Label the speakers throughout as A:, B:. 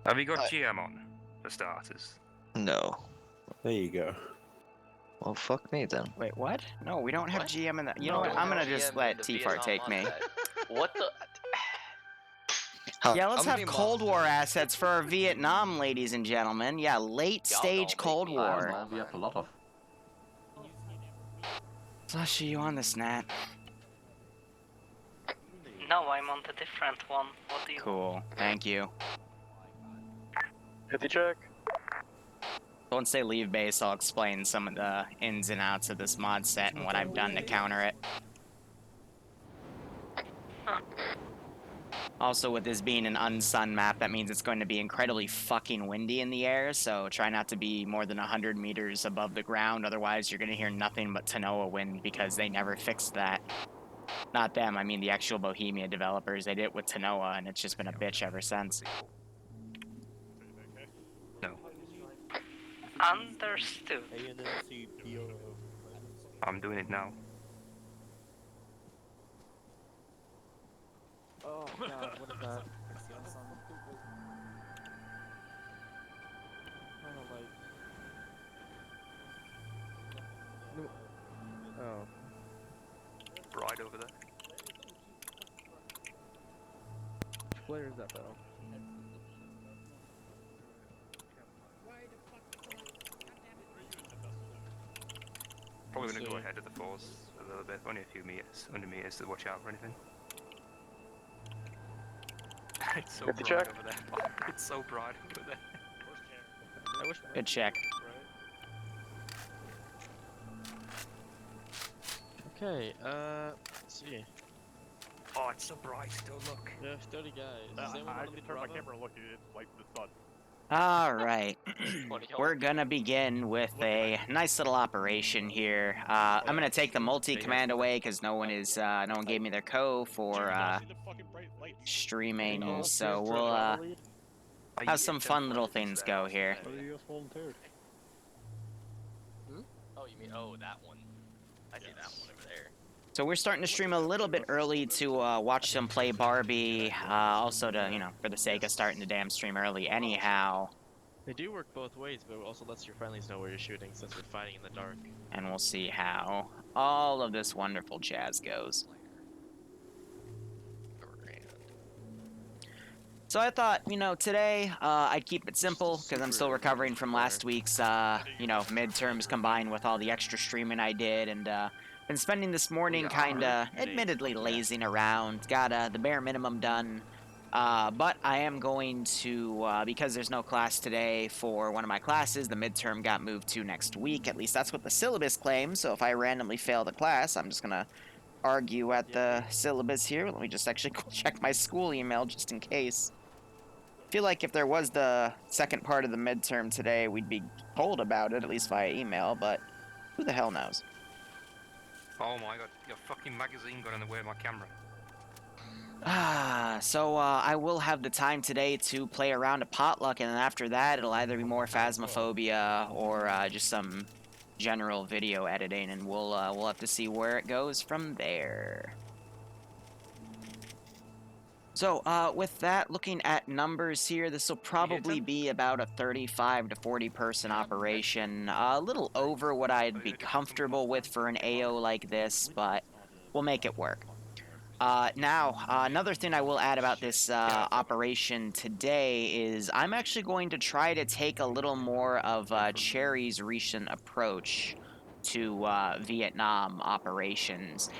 A: Have you got GM on, for starters?
B: No.
C: There you go.
B: Well, fuck me then.
D: Wait, what? No, we don't have
E: What?
D: GM in that. You
E: No,
D: know what?
E: we
D: I'm
E: have
D: gonna just
E: GM
D: let
E: in the
D: T-Fart
E: Vietnam
D: take me.
E: onset. What the?
D: Yeah, let's
B: I'm
D: have
B: being
D: Cold
B: modest.
D: War assets for our Vietnam, ladies and gentlemen. Yeah, late
E: Y'all
D: stage
E: gonna make
D: Cold
E: me
D: War.
E: laugh,
F: We have a lot of.
D: Slushy, you on the snap?
G: No, I'm on the different one. What do you
D: Cool, thank you.
H: Hit the check.
D: Once they leave base, I'll explain some of the ins and outs of this mod set and what I've done to counter it. Also, with this being an unsun map, that means it's going to be incredibly fucking windy in the air, so try not to be more than 100 meters above the ground, otherwise you're going to hear nothing but Tanoa wind, because they never fixed that. Not them, I mean the actual Bohemia developers. They did it with Tanoa, and it's just been a bitch ever since.
A: No.
G: Understood.
A: I'm doing it now.
H: Oh god, what is that? Oh.
A: Right over there.
H: Which player is that though?
A: Probably gonna go ahead of the force a little bit, only a few meters, 100 meters to watch out for anything. It's so
H: Hit the
A: bright
H: check.
A: over there. It's so bright over there.
H: I wish.
D: Good check.
H: Okay, let's see.
A: Oh, it's so bright still, look.
H: Yeah, 30 guys. Does anyone
I: I
H: wanna
I: actually
H: be
I: turned my
H: Bravo?
I: camera and looked at it, like the sun.
D: Alright.
E: What do y'all
D: We're
E: do?
D: gonna begin with a nice little operation here. I'm gonna take the multi-command away because no one gave me their co for streaming, so we'll have some fun little things go here.
E: Oh, you mean that one? I see that one over there.
D: So we're starting to stream a little bit early to watch them play Barbie, also to, you know, for the sake of starting the damn stream early anyhow.
H: They do work both ways, but it also lets your friendlies know where you're shooting since we're fighting in the dark.
D: And we'll see how all of this wonderful jazz goes. So I thought, you know, today I'd keep it simple because I'm still recovering from last week's, you know, midterms combined with all the extra streaming I did, and been spending this morning kind of admittedly lazing around. Got the bare minimum done, but I am going to, because there's no class today for one of my classes, the midterm got moved to next week. At least that's what the syllabus claims. So if I randomly fail the class, I'm just gonna argue at the syllabus here. Let me just actually check my school email just in case. I feel like if there was the second part of the midterm today, we'd be told about it, at least via email, but who the hell knows?
A: Oh my god, your fucking magazine got in the way of my camera.
D: So I will have the time today to play around at Potluck, and then after that, it'll either be more Phasmophobia or just some general video editing, and we'll have to see where it goes from there. So, with that, looking at numbers here, this will probably be about a 35 to 40 person operation. A little over what I'd be comfortable with for an AO like this, but we'll make it work. Now, another thing I will add about this operation today is I'm actually going to try to take a little more of Cherry's recent approach to Vietnam operations,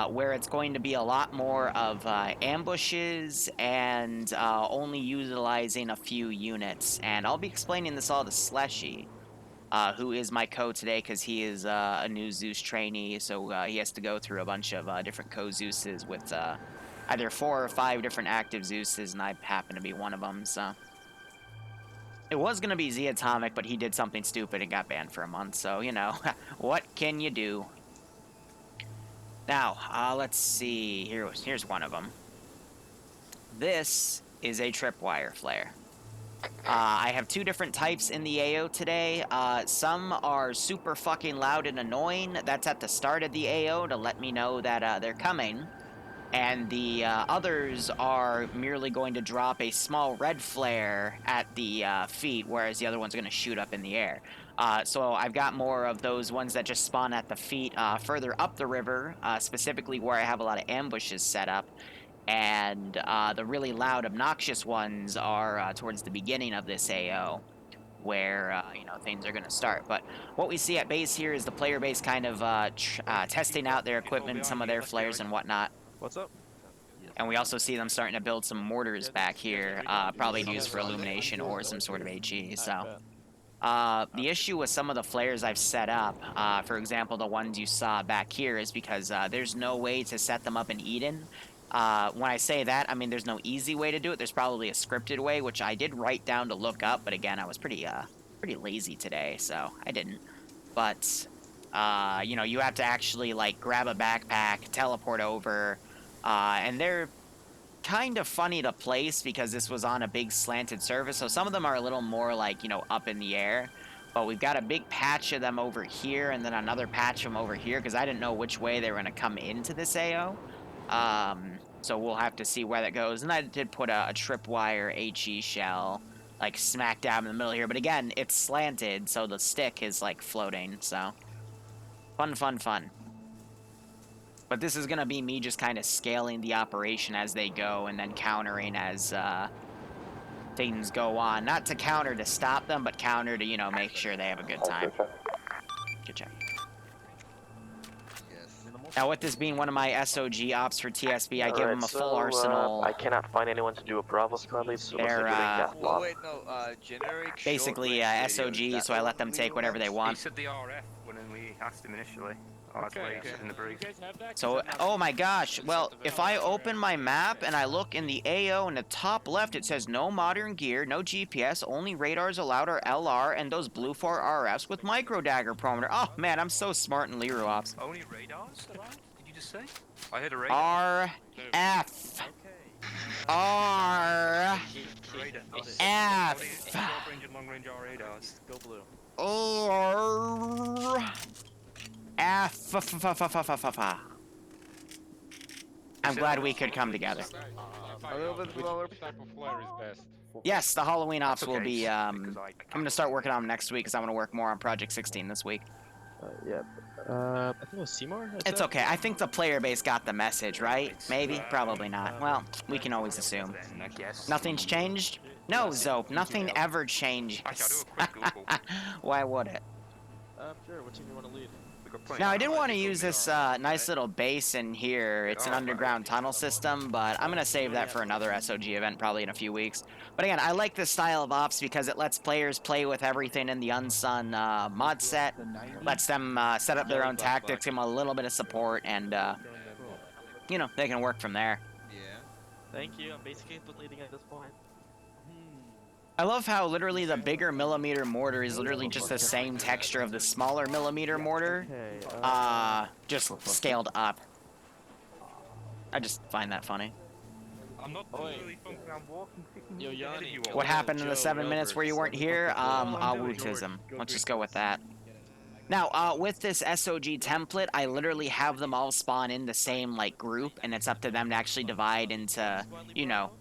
D: where it's going to be a lot more of ambushes and only utilizing a few units. And I'll be explaining this all to Slushy, who is my co today because he is a new Zeus trainee, so he has to go through a bunch of different co-Zeuses with either 4 or 5 different active Zeuses, and I happen to be one of them, so... It was going to be Z Atomic, but he did something stupid and got banned for a month, so, you know, what can you do? Now, let's see. Here's one of them. This is a tripwire flare. I have 2 different types in the AO today. Some are super fucking loud and annoying. That's at the start of the AO to let me know that they're coming. and the others are merely going to drop a small red flare at the feet, whereas the other one's going to shoot up in the air. So I've got more of those ones that just spawn at the feet further up the river, specifically where I have a lot of ambushes set up. And the really loud, obnoxious ones are towards the beginning of this AO, where things are going to start. But what we see at base here is the player base kind of testing out their equipment, some of their flares and whatnot.
H: What's up?
D: And we also see them starting to build some mortars back here, probably used for illumination or some sort of HE. So the issue with some of the flares I've set up, for example, the ones you saw back here, is because there's no way to set them up in Eden. When I say that, I mean there's no easy way to do it. There's probably a scripted way, which I did write down to look up, but again, I was pretty lazy today, so I didn't. But you have to actually like grab a backpack, teleport over, and they're kind of funny to place because this was on a big slanted surface, so some of them are a little more like up in the air. But we've got a big patch of them over here, and then another patch of them over here, because I didn't know which way they were going to come into this AO. So we'll have to see where that goes. And I did put a tripwire HE shell, like, smack dab in the middle here. But again, it's slanted, so the stick is, like, floating, so. Fun, fun, fun. But this is going to be me just kind of scaling the operation as they go, and then countering as, things go on. Not to counter to stop them, but counter to, make sure they have a good time. Good check. Now, with this being one of my SOG ops for TSB, I give them a full arsenal.
C: I cannot find anyone to do a Bravo squad, so
D: they're
B: Generic
D: basically SOG, so I let them take whatever they
A: He
D: want.
A: said the RF when we asked him initially. Oh, that's why he said in the brief.
D: So, oh my gosh, well, if I open my map and I look in the AO in the top left, it says no modern gear, no GPS, only radars allowed are LR, and those blue 4 RFs with micro dagger prometer. Oh man, I'm so smart in Liru ops.
A: Only radars allowed? Did you just say? I heard a radar.
D: RF. R.
A: Radar.
D: F.
A: Short-range and long-range are radars.
H: Go blue.
D: R. F. I'm glad we could come together.
F: A little bit slower. Which type of flare is best?
D: Yes, the Halloween ops will be,
A: because
D: I'm going to start working on them next week because I want to work more on Project 16 this week.
C: Yep.
H: I think it was Seymour?
D: It's okay. I think the player base got the message, right? Maybe? Probably not. Well, we can always assume.
A: Then, I guess.
D: Nothing's changed? No, Zope. Nothing ever
A: Actually, I'll
D: changes.
A: do a quick Google.
D: Why would it?
H: Sure, what team do you want to lead?
D: Now, I did want to use this nice little base in here. It's an underground tunnel system, but I'm going to save that for another SOG event probably in a few weeks. But again, I like this style of ops because it lets players play with everything in the Unsun mod set, lets them set up their own tactics, give them a little bit of support, and, they can work from there.
H: Thank you, I'm basically leading at this point.
D: I love how literally the bigger millimeter mortar is literally just the same texture of the smaller millimeter mortar, just scaled up. I just find that funny.
A: I'm not really thinking I'm walking.
H: Yo, Yanni.
D: What happened in the 7 minutes where you weren't here? Awootism. Let's just go with that. Now, with this SOG template, I literally have them all spawn in the same, group, and it's up to them to actually divide into,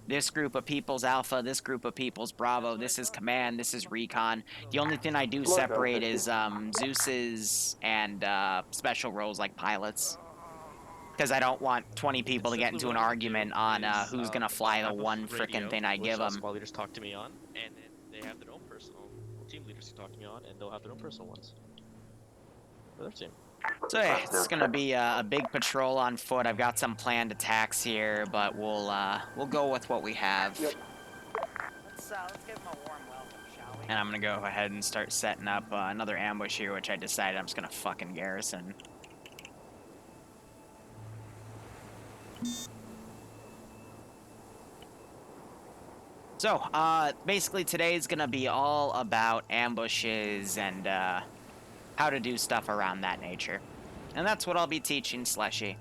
D: this group of people's Alpha, this group of people's Bravo, this is Command, this is Recon. The only thing I do separate is, Zeus's and, special roles like pilots. Because I don't want 20 people to get into an argument on, who's gonna fly the one frickin' thing I give them.
H: Squad leaders talk to me on, and then they have their own personal team leaders to talk to me on, and they'll have their own personal ones.
D: So yeah, it's gonna be a big patrol on foot. I've got some planned attacks here, but we'll go with what we have.
G: Let's give him a warm welcome, shall we?
D: And I'm gonna go ahead and start setting up another ambush here, which I decided I'm just gonna fucking garrison. So, basically today's gonna be all about ambushes and how to do stuff around that nature. And that's what I'll be teaching Slushy.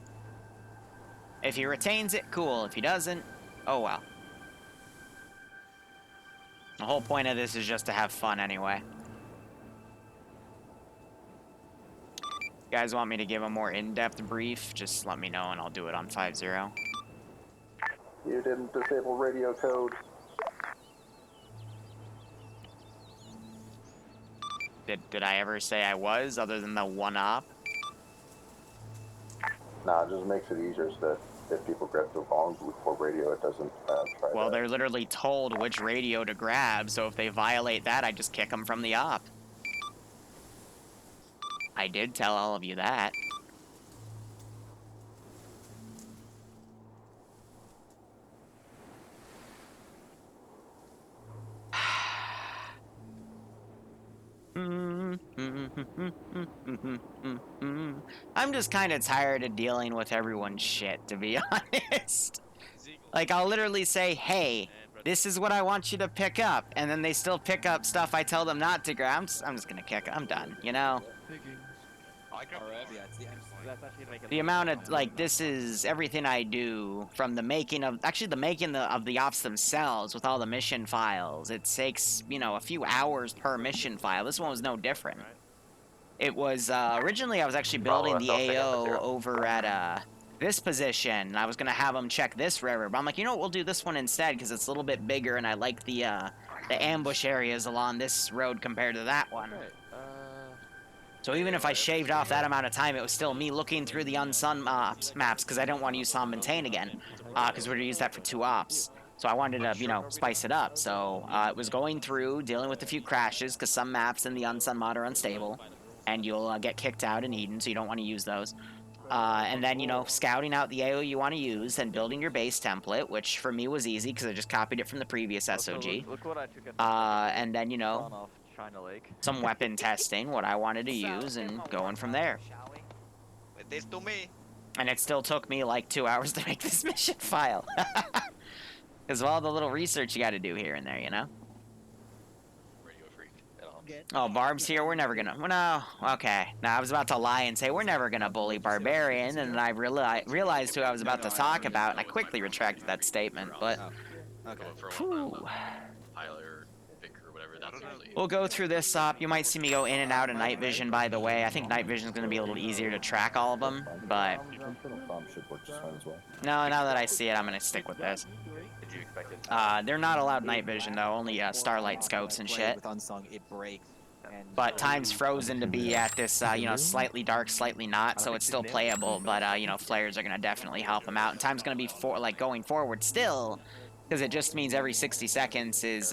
D: If he retains it, cool. If he doesn't, oh well. The whole point of this is just to have fun anyway. You guys want me to give a more in-depth brief? Just let me know and I'll do it on 5-0.
I: You didn't disable radio code.
D: Did I ever say I was, other than the one op?
I: Nah, it just makes it easier so that if people grab the wrong before radio, it doesn't try
D: Well,
I: that.
D: they're literally told which radio to grab, so if they violate that, I just kick them from the op. I did tell all of you that. I'm just kind of tired of dealing with everyone's shit, to be honest. Like, I'll literally say, hey, this is what I want you to pick up, and then they still pick up stuff I tell them not to grab. I'm just gonna kick it. I'm done, you know? The amount of, like, this is everything I do from the making of, actually the making of the ops themselves with all the mission files. It takes, you know, a few hours per mission file. This one was no different. It was, originally I was actually building the AO over at, this position, and I was gonna have them check this river, but I'm like, you know what, we'll do this one instead, because it's a little bit bigger, and I like the ambush areas along this road compared to that one. So even if I shaved off that amount of time, it was still me looking through the unsun maps, because I don't want to use San Montaigne again, because we're going to use that for 2 ops. So I wanted to, you know, spice it up. So it was going through, dealing with a few crashes, because some maps in the unsun mod are unstable, and you'll get kicked out in Eden, so you don't want to use those. And then, you know, scouting out the AO you want to use, and building your base template, which for me was easy, because I just copied it from the previous SOG.
C: Look what I took at
D: And then, you know,
C: China Lake.
D: some weapon testing, what I wanted to use, and going from there.
H: This to me.
D: And it still took me like 2 hours to make this mission file. Because of all the little research you got to do here and there, you know?
H: Radio freak.
D: Oh, Barb's here, we're never gonna... Well, no, okay. Now, I was about to lie and say we're never gonna bully Barbarian, and then I realized who I was about to talk about, and I quickly retracted that statement, but...
H: Okay.
D: Whew.
H: Pilot or Vicar or whatever. That's
D: We'll go through this op. You might see me go in and out of night vision, by the way. I think night vision is going to be a little easier to track all of them, but... No, now that I see it, I'm going to stick with this.
C: Did you expect it?
D: They're not allowed night vision, though. Only starlight scopes and shit. But time's frozen to be at this, you know, slightly dark, slightly not, so it's still playable, but, you know, flares are going to definitely help them out. And time's going to be, going forward still, because it just means every 60 seconds is,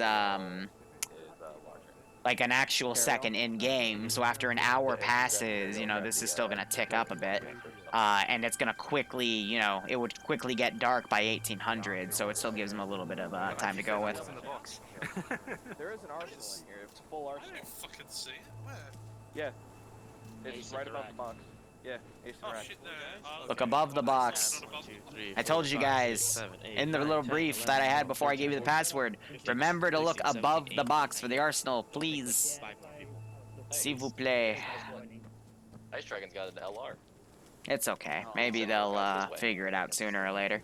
D: like an actual second in-game, so after an hour passes, you know, this is still going to tick up a bit. And it's going to quickly, you know, it would quickly get dark by 1800, so it still gives them a little bit of time to go with.
C: There is an arsenal in here. It's a full arsenal.
J: I didn't fucking see it. Where?
C: Yeah. It's right above the box. Yeah, Ace
J: Oh
C: and
J: shit, there.
D: Look above the box. I told you guys in the little brief that I had before I gave you the password, remember to look above the box for the arsenal, please. S'il vous plaît.
E: Ice Dragon's got an LR.
D: It's okay. Maybe they'll figure it out sooner or later.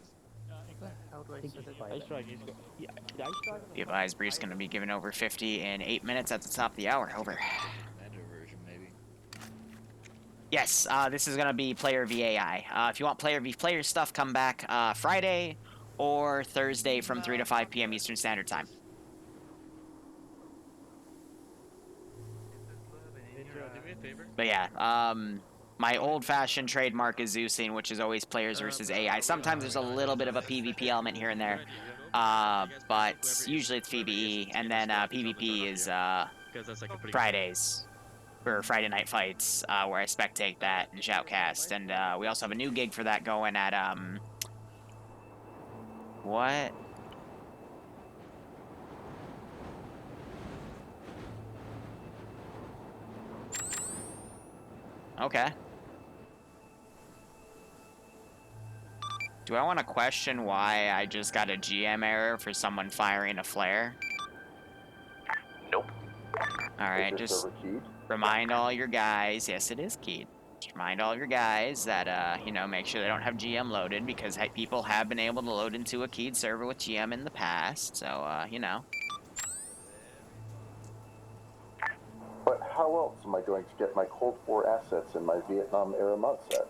D: Be advised, brief's going to be given over 50 in 8 minutes at the top of the hour. Over. Yes, this is going to be player VAI. If you want player v player stuff, come back Friday or Thursday from 3 to 5 p.m. Eastern Standard Time. But yeah, my old-fashioned trademark is Zeusing, which is always players versus AI. Sometimes there's a little bit of a PvP element here and there, but usually it's PvE, and then PvP is Fridays. For Friday night fights, where I spectate that and shoutcast, and we also have a new gig for that going at what? Okay. Do I want to question why I just got a GM error for someone firing a flare?
C: Nope.
D: Alright, just remind all your guys, yes it is keyed. Just remind all your guys that, you know, make sure they don't have GM loaded, because people have been able to load into a keyed server with GM in the past, so, you know.
I: But how else am I going to get my Cold War assets in my Vietnam-era mod set?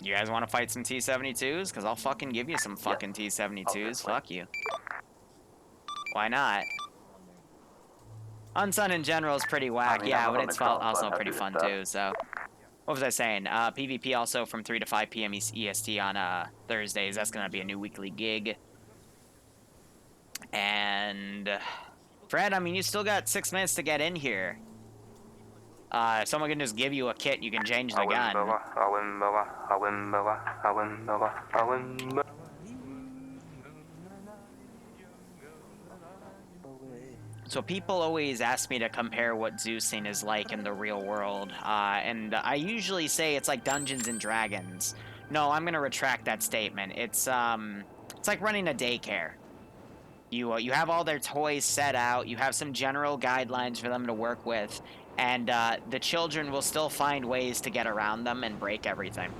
D: You guys want to fight some T-72s? Because I'll fucking give you some fucking T-72s. Fuck you. Why not? Unsun in general is pretty whack, yeah, but it's also pretty fun too, so... What was I saying? PvP also from 3 to 5 p.m. EST on Thursdays. That's going to be a new weekly gig. And... Fred, I mean, you still got 6 minutes to get in here. If someone can just give you a kit, you can change the gun. So people always ask me to compare what Zeusing is like in the real world, and I usually say it's like Dungeons and Dragons. No, I'm gonna retract that statement. It's like running a daycare. You have all their toys set out, you have some general guidelines for them to work with, and the children will still find ways to get around them and break everything.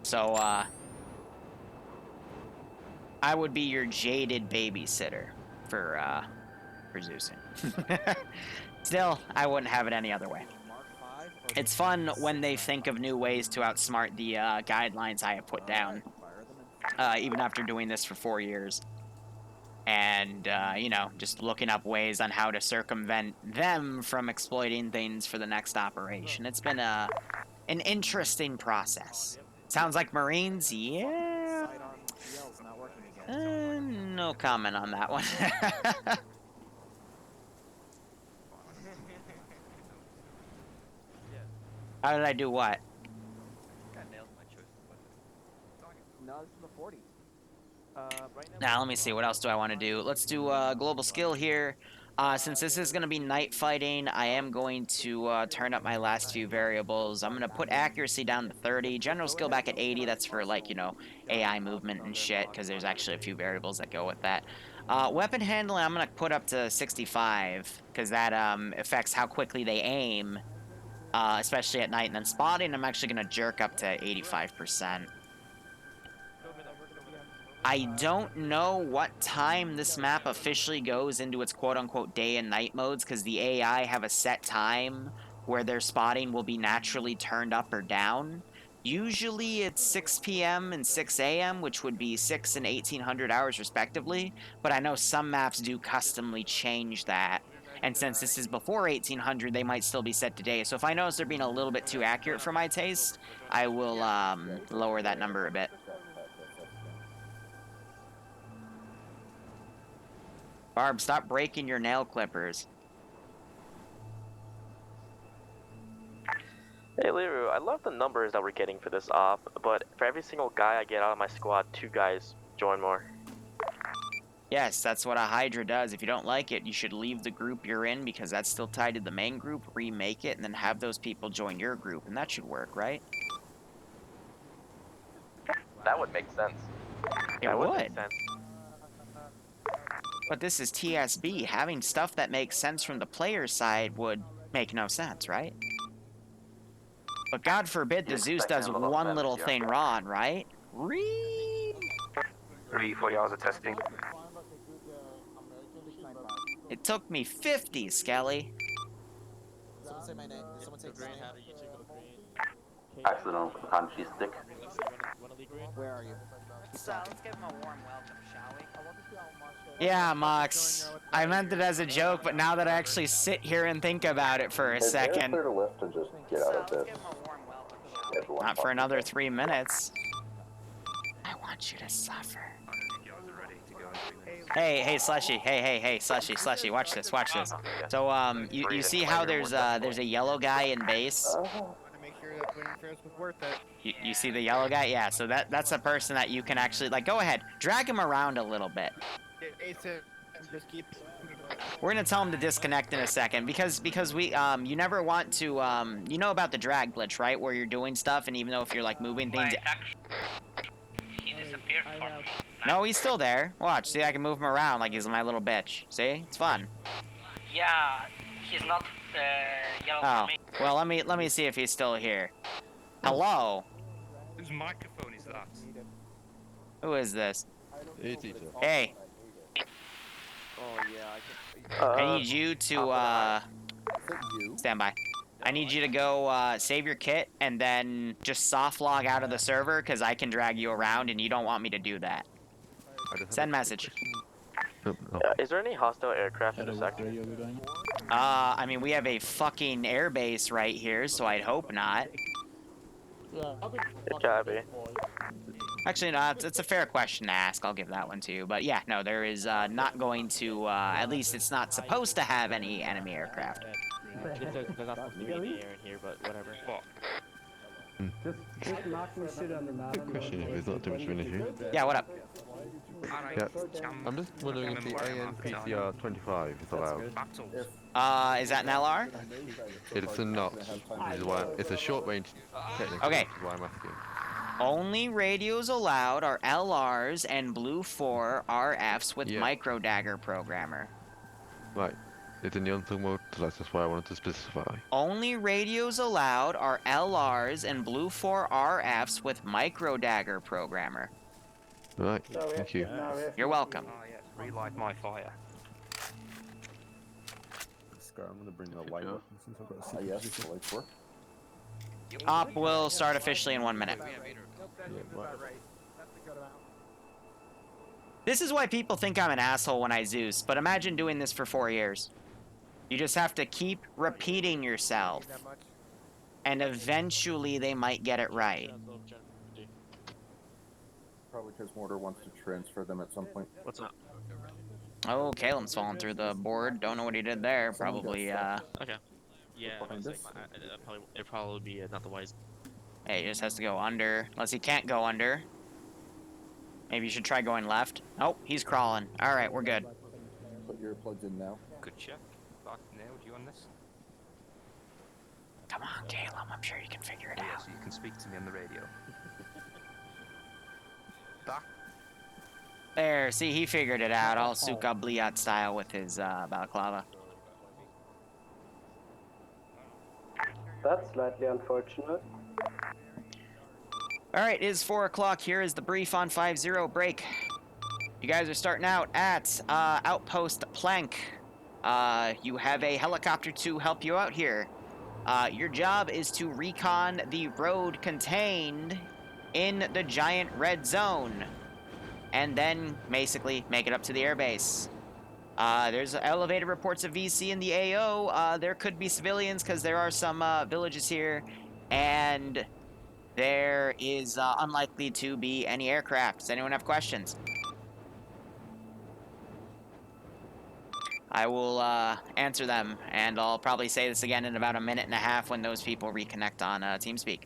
D: So, I would be your jaded babysitter for Zeusing. Still, I wouldn't have it any other way. It's fun when they think of new ways to outsmart the guidelines I have put down, even after doing this for 4 years. And, you know, just looking up ways on how to circumvent them from exploiting things for the next operation. It's been an interesting process. Sounds like Marines? Yeah. No comment on that one. How did I do what?
C: No, this is the 40.
D: Now, let me see. What else do I want to do? Let's do global skill here. Since this is going to be night fighting, I am going to turn up my last few variables. I'm going to put accuracy down to 30. General skill back at 80. That's for, like, you know, AI movement and shit, because there's actually a few variables that go with that. Weapon handling, I'm going to put up to 65, because that affects how quickly they aim, especially at night. And then spotting, I'm actually going to jerk up to 85%. I don't know what time this map officially goes into its quote-unquote day and night modes, because the AI have a set time where their spotting will be naturally turned up or down. Usually it's 6 p.m. and 6 a.m., which would be 6 and 1800 hours respectively, but I know some maps do customly change that. And since this is before 1800, they might still be set today. So if I notice they're being a little bit too accurate for my taste, I will lower that number a bit. Barb, stop breaking your nail clippers.
H: Hey Liru, I love the numbers that we're getting for this op, but for every single guy I get out of my squad, 2 guys join more.
D: Yes, that's what a Hydra does. If you don't like it, you should leave the group you're in, because that's still tied to the main group, remake it, and then have those people join your group, and that should work, right?
H: That would make sense.
D: It would.
H: Make sense.
D: But this is TSB. Having stuff that makes sense from the player's side would make no sense, right? But God forbid the Zeus does one little thing wrong, right?
A: 3-4 hours of testing.
D: It took me 50, Skelly.
J: Someone say my name. Someone say green.
I: Accidental kanji stick.
J: Where are you?
G: So let's give him a warm welcome, shall we?
D: Yeah, Mox. I meant it as a joke, but now that I actually sit here and think about it for a second.
I: Clear to lift and just get out of
G: So
I: this.
G: let's give him a warm welcome, shall we?
D: Not for another 3 minutes. I want you to suffer. Hey, Slushy. Hey, Slushy. Watch this. So, you see how there's a yellow guy in base? You see the yellow guy? Yeah, so that's a person that you can actually, like, go ahead. Drag him around a little bit. We're gonna tell him to disconnect in a second, because we, you never want to, you know about the drag glitch, right? Where you're doing stuff, and even though if you're, like, moving things...
G: He disappeared for me.
D: No, he's still there. Watch, see, I can move him around like he's my little bitch. See? It's fun.
G: Yeah, he's not yellow
D: Oh,
G: for me.
D: well, let me see if he's still here. Hello?
A: Whose microphone is that?
D: Who is this?
F: Hey, teacher.
D: Hey,
C: Oh, yeah, I can...
D: I need you to, stand by. I need you to go save your kit and then just soft log out of the server because I can drag you around and you don't want me to do that. Send message.
H: Is there any hostile aircraft in the sector?
D: I mean, we have a fucking airbase right here, so I'd hope not.
H: Good copy.
D: Actually, no, it's a fair question to ask. I'll give that one to you. But yeah, no, there is not going to, at least it's not supposed to have any enemy aircraft.
C: There's not supposed to be any air in here, but whatever.
K: Just knocking shit on the mountain.
L: Good question if it's not too much of an issue.
D: Yeah, what up?
L: Yeah, I'm just wondering if the ANPCR 25 is allowed.
D: Is that an LR?
L: It's not. Which is why it's a short range technical.
D: Okay.
L: Which is why I'm asking.
D: Only radios allowed are LRs and Blue 4 RFs with micro dagger programmer.
L: Right. It's in the unsung mode, so that's just why I wanted to specify.
D: Only radios allowed are LRs and Blue 4 RFs with micro dagger programmer.
L: Right, thank you.
D: You're welcome.
A: Oh yes, relight my fire.
I: I'm gonna bring the light up since I've got a yes, the lights work.
D: Op will start officially in 1 minute. This is why people think I'm an asshole when I Zeus, but imagine doing this for 4 years. You just have to keep repeating yourself, and eventually they might get it right.
I: Probably because Mortar wants to transfer them at some point.
C: What's up?
D: Oh, Caleb's falling through the board. Don't know what he did there. Probably,
C: Okay. Yeah, it'd probably be not the wise.
D: Hey, he just has to go under. Unless he can't go under. Maybe you should try going left. Nope, he's crawling. Alright, we're good.
I: Put your plugs in now.
A: Good check. Back nailed you on this.
D: Come on, Caleb. I'm sure you can figure it
A: Yeah,
D: out.
A: so you can speak to me on the radio. Back.
D: There, see, he figured it out. All Suka Bliat style with his balaclava.
K: That's slightly unfortunate.
D: Alright, it is 4 o'clock. Here is the brief on 5-0 break. You guys are starting out at Outpost Plank. You have a helicopter to help you out here. Your job is to recon the road contained in the giant red zone. And then, basically, make it up to the airbase. There's elevated reports of VC in the AO. There could be civilians, because there are some villages here. And there is unlikely to be any aircraft. Does anyone have questions? I will answer them, and I'll probably say this again in about a minute and a half when those people reconnect on TeamSpeak.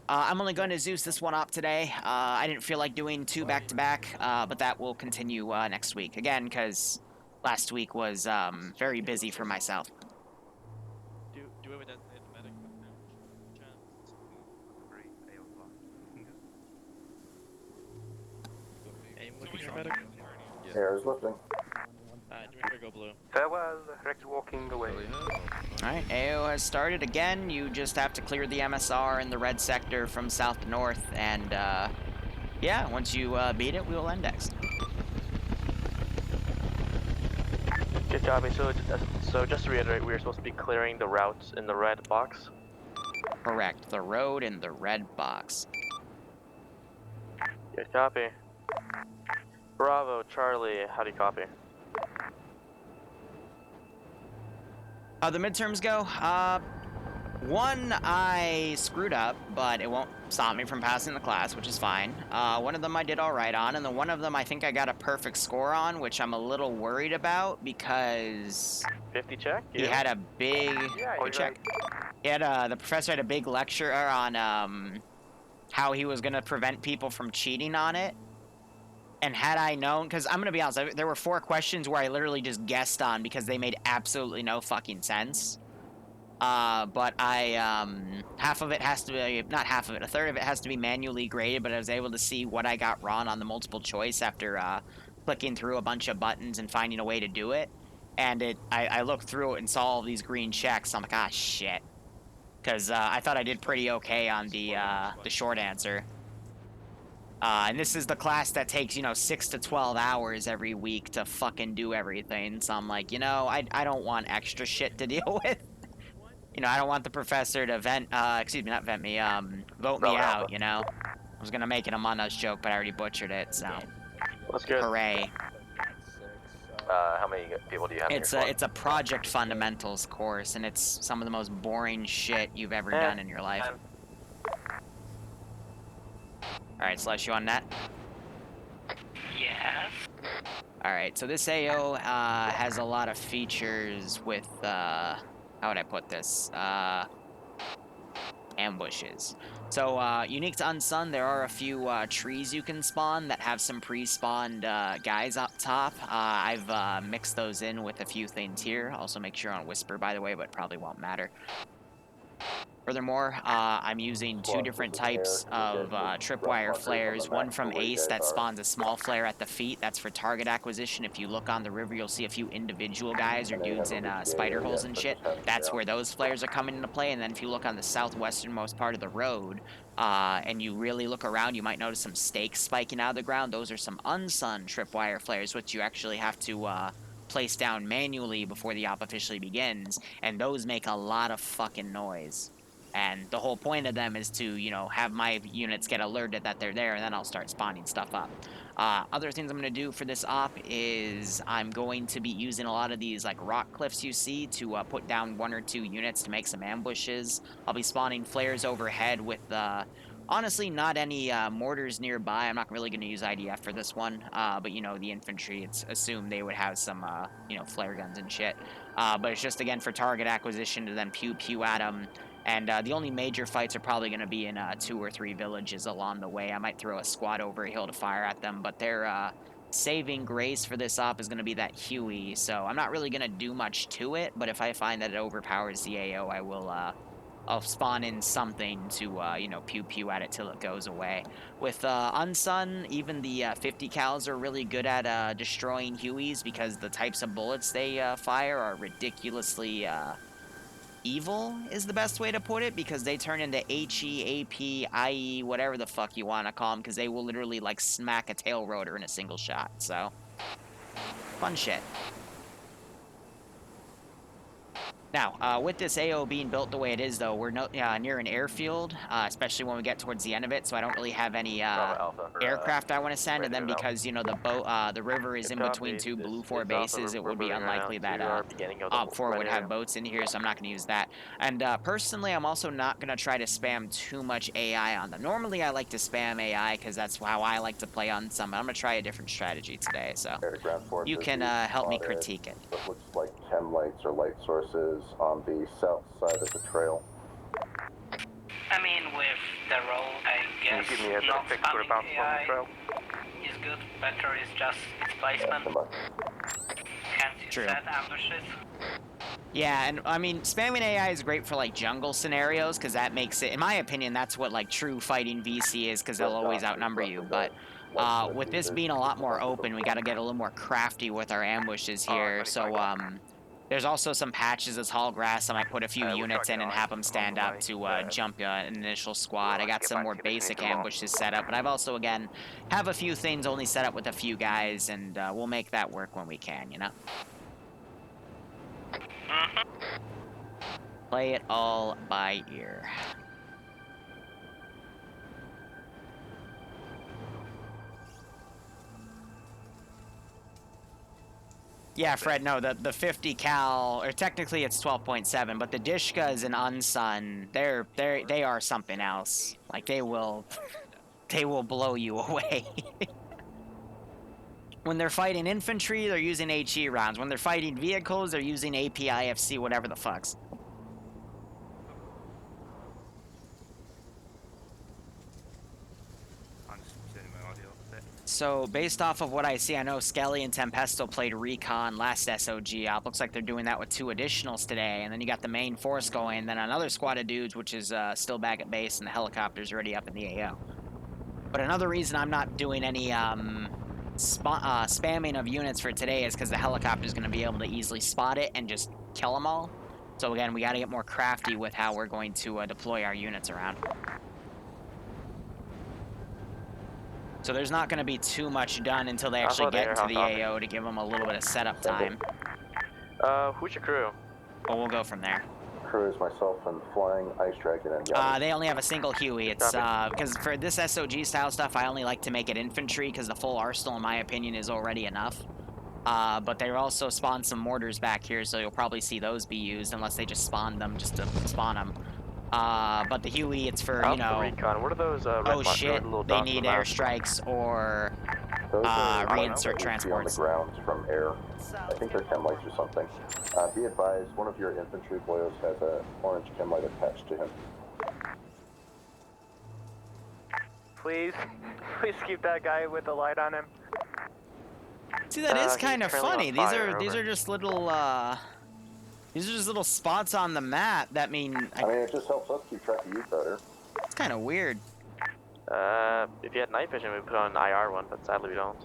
D: I'm only going to Zeus this one up today. I didn't feel like doing 2 back-to-back, but that will continue next week. Again, because last week was very busy for myself.
C: Do we have a designated medic? Hey, what's your medic?
I: Air is lifting.
C: Go blue.
A: Farewell, Rex walking away.
D: Alright, AO has started again. You just have to clear the MSR in the red sector from south to north, and yeah, once you beat it, we will index.
H: Good copy. So just to reiterate, we are supposed to be clearing the routes in the red box.
D: Correct, the road in the red box.
H: Good copy. Bravo, Charlie, how do you copy?
D: How the midterms go? One I screwed up, but it won't stop me from passing the class, which is fine. One of them I did all right on, and the one of them I think I got a perfect score on, which I'm a little worried about because
H: 50 check?
D: He had a big check. He had the professor had a big lecture on how he was gonna prevent people from cheating on it. And had I known, because I'm going to be honest, there were 4 questions where I literally just guessed on because they made absolutely no fucking sense. But half of it has to be, not half of it, a third of it has to be manually graded, but I was able to see what I got wrong on the multiple choice after clicking through a bunch of buttons and finding a way to do it. And I looked through it and saw all these green checks. I'm like, ah, shit. Because I thought I did pretty okay on the short answer. And this is the class that takes, 6 to 12 hours every week to fucking do everything. So I'm like, I don't want extra shit to deal with. I don't want the professor to not vent me, vote me out, I was gonna make an Among Us joke, but I already butchered it, so.
H: That's good.
D: Hooray.
H: How many people do you have in your squad?
D: It's a project fundamentals course, and it's some of the most boring shit you've ever done in your life. Alright, Slush, you on net?
G: Yes.
D: Alright, so this AO has a lot of features with, how would I put this? Ambushes. So, unique to Unsun, there are a few trees you can spawn that have some pre-spawned guys up top. I've mixed those in with a few things here. Also make sure on Whisper, by the way, but probably won't matter. Furthermore, I'm using two different types of tripwire flares. One from Ace that spawns a small flare at the feet. That's for target acquisition. If you look on the river, you'll see a few individual guys or dudes in spider holes and shit. That's where those flares are coming into play. And then if you look on the southwesternmost part of the road, and you really look around, you might notice some stakes spiking out of the ground. Those are some Unsun tripwire flares, which you actually have to place down manually before the op officially begins. And those make a lot of fucking noise. And the whole point of them is to, have my units get alerted that they're there, and then I'll start spawning stuff up. Other things I'm going to do for this op is I'm going to be using a lot of these, rock cliffs you see to put down 1 or 2 units to make some ambushes. I'll be spawning flares overhead with, honestly, not any mortars nearby. I'm not really going to use IDF for this one, but, the infantry, it's assumed they would have some, flare guns and shit. But it's just, again, for target acquisition to then pew-pew at them. And the only major fights are probably going to be in 2 or 3 villages along the way. I might throw a squad over a hill to fire at them, but their saving grace for this op is going to be that Huey. So I'm not really going to do much to it, but if I find that it overpowers the AO, I will I'll spawn in something to pew-pew at it till it goes away. With Unsun, even the 50 cals are really good at destroying Hueys because the types of bullets they fire are ridiculously evil is the best way to put it, because they turn into HE, AP, IE, whatever the fuck you want to call them, because they will literally smack a tail rotor in a single shot. So fun shit. Now, with this AO being built the way it is, though, we're near an airfield, especially when we get towards the end of it, so I don't really have any aircraft I want to send, and then because, the river is in between 2 Blue 4 bases, it would be unlikely that Op 4 would have boats in here, so I'm not going to use that. And personally, I'm also not going to try to spam too much AI on them. Normally, I like to spam AI, because that's how I like to play on some, but I'm going to try a different strategy today, so you can help me critique it.
I: What looks like chem lights or light sources on the south side of the trail.
G: I mean, with the road, I guess
H: Can you give me a
G: not
H: quick picture about
G: spamming
H: the trail?
G: is good. Better is just displacement. Can't you
D: True.
G: set ambushes?
D: Yeah, and I mean, spamming AI is great for jungle scenarios, because that makes it, in my opinion, that's what true fighting VC is, because they'll always outnumber you. But with this being a lot more open, we got to get a little more crafty with our ambushes here. So there's also some patches as tall grass. I might put a few units in and have them stand up to jump an initial squad. I got some more basic ambushes set up, but I've also, again, have a few things only set up with a few guys, and we'll make that work when we can, Play it all by ear. Yeah, Fred, no, the 50 cal, or technically it's 12.7, but the Dishkas and Unsun, they are something else. They will blow you away. When they're fighting infantry, they're using HE rounds. When they're fighting vehicles, they're using AP, IFC, whatever the fucks. So, based off of what I see, I know Skelly and Tempesto played Recon last SOG op. Looks like they're doing that with 2 additionals today. And then you got the main force going, then another squad of dudes, which is still back at base, and the helicopter's already up in the AO. But another reason I'm not doing any spamming of units for today is because the helicopter's going to be able to easily spot it and just kill them all. So again, we got to get more crafty with how we're going to deploy our units around. So there's not going to be too much done until they
H: I'll
D: actually
H: go there,
D: get to
H: I'll
D: the
H: copy.
D: AO to give them a little bit of setup time.
H: Who's your crew?
D: But we'll go from there.
I: Crew is myself and Flying, Ice Dragon, and Yami.
D: They only have a single Huey. It's because for this SOG style stuff, I only like to make it infantry because the full arsenal, in my opinion, is already enough. But they also spawn some mortars back here, so you'll probably see those be used unless they just spawn them just to spawn them. But the Huey, it's for, you know,
H: Recon. What are those
D: oh shit, they need airstrikes or
I: Those are
D: reinsert
I: on
D: transports.
I: the ground from air. I think they're chem lights or something. Be advised, one of your infantry boyos has an orange chem light attached to him.
H: Please keep that guy with the light on him.
D: See, that is kind of
H: currently
D: funny.
H: on
D: These
H: fire,
D: are
H: over.
D: just little spots on the map that mean.
I: I mean, it just helps us keep track of you better.
D: It's kind of weird.
H: If you had night vision, we'd put on an IR one, but sadly we don't.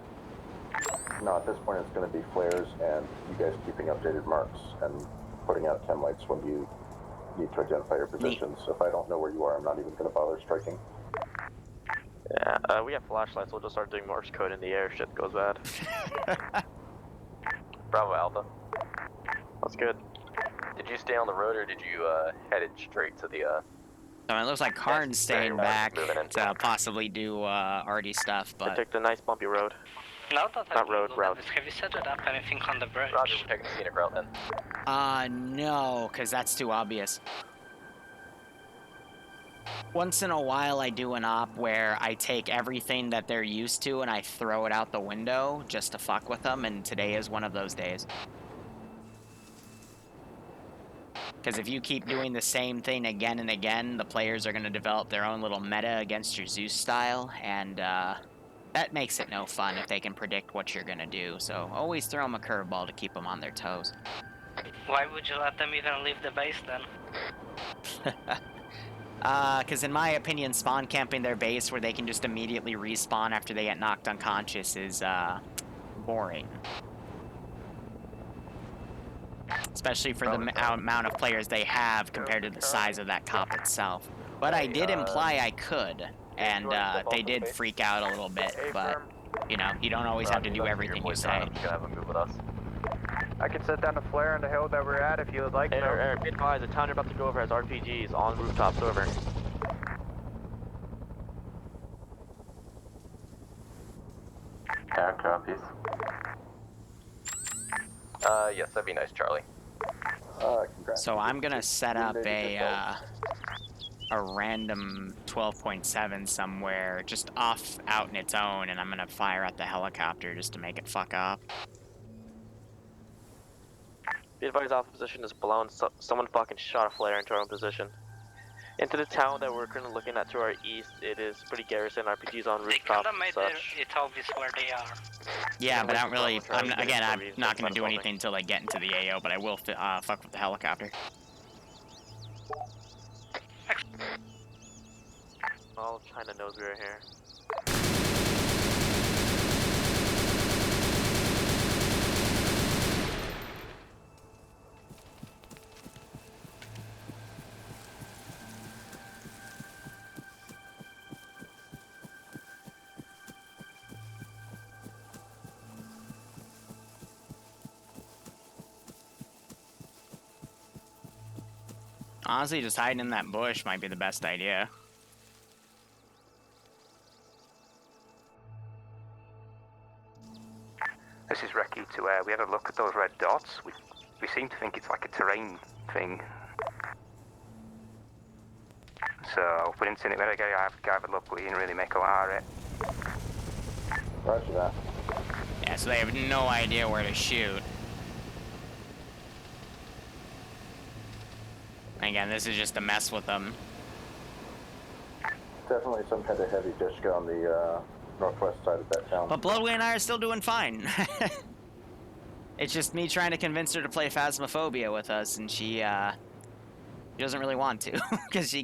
I: No, at this point it's going to be flares and you guys keeping updated marks and putting out chem lights when you need to identify your positions. If I don't know where you are, I'm not even going to bother striking.
H: Yeah, we have flashlights, we'll just start doing Morse code in the air, shit goes bad.
E: Bravo Alpha.
H: That's good.
E: Did you stay on the road or did you head it straight to the
D: I mean, it looks like Karn's staying back to possibly do arty stuff,
H: I
D: but
H: took the nice bumpy road.
G: Now that
H: Not road, route.
G: have you set it up anything on the bridge?
E: Roger, we're taking the scenic route then.
D: no, because that's too obvious. Once in a while, I do an op where I take everything that they're used to and I throw it out the window just to fuck with them, and today is one of those days. Because if you keep doing the same thing again and again, the players are going to develop their own little meta against your Zeus style, and that makes it no fun if they can predict what you're going to do. So always throw them a curveball to keep them on their toes.
G: Why would you let them even leave the base then?
D: Because in my opinion, spawn camping their base where they can just immediately respawn after they get knocked unconscious is boring. Especially for the amount of players they have compared to the size of that cop itself. But I did imply I could, and they did freak out a little bit, but, you know, you don't always have to do everything you say.
H: I can set down a flare on the hill that we're at if you would like. Eric, be advised, the town you're about to go over has RPGs on rooftops, over.
I: Copies.
E: Yes, that'd be nice, Charlie.
I: Congrats.
D: So I'm gonna set up a random 12.7 somewhere, just off out in its own, and I'm gonna fire at the helicopter just to make it fuck up.
H: Be advised, alpha position is blown. Someone fucking shot a flare into our own position. Into the town that we're currently looking at to our east, it is pretty garrison. RPGs on
G: They
H: rooftops
G: kinda
H: and
G: made
H: such.
G: it obvious where they are.
D: Yeah, but I don't really. I'm not
H: not
D: gonna do anything until I get into the AO, but I will fuck with the helicopter.
H: All of China knows we're here.
D: Honestly, just hiding in that bush might be the best idea.
A: This is Reki to we had a look at those red dots. We seem to think it's like a terrain thing. So we didn't see it. We had to have a look. We didn't really make a lot of it.
I: Roger that.
D: Yeah, so they have no idea where to shoot. Again, this is just to mess with them.
I: Definitely some kind of heavy dishka on the northwest side of that town.
D: But Bloodway and I are still doing fine. It's just me trying to convince her to play Phasmophobia with us, and she doesn't really want to, because she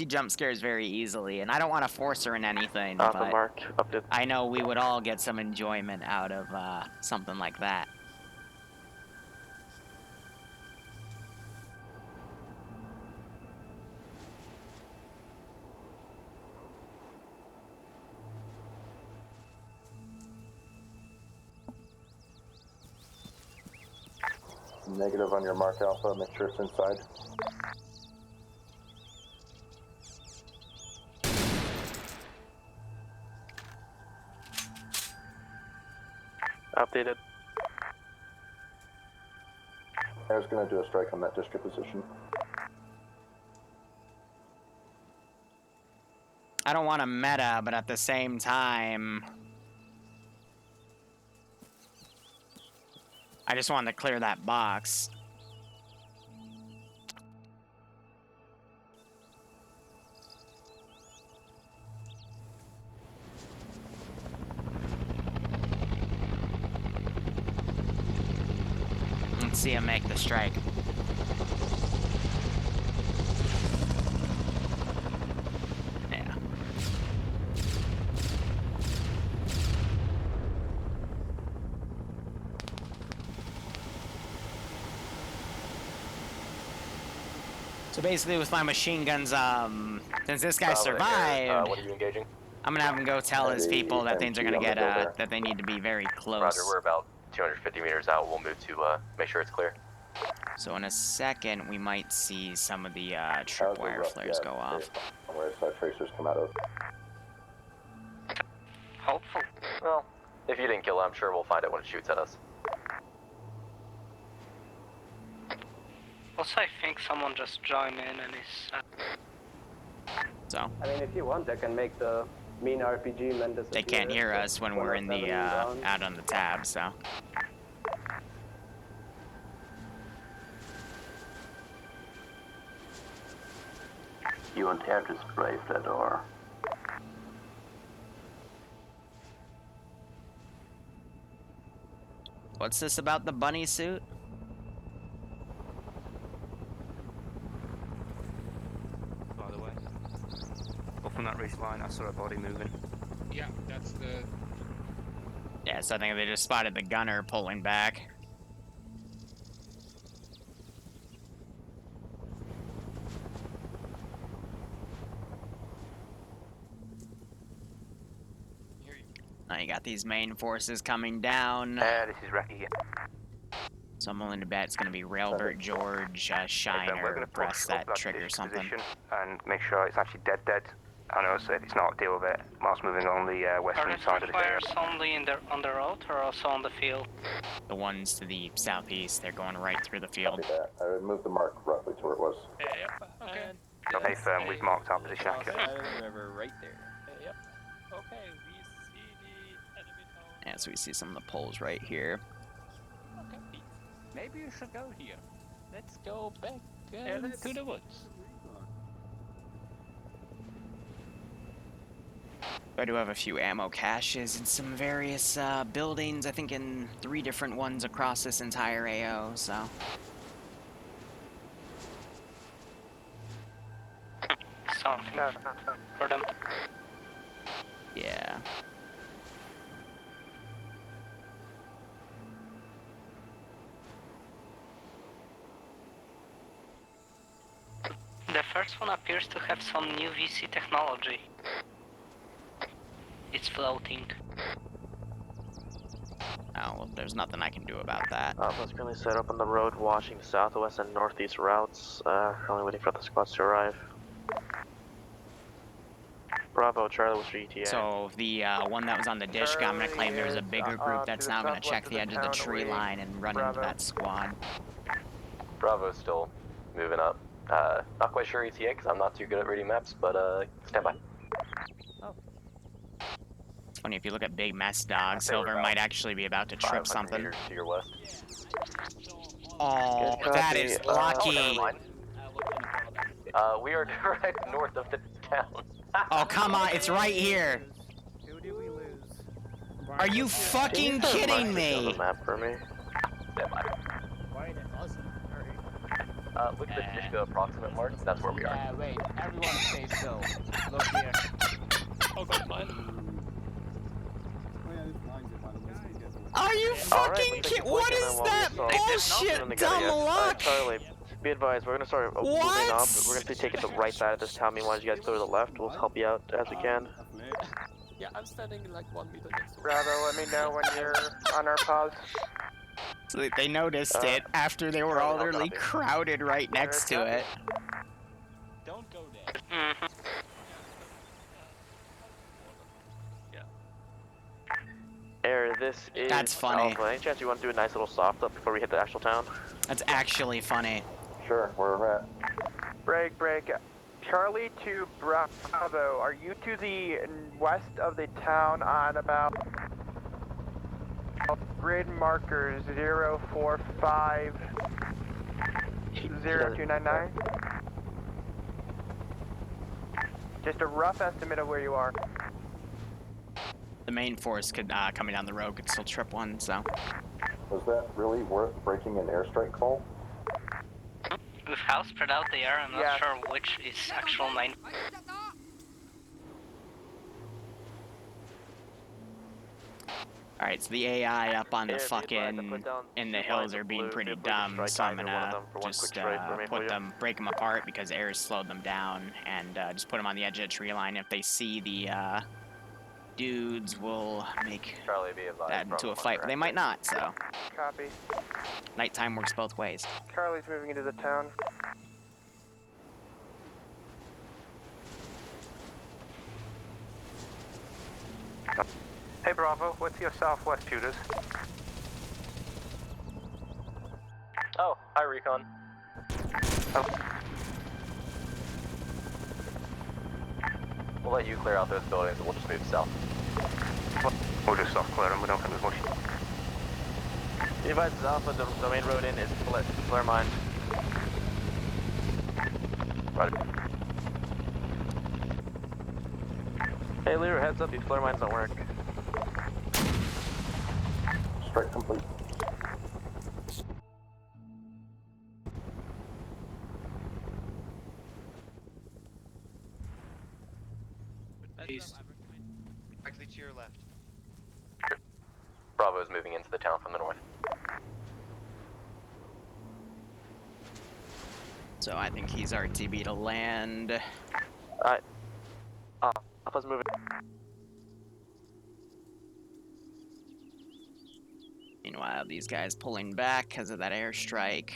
D: jump scares very easily, and I don't want to force her in anything.
H: Alpha
D: But
H: mark, update.
D: I know we would all get some enjoyment out of something like that.
I: Negative on your mark Alpha, make sure it's inside.
H: Updated.
I: I was going to do a strike on that district position.
D: I don't want to meta, but at the same time, I just wanted to clear that box. Let's see him make the strike. Yeah. So basically with my machine guns, since this guy survived,
E: what are you engaging?
D: I'm gonna have him go tell his people that things are gonna get, that they need to be very close.
E: Roger, we're about 250 meters out. We'll move to make sure it's clear.
D: So in a second, we might see some of the tripwire flares go off.
I: Where tracers come out of.
E: Hopeful. Well, if you didn't kill it, I'm sure we'll find it when it shoots at us.
G: Also, I think someone just joined in and is...
D: So
K: I mean, if you want, I can make the mean RPG men disappear.
D: they can't hear us when we're in the out on the tab. So
I: You want air to spray that or?
D: what's this about the bunny suit?
A: By the way. Up from that respawn, I saw a body moving.
F: Yeah, that's the...
D: Yeah, so I think they just spotted the gunner pulling back. Now you got these main forces coming down.
A: This is Raki again.
D: So I'm willing to bet it's going to be Railbert, George,
A: We're
D: Shiner,
A: going to
D: press
A: push up
D: that trigger or
A: dish
D: something.
A: position and make sure it's actually dead. I know, so if it's not, deal with it. Whilst moving on the
G: Are
A: western
G: the
A: side of the area.
G: fires only on the road or also on the field?
D: The ones to the southeast, they're going right through the field.
I: I would move the mark roughly to where it was.
C: Okay.
A: Okay, firm, we've marked our position accurately.
J: River right there.
C: Yep. Okay, we see the enemy town.
D: Yeah, so we see some of the poles right here.
C: Okay, Pete. Maybe you should go here. Let's go back to the woods.
D: I do have a few ammo caches in some various buildings, I think in 3 different ones across this entire AO, so.
G: Something for them.
D: Yeah.
G: The first one appears to have some new VC technology. It's floating.
D: Oh, well, there's nothing I can do about that.
H: Alpha's currently set up on the road, watching the southwest and northeast routes. Currently waiting for the squads to arrive. Bravo, Charlie, what's your ETA?
D: So the one that was on the dish, I'm gonna claim there's a bigger group that's now gonna check the edge of the tree line and run into that squad.
E: Bravo's still moving up. Not quite sure ETA because I'm not too good at reading maps, but stand by.
D: It's funny, if you look at Big Mess Dog, Silver might actually be about to trip
E: 500
D: something.
E: meters to your west.
D: Oh,
H: Good
D: that
H: copy.
D: is
H: Oh,
D: lucky.
E: Never mind. We are direct north of the town.
D: Oh, come on, it's right here.
J: Who did we lose?
D: Are you fucking kidding
H: On
D: me?
H: the map for me.
E: Stand by.
J: Why the fuzzy?
E: Look at the Dishka approximate mark. That's where we are.
J: Yeah, wait. Everyone stay still. Look here.
C: Oh, god, mine.
D: Are you fucking kidding? What is that bullshit, dumb luck?
H: Charlie, be advised, we're gonna start moving
D: What?
H: up. We're gonna be taking the right side of this town. Meanwhile, you guys clear the left. We'll help you out as we can.
C: Yeah, I'm standing like 1 meter next to
F: Bravo, let me know when you're on our pause.
D: So they noticed it after they were all literally
H: copy.
D: crowded right next to it.
C: Don't go there.
G: Mm-hmm.
H: Air, this is
D: That's funny.
H: Alpha. Any chance you want to do a nice little soft up before we hit the actual town?
D: That's actually funny.
I: Sure, we're at.
M: Break. Charlie to Bravo. Are you to the west of the town on about grid markers 0450299? Just a rough estimate of where you are.
D: The main force could coming down the road could still trip one, so.
I: Was that really worth breaking an airstrike call?
G: With how spread out they are, I'm not
M: Yeah.
G: sure which is actual 9.
D: Alright, so the AI up on the
H: Air, be advised, I
D: fucking
H: put down
D: in the
H: 2
D: hills
H: lines
D: are
H: of
D: being
H: blue.
D: pretty
H: Feel free to
D: dumb,
H: strike
D: so I'm
H: either one of
D: gonna
H: them for one
D: just
H: quick strike for me, will you?
D: break them apart because air's slowed them down, and just put them on the edge of the tree line. If they see the dudes, will make
E: Charlie, be advised.
D: that into a
E: Bravo
D: fight, but they might not. So
M: Copy.
D: nighttime works both ways.
M: Charlie's moving into the town.
A: Hey Bravo, what's your southwest shooters?
E: Oh, hi Recon. We'll let you clear out those buildings and we'll just move south.
A: We'll just soft clear them, we don't have as much.
H: Be advised, Alpha, the main road in is flare mine.
E: Right.
H: Hey, Liru, heads up, these flare mines don't work.
I: Strike complete.
F: East. Directly to your left.
E: Bravo is moving into the town from the north.
D: So I think he's RTB to land.
H: Alpha's moving.
D: Meanwhile, these guys pulling back because of that airstrike.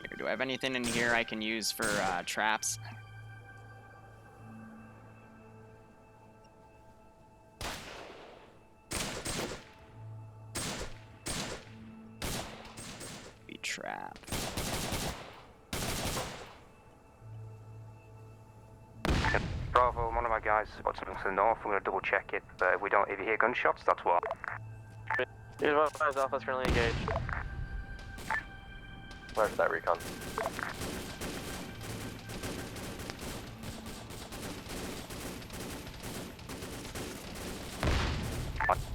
D: Here, do I have anything in here I can use for traps? Be trap.
A: Bravo, one of my guys spots something to the north, we're gonna double check it, but if if you hear gunshots, that's what.
H: Be advised, Alpha's currently engaged.
E: Where's that Recon?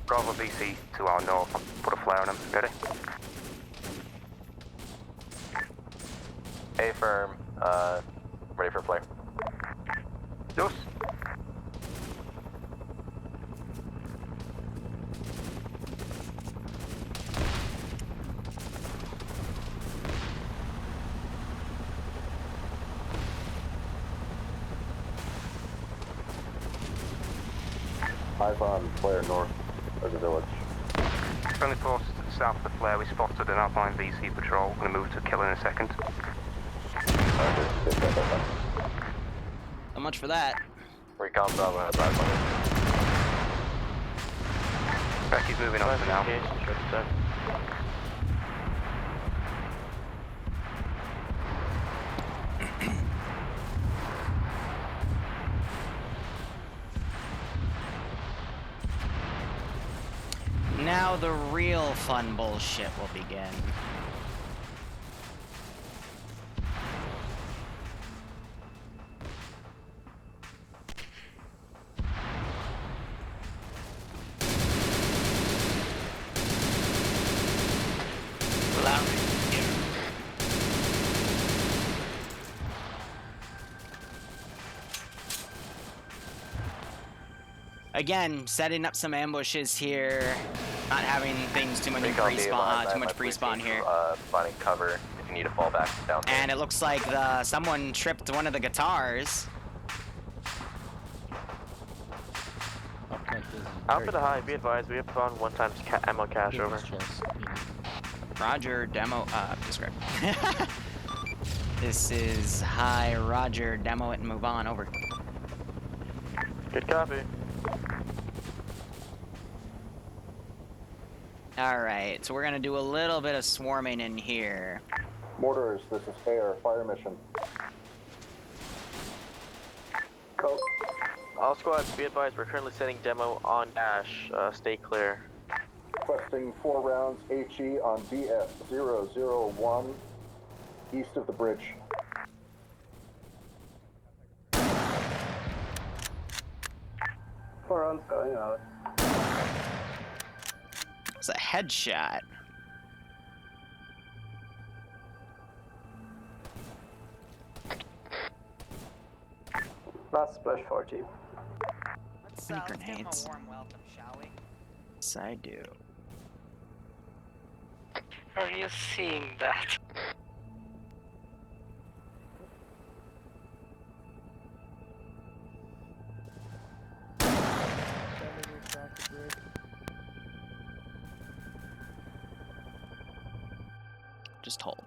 A: Bravo BC to our north, put a flare on them, ready?
E: A firm, ready for flare.
A: Yes.
I: Eyes on flare north of the village.
A: Friendly force south of the flare, we spotted an outline VC patrol, we're gonna move to kill in a second.
D: So much for that.
E: Recon Bravo has eyes on it.
A: Becky's moving on for now.
H: Engaged, sure to say.
D: Now the real fun bullshit will begin. Again, setting up some ambushes here, not having things too much
E: Recon, be
D: pre-spawn,
E: advised,
D: too much pre-spawn here.
E: Finding cover if you need to fall back down.
D: And it looks like someone tripped one of the guitars.
H: Alpha to high, be advised, we have found 1 times ammo cache over.
D: Roger, demo, describe. This is high, Roger, demo it and move on, over.
H: Good copy.
D: Alright, so we're gonna do a little bit of swarming in here.
I: Mortars, this is Air, fire mission.
K: Cool.
H: All squads, be advised, we're currently setting demo on dash. Stay clear.
I: Requesting 4 rounds HE on BF001, east of the bridge.
K: Four rounds going out.
D: It's a headshot.
K: Last splash 40.
D: Let's give him
G: a warm welcome, shall we?
D: Yes, I do.
G: Are you seeing that?
D: Just hold.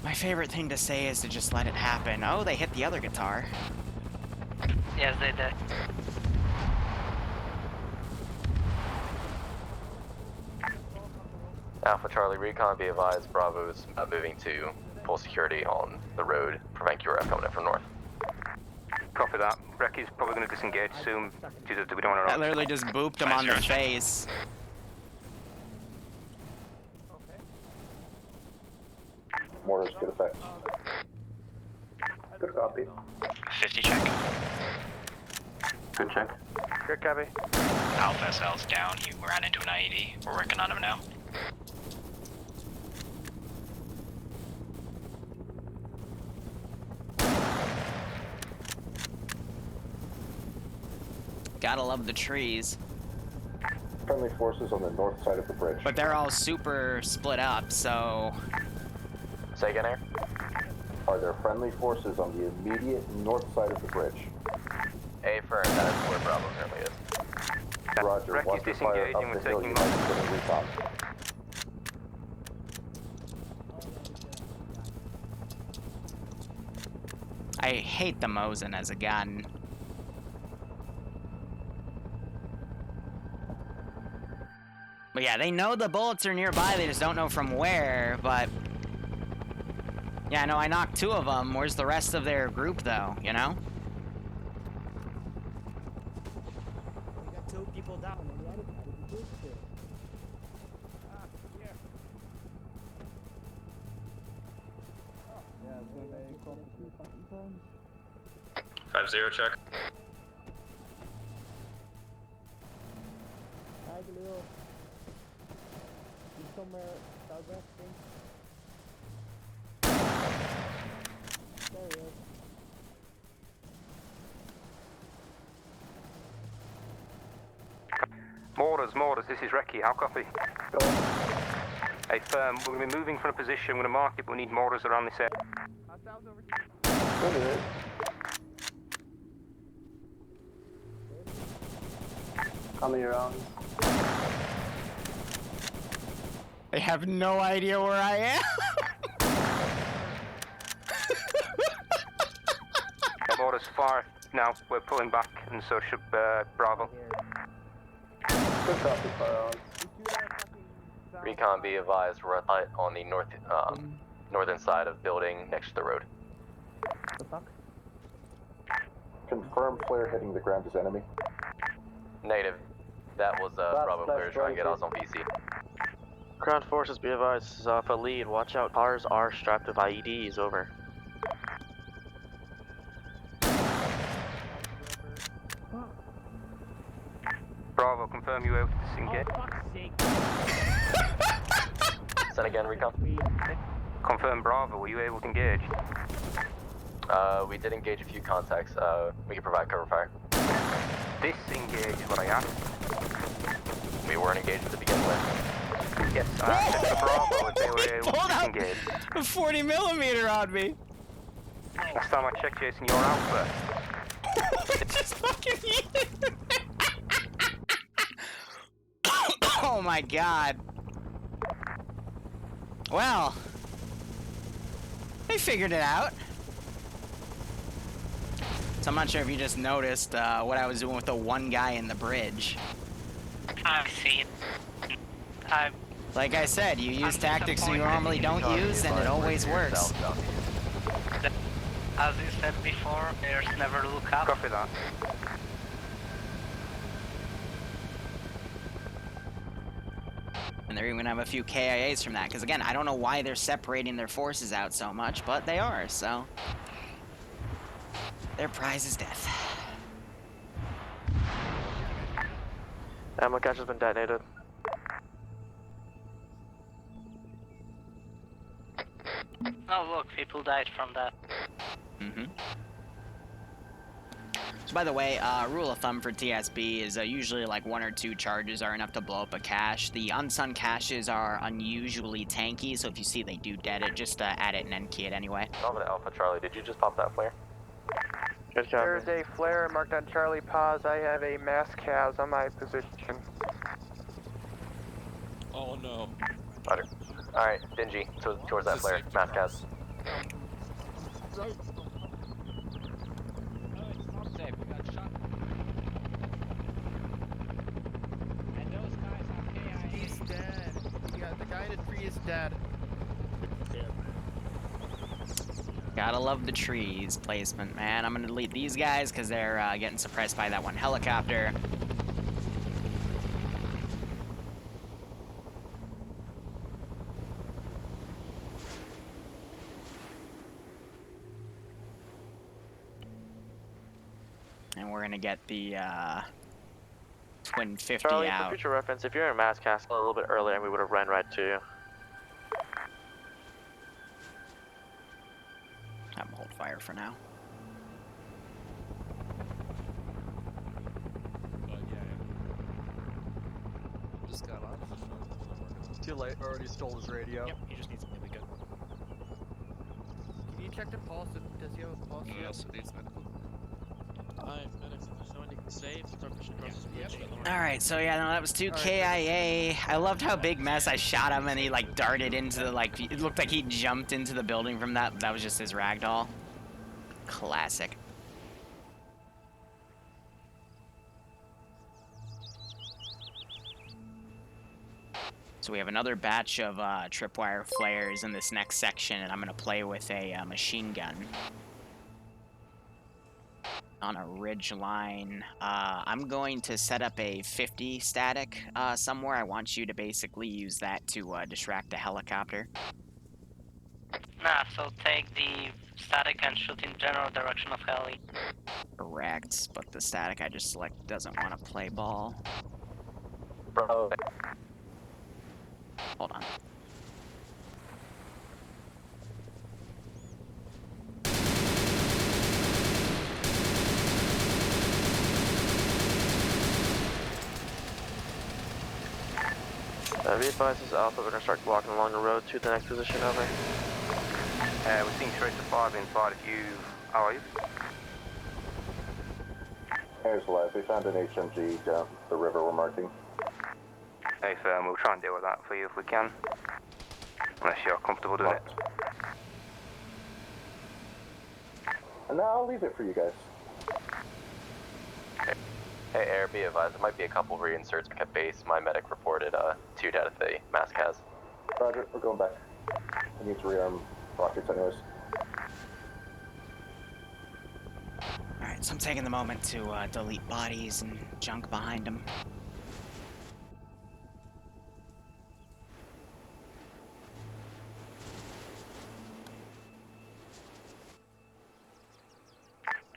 D: My favorite thing to say is to just let it happen. Oh, they hit the other guitar.
G: Yes, they did.
E: Alpha Charlie Recon, be advised, Bravo is moving to full security on the road, prevent QRF coming in from north.
A: Copy that. Recky's probably going to disengage soon due to we don't want to.
D: I literally just booped him on the face.
I: Mortars, good effect.
K: Good copy.
G: 50 check.
A: Good check.
M: Good copy.
G: Alpha SL's down. He ran into an IED. We're working on him now.
D: Gotta love the trees.
I: Friendly forces on the north side of the bridge.
D: But they're all super split up, so...
E: Say again, Air?
I: Are there friendly forces on the immediate north side of the bridge?
E: Affirm, that is where Bravo currently is.
I: Roger,
A: Recky's
I: watch the fire
A: disengaging,
I: up
A: we're
I: the hill,
A: taking
I: you might be getting recon.
D: I hate the Mosin as a gun. But yeah, they know the bullets are nearby, they just don't know from where, but... Yeah, no, I knocked 2 of them. Where's the rest of their group, though, you know?
J: We got 2 people down on the other side of the group still. Ah, yeah. Oh, yeah, it's gonna be close to 2 fucking times.
N: 5-0 check.
J: Hi, Liru. He's somewhere southwest, I think. There he is.
A: Mortars, this is Recky. How copy? Hey, firm, we're going to be moving from a position. We're going to mark it, but we need mortars around this area.
K: Coming around.
D: They have no idea where I am.
A: Mortars far now. We're pulling back, and so should Bravo.
K: Good copy, firearms.
E: Recon, be advised, we're on the north, northern side of building next to the road.
J: The fuck?
I: Confirm flare hitting the ground is enemy.
E: Negative. That was Bravo player trying to get us on VC.
H: Ground forces, be advised, Alpha lead, watch out, cars are strapped with IEDs, over.
A: Bravo, confirm you able to disengage.
J: Oh, fuck's sake.
E: Send again, Recon.
A: Confirm Bravo, were you able to engage?
E: We did engage a few contacts. We can provide cover fire.
A: Disengage is what I asked.
E: We weren't engaged to begin with.
A: Yes, sector Bravo, if they were able
D: Pulled
A: to
D: out
A: engage.
D: a 40 millimeter on me.
A: Last time I checked, Jason, you're Alpha.
D: Just fucking Oh my god. Well, they figured it out. So I'm not sure if you just noticed what I was doing with the one guy in the bridge.
G: I've seen.
D: Like I said, you use tactics you normally don't use, and it always works.
G: As you said before, there's never look up.
A: Copy that.
D: And they're even gonna have a few KIAs from that, because again, I don't know why they're separating their forces out so much, but they are, so... Their prize is death.
H: Ammo cache has been detonated.
G: Oh look, people died from that.
D: Mm-hmm. So by the way, rule of thumb for TSB is usually like 1 or 2 charges are enough to blow up a cache. The unsung caches are unusually tanky, so if you see they do dead it, just add it and then key it anyway.
E: Over to Alpha Charlie, did you just pop that flare?
H: Good job.
M: There's a flare marked on Charlie Paz. I have a mass cas on my position.
C: Oh no.
E: Roger. Alright, Dingy, towards that flare. Mass cas.
C: Right. Oh, it's not safe. We got shot. And those guys are KIA.
J: He's dead. Yeah, the guy in the tree is dead.
D: Gotta love the trees placement, man. I'm gonna delete these guys because they're getting suppressed by that one helicopter. And we're gonna get the Twin 50
H: Charlie,
D: out.
H: for future reference, if you're in mass castle a little bit earlier, we would have ran right to you.
D: I'm gonna hold fire for now.
L: Just got on. Too late, already stole his radio.
C: Yep, he just needs something to be good.
J: Can you check the pulse? Does he have a pulse?
C: He also needs medical.
D: Alright, so yeah, no, that was 2 KIA. I loved how Big Mess, I shot him and he like darted into the, like, it looked like he jumped into the building from that. That was just his ragdoll. Classic. So we have another batch of tripwire flares in this next section, and I'm gonna play with a machine gun on a ridge line. I'm going to set up a 50 static somewhere. I want you to basically use that to distract the helicopter.
G: Nah, so take the static and shoot in general direction of heli.
D: Correct, but the static I just select doesn't want to play ball.
E: Bro.
D: Hold on.
H: Be advised, this is Alpha. We're gonna start walking along the road to the next position. Over.
A: We're seeing Tracer 5 inside of you. How are you?
I: Here's live. We found an HMG down the river we're marking.
A: Hey, firm, we'll try and deal with that for you if we can. Unless you're comfortable doing it.
I: And now I'll leave it for you guys.
E: Hey, Air, be advised, there might be a couple reinserts at base. My medic reported 2 dead at the mass cas.
I: Roger, we're going back. I need to rearm rockets anyways.
D: Alright, so I'm taking the moment to delete bodies and junk behind them.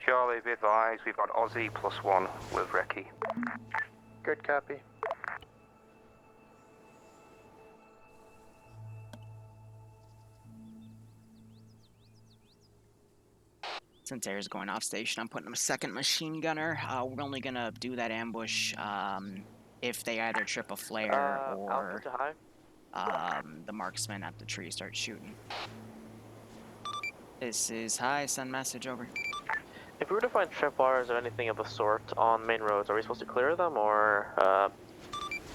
A: Charlie, be advised, we've got Aussie +1 with Recce.
M: Good copy.
D: Since Air's going off station, I'm putting a second machine gunner. We're only gonna do that ambush if they either trip a flare or...
H: Alpha to high.
D: the marksman at the tree starts shooting. This is hi, send message over.
H: If we were to find tripwires or anything of the sort on main roads, are we supposed to clear them or?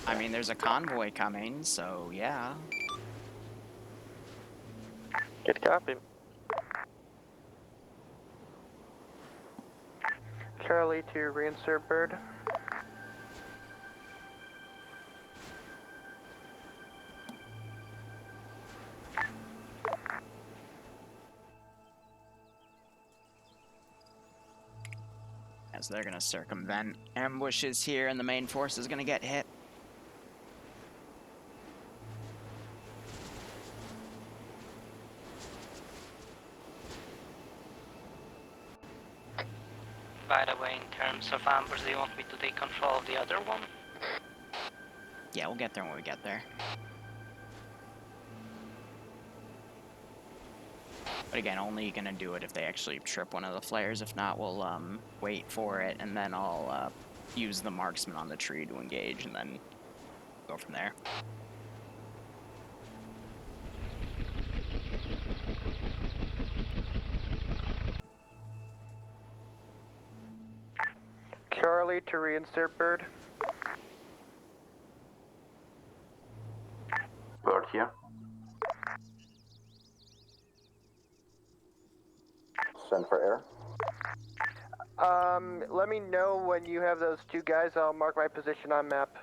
D: I mean, there's a convoy coming, so yeah.
H: Good copy.
M: Charlie to reinsert bird.
D: As they're gonna circumvent ambushes here, and the main force is gonna get hit.
G: By the way, in terms of ambush, do you want me to take control of the other one?
D: Yeah, we'll get there when we get there. But again, only gonna do it if they actually trip one of the flares. If not, we'll wait for it, and then I'll use the marksman on the tree to engage, and then go from there.
M: Charlie to reinsert bird.
I: Bird here. Send for air.
M: Let me know when you have those two guys. I'll mark my position on map.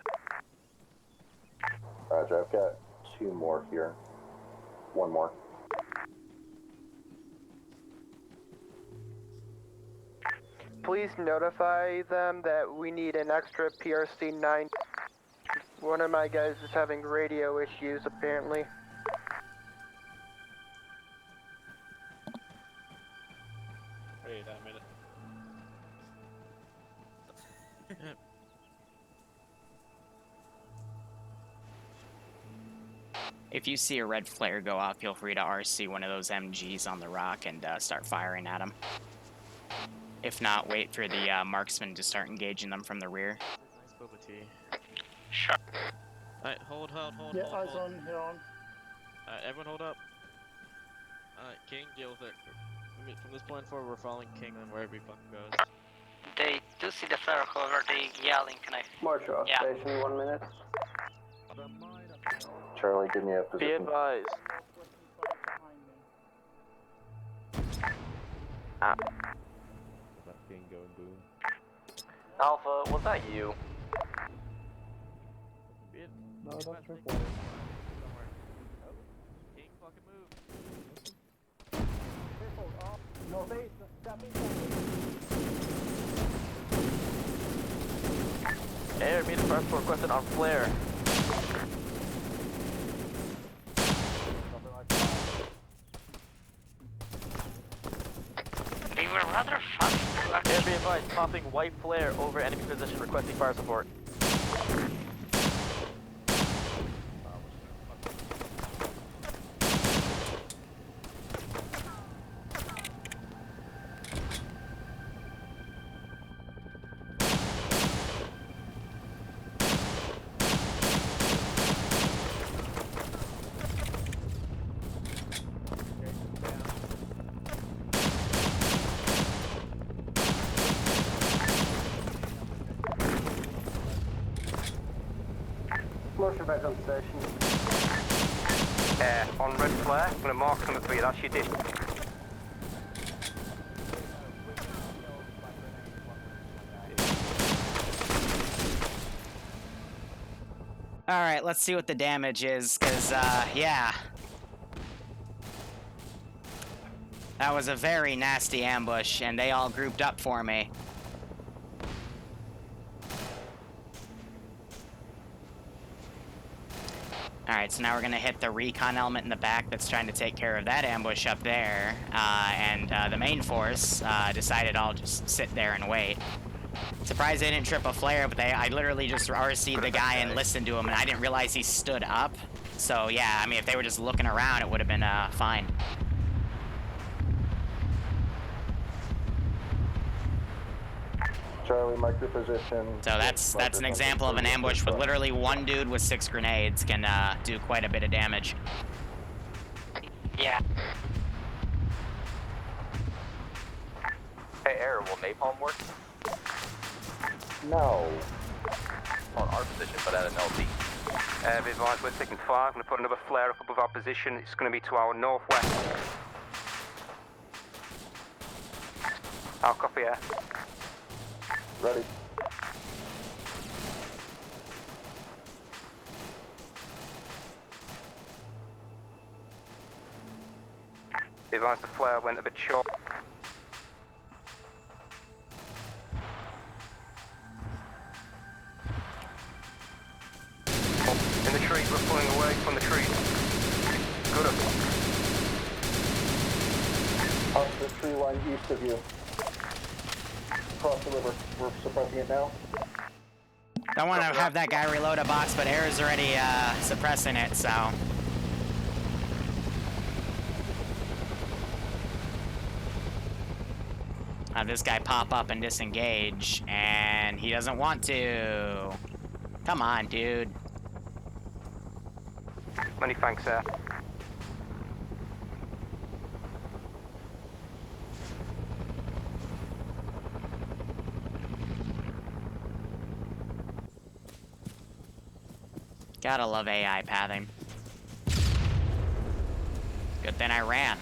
I: Roger, I've got two more here. One more.
M: Please notify them that we need an extra PRC-9. One of my guys is having radio issues, apparently.
C: Wait a minute.
D: If you see a red flare go off, feel free to RC one of those MGs on the rock and start firing at them. If not, wait for the marksman to start engaging them from the rear.
C: Nice boba tea.
G: Sure.
C: Alright, hold.
J: Yeah,
C: hold,
J: eyes
C: hold.
J: on, here on.
C: Alright, everyone hold up. Alright, King, deal with it. From this point forward, we're following King and wherever he fucking goes.
G: They do see the flare, however, they yelling. Can I?
K: Marshal,
G: Yeah.
K: station 1 minute.
I: Charlie, give me a
H: Be
I: position.
H: advised. Ah.
L: That thing going boom.
H: Alpha, was that you?
J: No, that's true.
C: King, fucking move.
J: No, they, that means
H: Air, meet the first requested on flare.
G: They were rather fast.
H: Air, be advised, popping white flare over enemy position, requesting fire support.
K: Marshal back on station.
A: On red flare, I'm going to mark number 3, that's your dish.
D: Alright, let's see what the damage is, because, yeah. That was a very nasty ambush, and they all grouped up for me. Alright, so now we're gonna hit the recon element in the back that's trying to take care of that ambush up there. And the main force decided I'll just sit there and wait. Surprised they didn't trip a flare, but I literally just RC'd the guy and listened to him, and I didn't realize he stood up. So yeah, I mean, if they were just looking around, it would have been fine.
I: Charlie, mark your position.
D: So that's an example of an ambush with literally one dude with 6 grenades can do quite a bit of damage.
G: Yeah.
E: Hey, Air, will napalm work?
I: No.
E: On our position, but at an LZ.
A: Be advised, we're taking fire. I'm going to put another flare up above our position. It's going to be to our northwest. I'll copy air.
I: Ready.
A: Be advised, the flare went a bit short. In the tree, we're pulling away from the tree. Good up.
I: Off the tree line east of you. Across the river. We're suppressing it now.
D: Don't want to have that guy reload a box, but Air is already suppressing it, so. Have this guy pop up and disengage, and he doesn't want to. Come on, dude.
A: Many thanks, sir.
D: Gotta love AI pathing. Good thing I ran.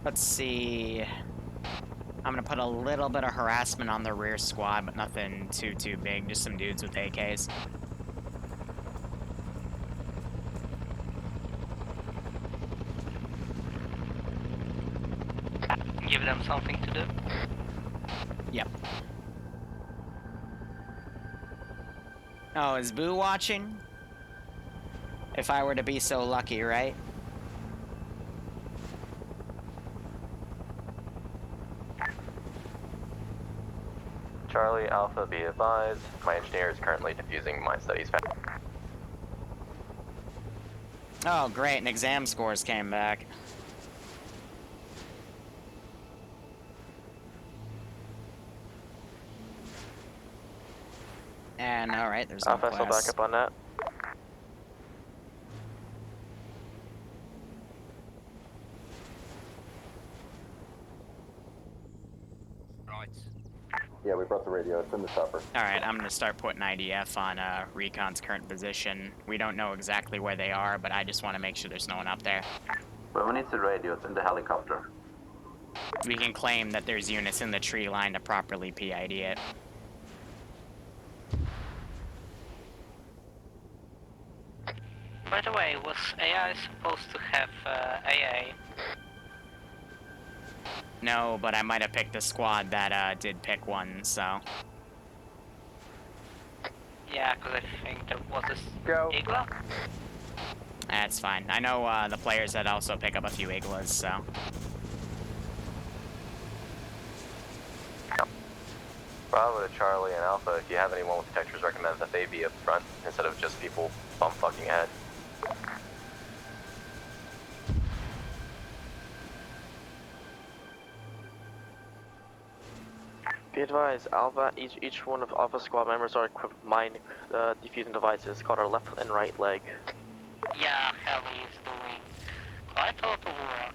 D: Let's see. I'm gonna put a little bit of harassment on the rear squad, but nothing too big. Just some dudes with AKs.
G: Give them something to do.
D: Yep. Oh, is Boo watching? If I were to be so lucky, right?
E: Charlie, Alpha, be advised. My engineer is currently defusing my studies.
D: Oh, great, and exam scores came back. And, alright, there's no
H: Alpha, still
D: class.
H: back up on that.
A: Right.
I: Yeah, we brought the radio. It's in the chopper.
D: Alright, I'm gonna start putting IDF on Recon's current position. We don't know exactly where they are, but I just want to make sure there's no one up there.
K: Well, we need the radio. It's in the helicopter.
D: We can claim that there's units in the tree line to properly PID it.
G: By the way, was AI supposed to have AA?
D: No, but I might have picked a squad that did pick one, so.
G: Yeah, because I think there was this
M: Go.
G: Igla.
D: That's fine. I know the players that also pick up a few Iglas, so.
E: Bravo to Charlie and Alpha, if you have anyone with detectors, recommend that they be up front instead of just people bump fucking ahead.
H: Be advised, Alpha, each one of Alpha squad members are equipped with mine defusing devices called our left and right leg.
G: Yeah, Heavy is doing quite a lot of work.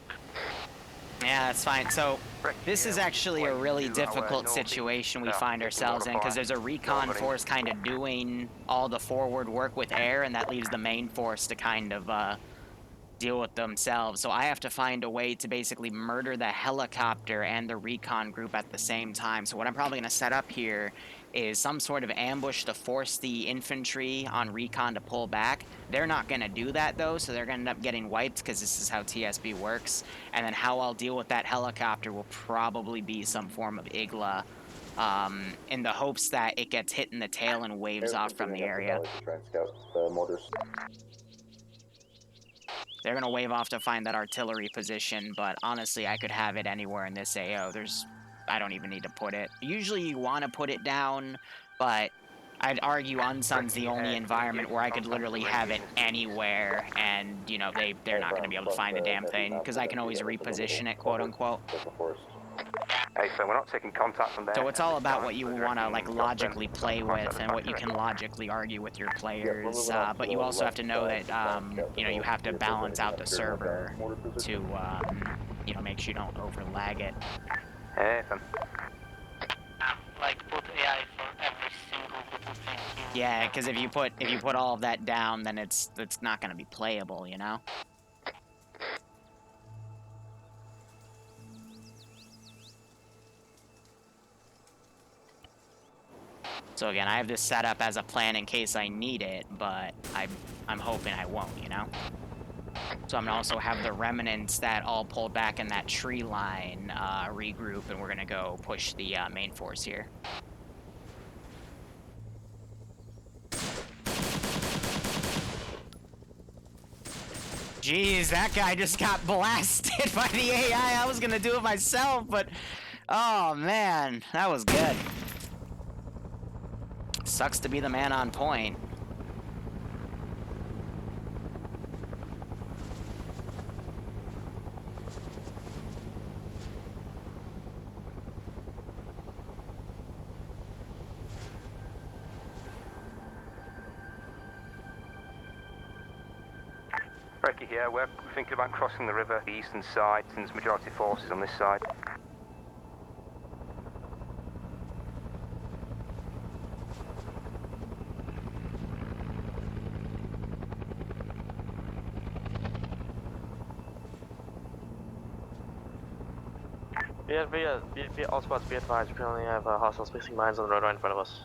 D: Yeah, that's fine. So, this is actually a really difficult situation we find ourselves in, because there's a recon force kind of doing all the forward work with air, and that leaves the main force to kind of deal with themselves. So I have to find a way to basically murder the helicopter and the recon group at the same time. So what I'm probably going to set up here is some sort of ambush to force the infantry on recon to pull back. They're not going to do that, though, so they're going to end up getting wiped, because this is how TSB works. And then how I'll deal with that helicopter will probably be some form of Igla, in the hopes that it gets hit in the tail and waves off from the area.
I: To try and scout the mortars.
D: They're gonna wave off to find that artillery position, but honestly, I could have it anywhere in this AO. I don't even need to put it. Usually you want to put it down, but I'd argue Unsun's the only environment where I could literally have it anywhere, and, you know, they're not going to be able to find the damn thing, because I can always reposition it, quote-unquote.
A: Hey, so we're not taking contact from there.
D: So it's all about what you want to, like, logically play with, and what you can logically argue with your players, but you also have to know that, you know, you have to balance out the server to, you know, make sure you don't overlag it.
A: Hey, fam.
G: Like put AI for every single little thing.
D: Yeah, because if you put all of that down, then it's not going to be playable, you know? So again, I have this set up as a plan in case I need it, but I'm hoping I won't, you know? So I'm gonna also have the remnants that all pulled back in that tree line regroup, and we're gonna go push the main force here. Jeez, that guy just got blasted by the AI. I was gonna do it myself, but oh man, that was good. Sucks to be the man on point.
A: Brekkie here, we're thinking about crossing the river, the eastern side, since majority forces on this side.
H: All spots be advised, we currently have hostile spacing mines on the road right in front of us.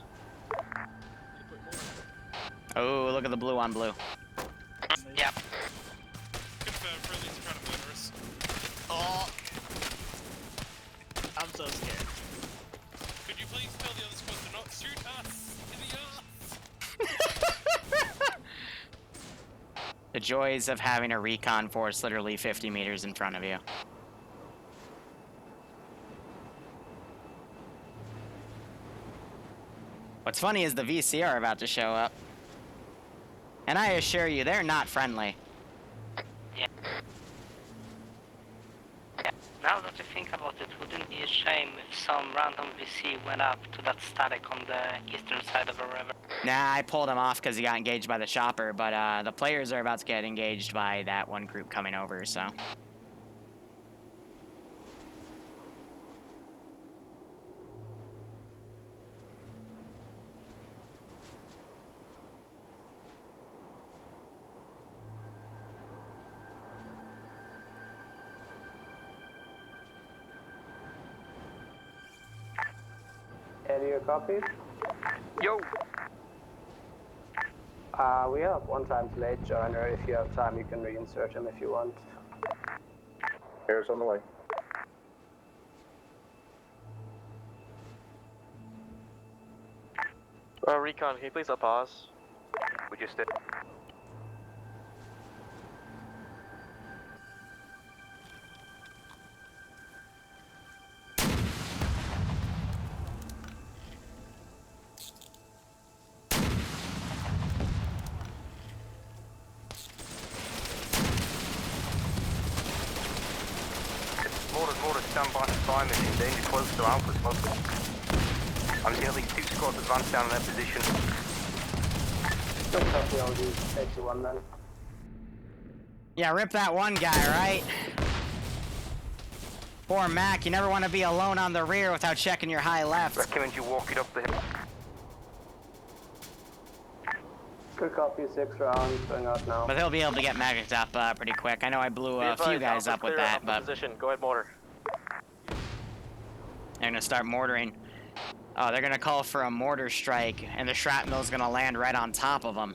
D: Oh, look at the blue on blue.
G: Yep.
C: Confirm friendly's trying to murder us. Oh! I'm so scared. Could you please tell the other squad to not shoot us in the ass?
D: The joys of having a recon force literally 50 meters in front of you. What's funny is the VC are about to show up. And I assure you, they're not friendly.
G: Yeah. Now that I think about it, wouldn't it be a shame if some random VC went up to that static on the eastern side of the river?
D: Nah, I pulled him off because he got engaged by the chopper, but the players are about to get engaged by that one group coming over, so.
K: Any copies?
A: Yo!
K: We have 1 times late joiner. If you have time, you can reinsert him if you want.
I: Air's on the way.
H: Recon, can you please pause?
A: We just did. Mortar, stand by for fire mission. Danger close to Alpha as possible. I'm seeing at least 2 squads advance down in their position.
K: Good copy, I'll do 81 then.
D: Yeah, rip that one guy, right? Poor Mac, you never want to be alone on the rear without checking your high left.
A: Recommend you walk it up the hill.
K: Good copy, 6 rounds, going out now.
D: But they'll be able to get magicked up pretty quick. I know I blew a few guys up with that, but
H: Position. Go ahead, mortar.
D: they're gonna start mortaring. Oh, they're gonna call for a mortar strike, and the shrapnel's gonna land right on top of them.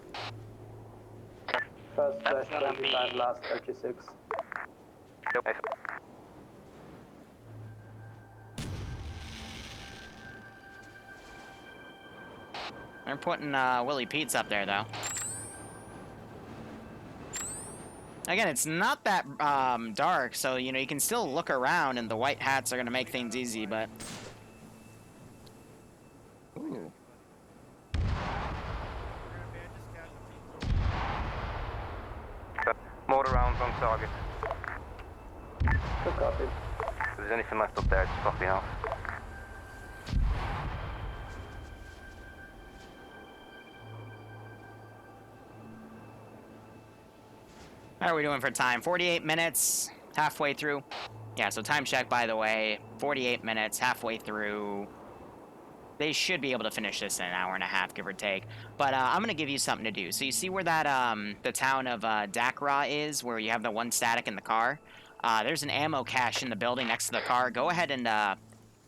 K: First slash 25, last 36.
A: Nope.
D: They're putting Willie Pete's up there, though. Again, it's not that dark, so you know you can still look around, and the white hats are gonna make things easy. But
B: Ooh.
A: Mortar rounds on target.
K: Good copy.
A: If there's anything left up there, just copy off.
D: how are we doing for time? 48 minutes, halfway through. Yeah, so time check, by the way, 48 minutes, halfway through. They should be able to finish this in an hour and a half, give or take. But I'm going to give you something to do. So you see where that the town of Dakra is, where you have the one static in the car? There's an ammo cache in the building next to the car. Go ahead and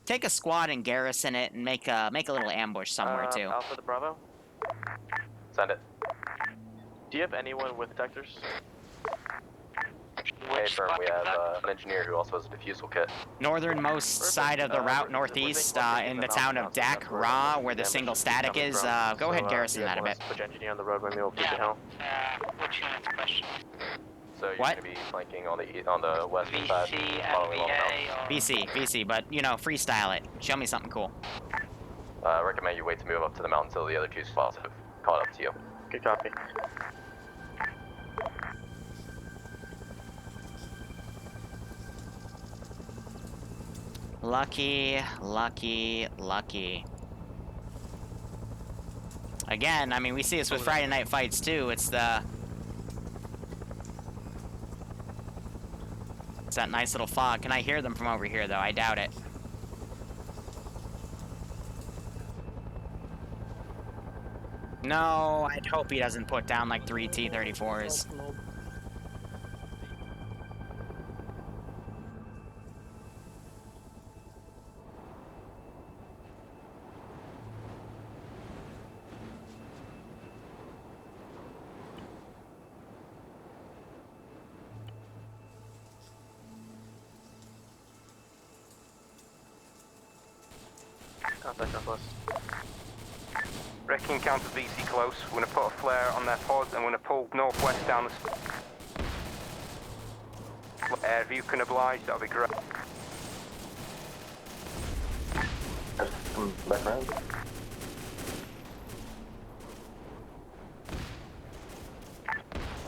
D: take a squad and garrison it and make a little ambush somewhere, too.
H: Alpha to Bravo.
E: Send it.
H: Do you have anyone with detectors?
E: Hey, firm, we have an engineer who also has a diffusal kit.
D: Northernmost side of the route northeast in the town of Dakra, where the single static is. Go ahead, garrison that a bit.
H: Put your engineer on the road when we will keep the hill.
G: What's your next question?
E: So you're
D: What?
E: going to be flanking on the western side, following along the mountain.
D: VC, but, you know, freestyle it. Show me something cool.
E: I recommend you wait to move up to the mountain until the other two spots have caught up to you.
H: Good copy.
D: Lucky, lucky, lucky. Again, I mean, we see this with Friday Night Fights, too. It's that nice little fog. Can I hear them from over here, though? I doubt it. No, I'd hope he doesn't put down, like, 3 T-34s.
H: Contact us.
A: Wrecking encounters VC close. We're going to put a flare on their pods and we're going to pull northwest down the... If you can oblige, that'll be great.
I: Come back around.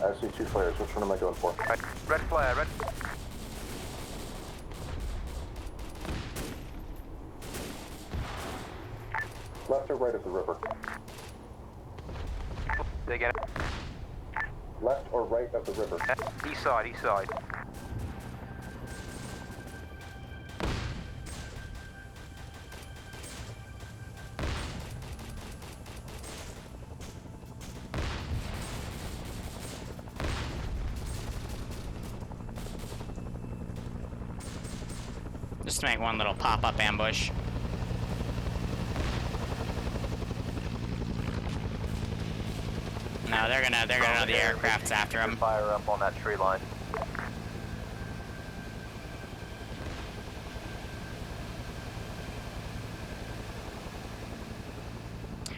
I: I see 2 flares. Which one am I going for?
A: Right. Red flare, red...
I: Left or right of the river?
A: Say again.
I: Left or right of the river?
A: East side, east side.
D: Just to make one little pop-up ambush. No, they're gonna know the aircraft's after them.
E: Fire up on that tree line.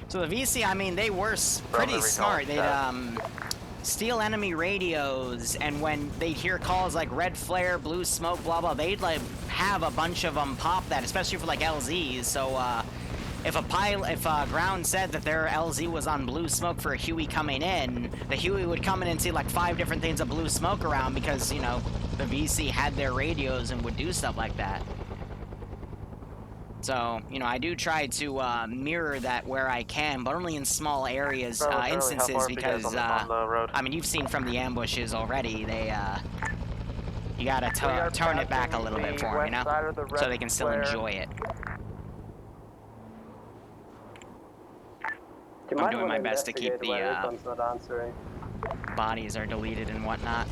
D: So the VC, I mean, they were pretty smart. They'd steal enemy radios, and when they'd hear calls like red flare, blue smoke, blah blah, they'd like have a bunch of them pop that, especially for like LZs. So if ground said that their LZ was on blue smoke for a Huey coming in, the Huey would come in and see like 5 different things of blue smoke around because, you know, the VC had their radios and would do stuff like that. So, you know, I do try to mirror that where I can, but only in small areas, instances, because, I mean, you've seen from the ambushes already, they, you gotta tone it back a little bit for them, you know? So they can still enjoy it. I'm doing my best to keep the bodies are deleted and whatnot.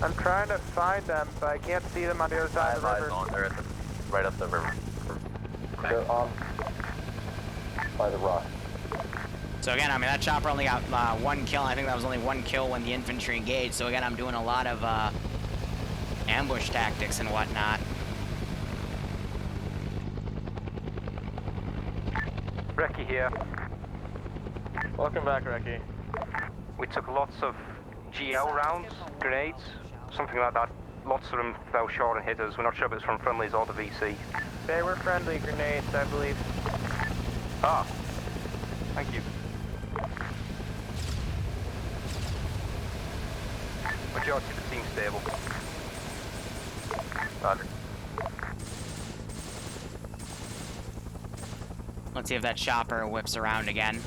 M: I'm trying to find them, but I can't see them on the other side of the river.
E: They're at the, right up the river.
I: They're on by the rock.
D: So again, I mean, that chopper only got 1 kill. I think that was only 1 kill when the infantry engaged. So again, I'm doing a lot of ambush tactics and whatnot.
A: Recce here.
H: Welcome back, Recce.
A: We took lots of GL rounds, grenades, something like that. Lots of them fell short and hit us. We're not sure if it's from friendlies or the VC.
M: They were friendly grenades, I believe.
A: Ah, thank you. Majority of the team's stable.
E: Roger.
D: Let's see if that chopper whips around again.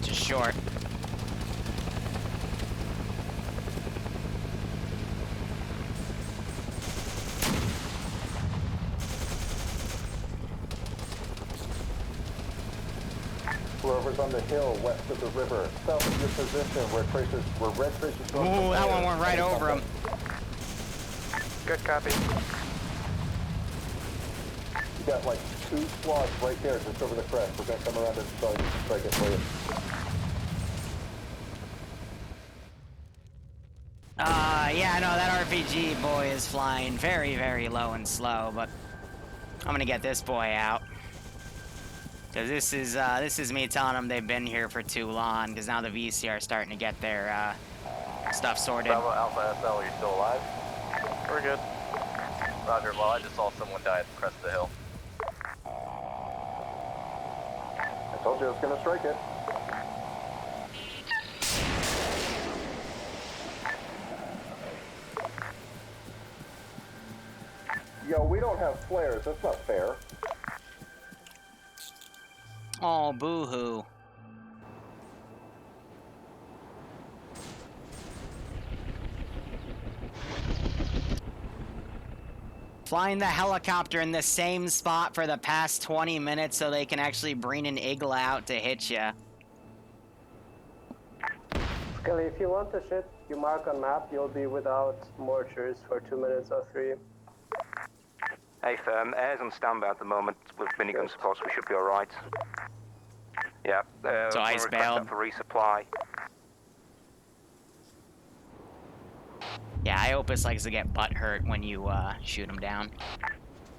D: Just short.
I: Whoever's on the hill west of the river, south of your position, where red traces.
D: Ooh, that one went right over him.
M: Good copy.
I: You got like 2 squads right there, just over the crest. We're gonna come around and strike it for you.
D: Yeah, no, that RPG boy is flying very, very low and slow, but I'm gonna get this boy out. Cause this is me telling them they've been here for too long, because now the VC are starting to get their stuff sorted.
E: Bravo Alpha SL, are you still alive?
H: We're good.
E: Roger, well I just saw someone die at the crest of the hill.
I: I told you I was gonna strike it. Yo, we don't have flares. That's not fair.
D: Oh, boo-hoo. Flying the helicopter in the same spot for the past 20 minutes so they can actually bring an Eagle out to hit you.
K: Skelly, if you want to shit, you mark on map, you'll be without mortars for 2 minutes or 3.
A: Hey, firm, air's on standby at the moment with minigun support, so we should be alright. Yeah,
D: So ice bailed.
A: For resupply.
D: Yeah, I Opus likes to get butt hurt when you shoot him down.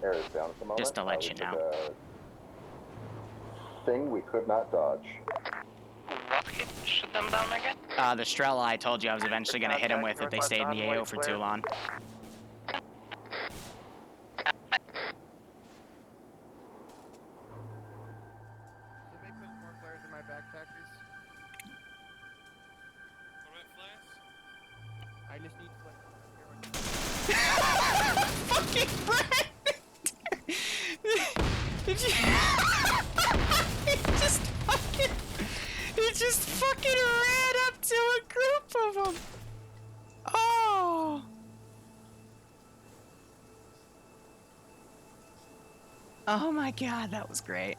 I: Air is down at the moment.
D: Just to let you
I: We
D: know.
I: took a thing we could not dodge.
G: What hit? Shoot them down again?
D: The Strela I told you I was eventually going to hit him with if they stayed in the AO for too long.
J: I just need
D: Fucking Brett! Did you... He just fucking ran up to a group of them! Oh! Oh my god, that was great.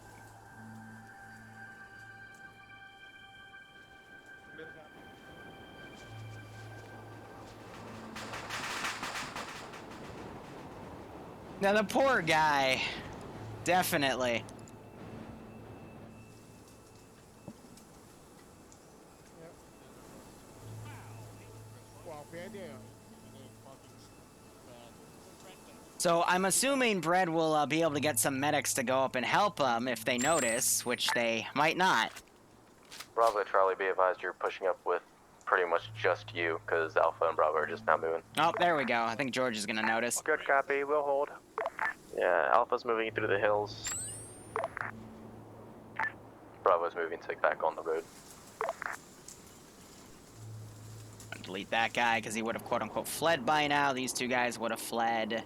D: Now the poor guy, definitely. So I'm assuming Brett will be able to get some medics to go up and help him if they notice, which they might not.
E: Bravo Charlie, be advised you're pushing up with pretty much just you, because Alpha and Bravo are just now moving.
D: Oh, there we go. I think George is gonna notice.
M: Good copy, we'll hold.
H: Yeah, Alpha's moving through the hills.
E: Bravo's moving to back on the road.
D: Delete that guy because he would have quote-unquote fled by now. These two guys would have fled.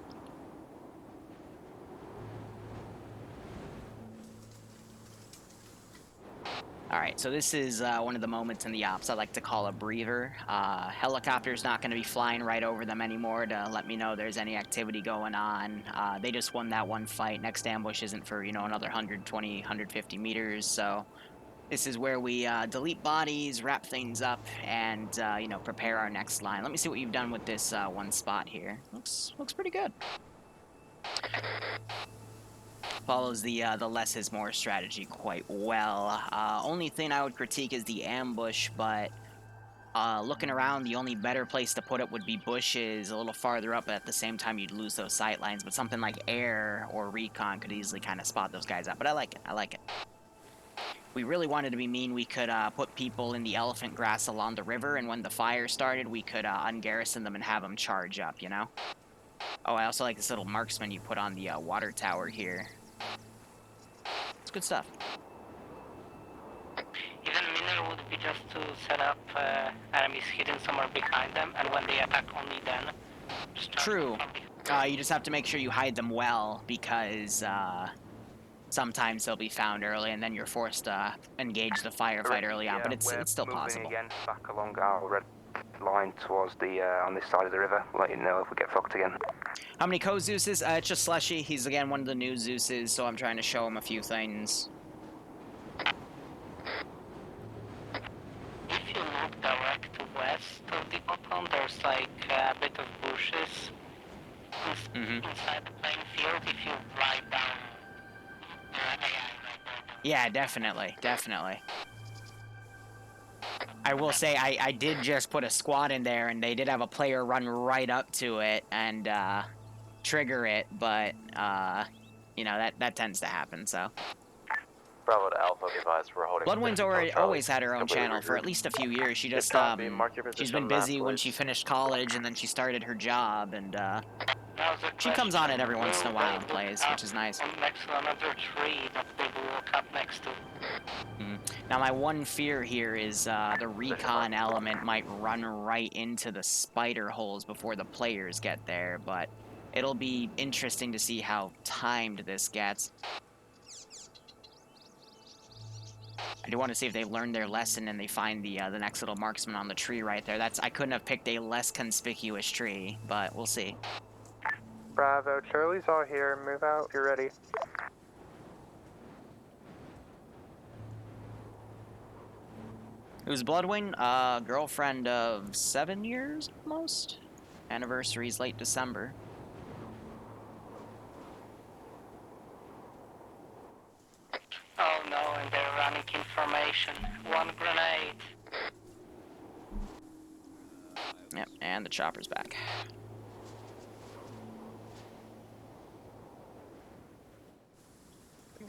D: Alright, so this is one of the moments in the ops I like to call a breather. Helicopter's not going to be flying right over them anymore to let me know there's any activity going on. They just won that one fight. Next ambush isn't for, another 120, 150 meters, so this is where we delete bodies, wrap things up, and, prepare our next line. Let me see what you've done with this one spot here. Looks pretty good. Follows the less is more strategy quite well. Only thing I would critique is the ambush, but Looking around, the only better place to put it would be bushes a little farther up, but at the same time you'd lose those sight lines. But something like air or recon could easily kind of spot those guys out. But I like it. I like it. We really wanted to be mean. We could put people in the elephant grass along the river, and when the fire started, we could ungarrison them and have them charge up, you know? Oh, I also like this little marksman you put on the water tower here. It's good stuff.
G: Even minor would be just to set up enemies hidden somewhere behind them, and when they attack, only then.
D: True. You just have to make sure you hide them well, because sometimes they'll be found early, and then you're forced to engage the firefight early on. But it's still possible.
A: Again, back along our red line towards the on this side of the river. Let you know if we get fucked again.
D: How many co-Zeuses? It's just Slushy. He's again one of the new Zeuses, so I'm trying to show him a few things.
G: If you look direct to west of the compound, there's like a bit of bushes inside the playing field. If you ride down AI right there.
D: Yeah, definitely, definitely. I will say I did just put a squad in there, and they did have a player run right up to it and trigger it, but you know, that tends to happen. So.
E: Bravo to Alpha, be advised, we're holding.
D: Bloodwind's always had her own channel for at least a few years. She just she's been busy when she finished college, and then she started her job, and she comes on it every once in a while and plays, which is nice.
G: Next to another tree that they walk up next to.
D: Now my one fear here is the recon element might run right into the spider holes before the players get there, but it'll be interesting to see how timed this gets. I do want to see if they've learned their lesson and they find the next little marksman on the tree right there. I couldn't have picked a less conspicuous tree, but we'll see.
M: Bravo, Charlie's all here. Move out if you're ready.
D: Who's Bloodwing? Girlfriend of 7 years, almost. Anniversary's late December.
G: Oh no, and they're running information. One grenade.
D: Yep, and the chopper's back.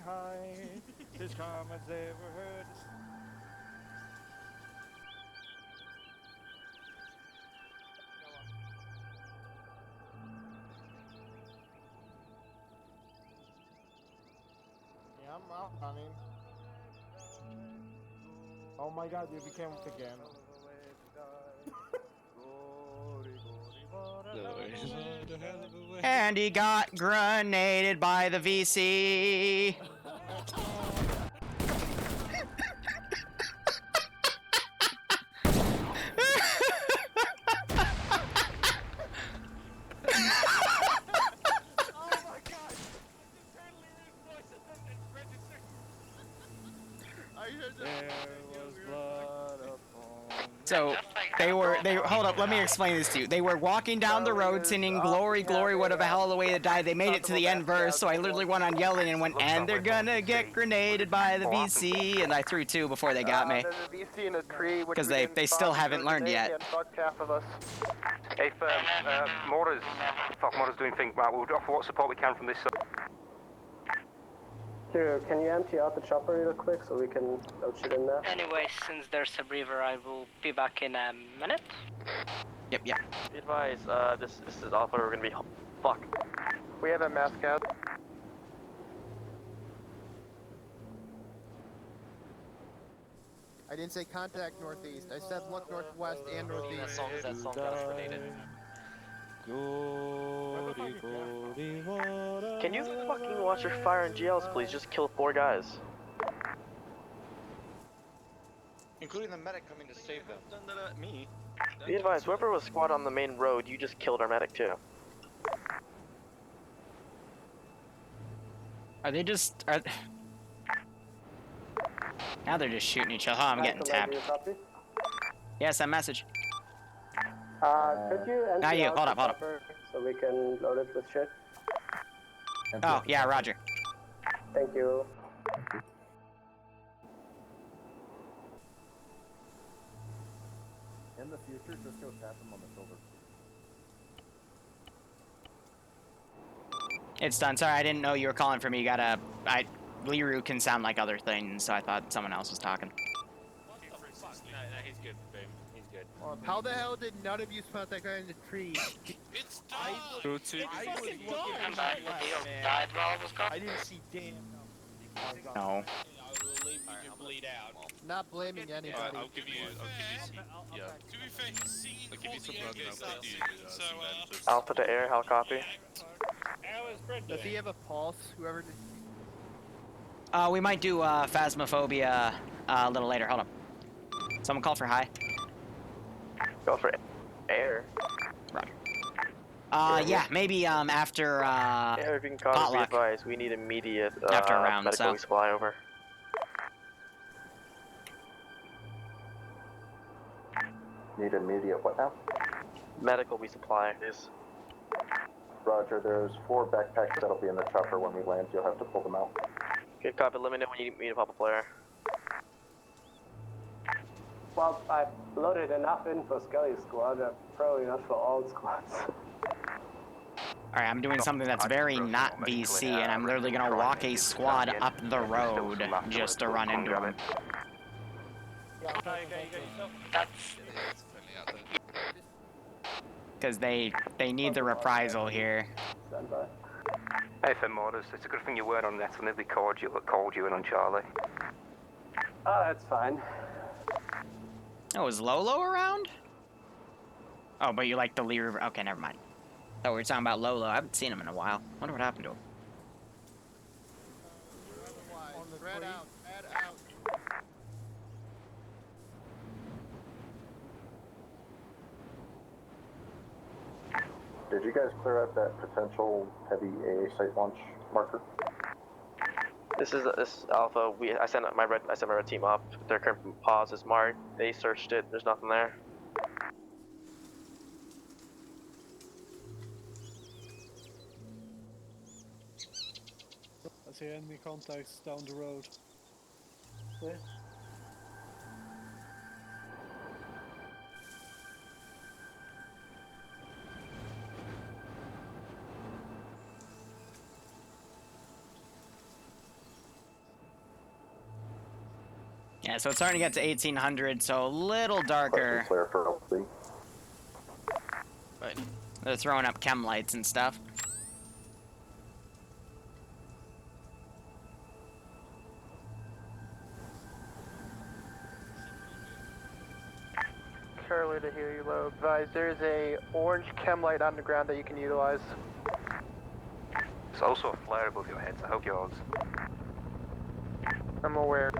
J: High, this comets ever heard. Yeah, I'm out, honey. Oh my god, you became again.
D: And he got grenaded by the VC. So hold up, let me explain this to you. They were walking down the road singing glory, glory, what a hell of a way to die. They made it to the end verse, so I literally went on yelling and went, and they're gonna get grenaded by the VC, and I threw 2 before they got me.
M: There's a VC in a tree,
D: Because they still haven't learned yet.
M: Half of us.
A: If Mora's doing thing, right, we'll offer what support we can from this side.
K: Liru, can you empty out the chopper real quick so we can load shit in there?
G: Anyway, since there's a river, I will be back in a minute.
D: Yep.
H: Be advised, this is Alpha, we're gonna be... Fuck.
M: We have a mask out.
N: I didn't say contact northeast. I said look northwest and northeast.
H: That song got us grenaded. Can you fucking watch your fire and GLs, please? Just kill 4 guys.
F: Including the medic coming to save them.
H: Me. Be advised, whoever was squad on the main road, you just killed our medic too.
D: Are they just... Now they're just shooting each other. Oh, I'm getting tapped. Yes, that message.
K: Could you empty
D: Not you,
K: out
D: hold
K: the
D: up.
K: chopper so we can load it with shit?
D: Oh, yeah, roger.
K: Thank you.
I: future, just go tap him on the shoulder.
D: It's done. Sorry, I didn't know you were calling for me. You gotta... Liru can sound like other things, so I thought someone else was talking.
O: No, he's good, Boom. He's good.
N: How the hell did none of you spot that guy in the tree?
O: It's done!
N: I was looking
G: Died while I was gone.
N: I didn't see damn.
D: No.
O: I will leave you to bleed out.
N: Not blaming anybody.
O: I'll give you yeah. To be fair, he's seen
L: I'll give you some blood and I'll give you
H: so, Alpha to air, how copy?
N: Does he have a pulse? Whoever did.
D: We might do Phasmophobia a little later. Hold on. Someone call for high.
H: Go for air.
D: Roger. Yeah, maybe after
H: Air, if you can copy, be
D: potluck.
H: advised, we need immediate
D: After a round,
H: medical
D: so.
H: supply over.
I: Need immediate what now?
H: Medical we supply is.
I: Roger, there's 4 backpacks that'll be in the chopper when we land. You'll have to pull them out.
H: Good copy, let me know when you need to pop a flare.
K: Well, I've loaded enough in for Skelly's squad, probably not for all squads.
D: Alright, I'm doing something that's very not VC, and I'm literally gonna walk a squad up the road just to run into them. Because they need the reprisal here.
A: Hey, Femorders, it's a good thing you weren't on that, so nobody called you in on Charlie.
K: Oh, that's fine.
D: Oh, is Lolo around? Oh, but you like the Liru... Okay, never mind. Thought we were talking about Lolo. I haven't seen him in a while. Wonder what happened to him.
N: Spread out, spread out.
I: Did you guys clear out that potential heavy AA site launch marker?
H: This is Alpha. I sent my red team up. Their current pause is marked. They searched it. There's nothing there.
P: I see enemy contacts down the road.
K: Where?
D: Yeah, so it's starting to get to 1800, so a little darker.
I: Clear for LC.
D: But they're throwing up chem lights and stuff.
M: Charlie to hear you low. Advise, there's a orange chem light on the ground that you can utilize.
A: There's also a flare above your heads. I hope yours.
M: I'm aware.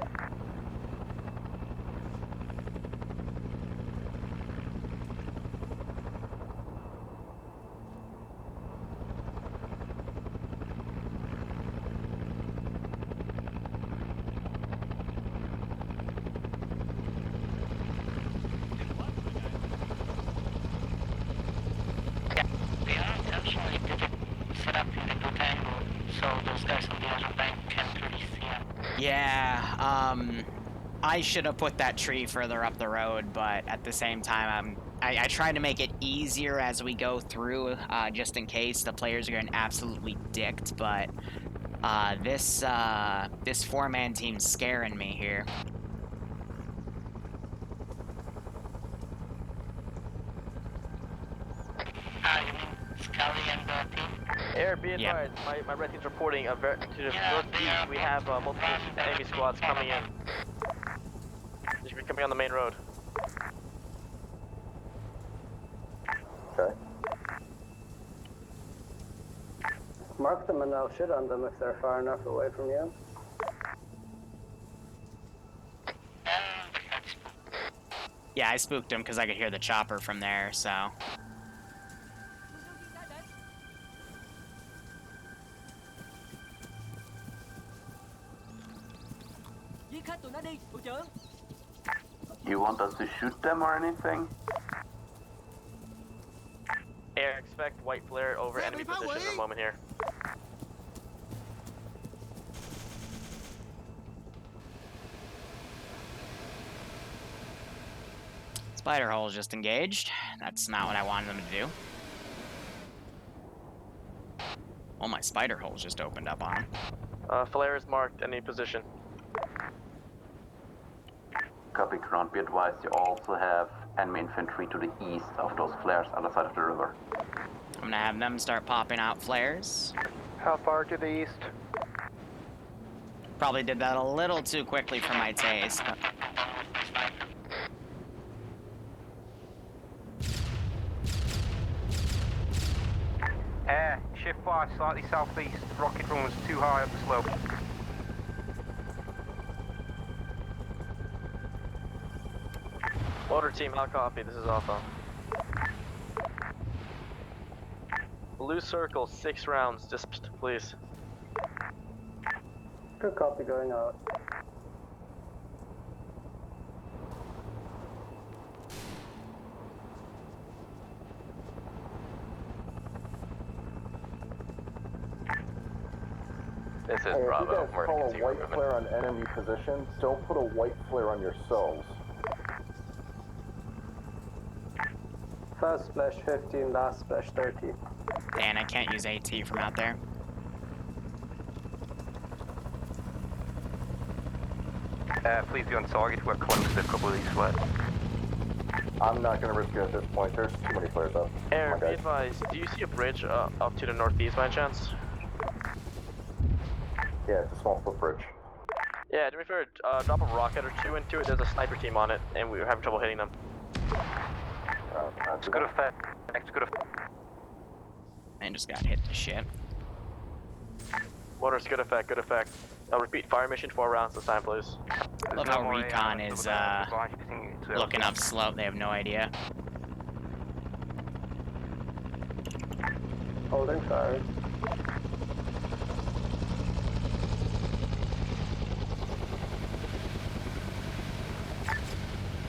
D: I should have put that tree further up the road, but at the same time, I try to make it easier as we go through, just in case the players are getting absolutely dicked, but this 4-man team's scaring me here.
H: Air, be advised, my red team's reporting to the northeast. We have multiple enemy squads coming in. They should be coming on the main road.
I: Okay.
K: Mark them and I'll shit on them if they're far enough away from you.
D: Yeah, I spooked him because I could hear the chopper from there, so...
Q: You want us to shoot them or anything?
H: Air, expect white flare over enemy position in a moment here.
D: It's Spider hole's just engaged. That's not what I wanted them to do. Well, my spider hole's just opened up on him.
H: Flare is marked, any position.
Q: Copy, ground. Be advised, you also have enemy infantry to the east of those flares, other side of the river.
D: I'm gonna have them start popping out flares.
M: How far to the east?
D: Probably did that a little too quickly for my taste. But...
A: Shift 5, slightly southeast. Rocket run was too high up the slope.
H: Order team, I'll copy. This is Alpha. Blue circle, 6 rounds. Just please.
K: Good copy, going out.
E: This is
I: Hey, if
E: Bravo.
I: you guys
E: We're
I: call
E: gonna
I: a
E: continue
I: white
E: movement.
I: flare on enemy position, don't put a white flare on yourselves.
K: First splash 15, last splash 30.
D: Dan, I can't use AT from out there.
A: Please be on target. We're close to a couple of these flares.
I: I'm not going to risk it at this point. There's too many flares up.
H: Air, be advised, do you see a bridge up to the northeast by chance?
I: Yeah, it's a small footbridge.
H: Yeah, do me a favor, drop a rocket or two into it. There's a sniper team on it, and we were having trouble hitting them.
A: It's good effect. It's good effect.
D: And just got hit to shit.
H: Motors, good effect, good effect. I'll repeat, fire mission 4 rounds this time, please.
D: Love how recon is looking up slope. They have no idea.
K: Holding fire.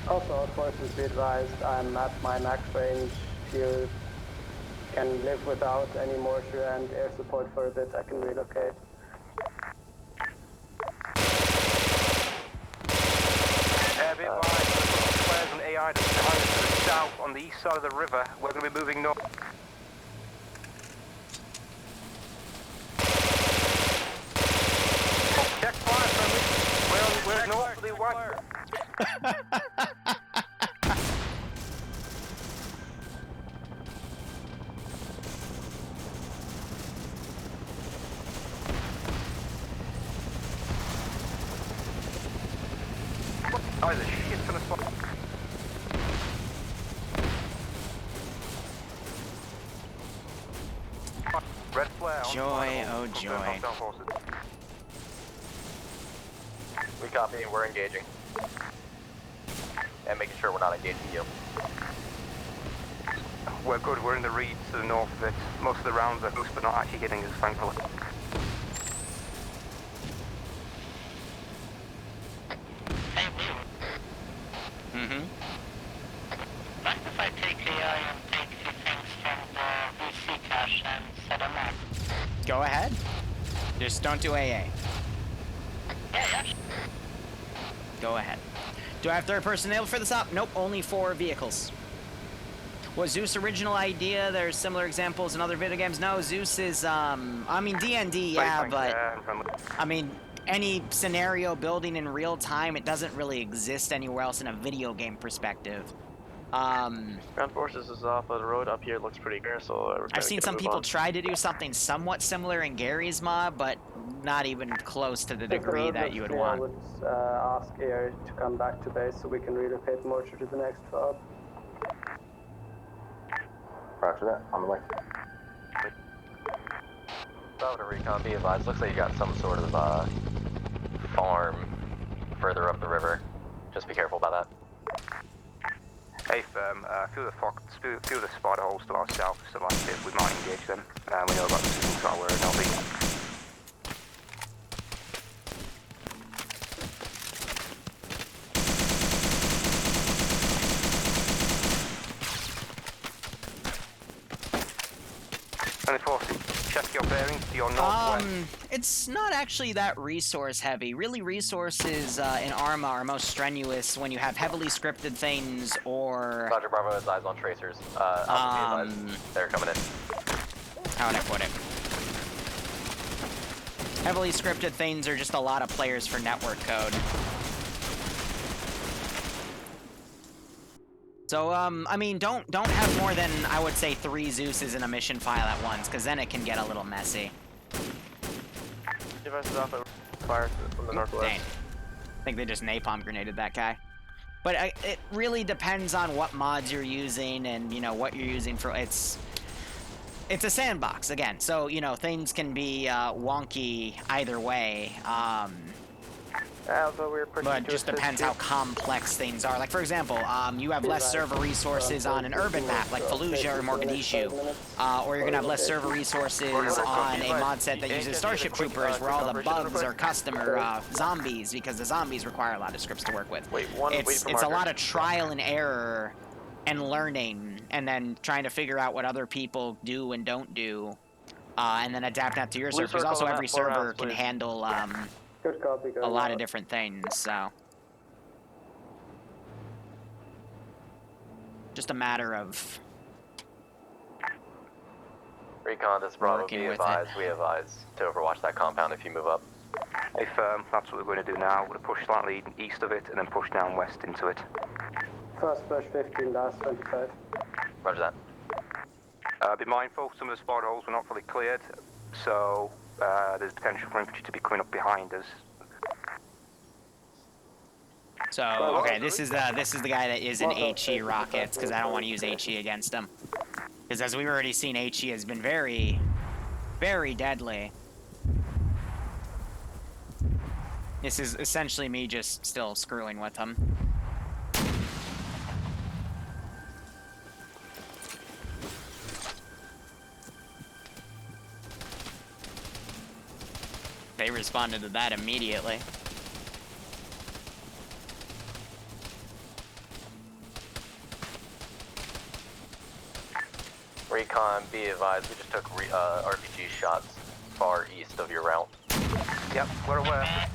K: Also, all forces be advised, I'm at my max range. If you can live without any mortar and air support for a bit, I can relocate.
A: Be advised, flares and AI behind us to the south on the east side of the river. We're going to be moving north. Check fire, friendly. We're north of the white. Oh, there's a shit ton of spot. Red flare. On
D: Joy, oh joy.
E: We copy, we're engaging. And making sure we're not engaging you.
A: We're good, we're in the reeds to the north of it. Most of the rounds are loose, but not actually hitting us, thankfully.
G: Mind if I take AI and take the things from the VC cache and set them up?
D: Go ahead. Just don't do AA.
G: Yeah.
D: Go ahead. Do I have third person enabled for this op? Nope, only 4 vehicles. Was Zeus' original idea? There's similar examples in other video games. No, Zeus is, I mean, D&D, yeah, but, I mean, any scenario building in real time, it doesn't really exist anywhere else in a video game perspective.
H: Ground forces is off of the road up here. It looks pretty clear, so
D: I've seen some people try to do something somewhat similar in Gary's mod, but not even close to the degree that you would want.
K: I would ask Air to come back to base so we can relocate mortar to the next fob.
I: Roger that. On the way.
E: Bravo to recon, be advised. Looks like you got some sort of farm further up the river. Just be careful about that.
A: Hey firm, feel the spider holes to our south, so like if we might engage them. We know about the signal tower and LB. Friendly forces, check your bearings to your northwest.
D: It's not actually that resource heavy. Really, resources in Arma are most strenuous when you have heavily scripted things or...
E: Roger, Bravo has eyes on tracers. Alpha, be advised. They're coming in.
D: How would I put it? Heavily scripted things are just a lot of players for network code. So, I mean, don't have more than, I would say, 3 Zeuses in a mission file at once, because then it can get a little messy.
H: Devices off at fire from the northwest.
D: Dang. I think they just napalm grenaded that guy. But it really depends on what mods you're using and, you know, what you're using for... It's a sandbox, again. So, you know, things can be wonky either way.
K: Also, we're
D: But it just depends how complex things are. Like, for example, you have less server resources on an urban map, like Fallujah or Mogadishu. Or you're going to have less server resources on a mod set that uses Starship Troopers, where all the bugs are custom or zombies, because the zombies require a lot of scripts to work with. It's a lot of trial and error and learning, and then trying to figure out what other people do and don't do, and then adapt that to your server. Because also every server can handle... a lot of different things, so just a matter of
E: Recon, this Bravo, be advised. We have eyes to overwatch that compound if you move up.
A: Hey, firm, that's what we're going to do now. We're going to push slightly east of it and then push down west into it.
K: First push 15, last 25.
E: Roger that.
A: Be mindful, some of the spot holes were not fully cleared, so there's potential for infantry to be coming up behind us.
D: So, okay, this is the guy that is in HE rockets, because I don't want to use HE against him. Because as we've already seen, HE has been very, very deadly. This is essentially me just still screwing with him. They responded to that immediately.
E: Recon, be advised, we just took RPG shots far east of your route.
A: Yep, we're aware.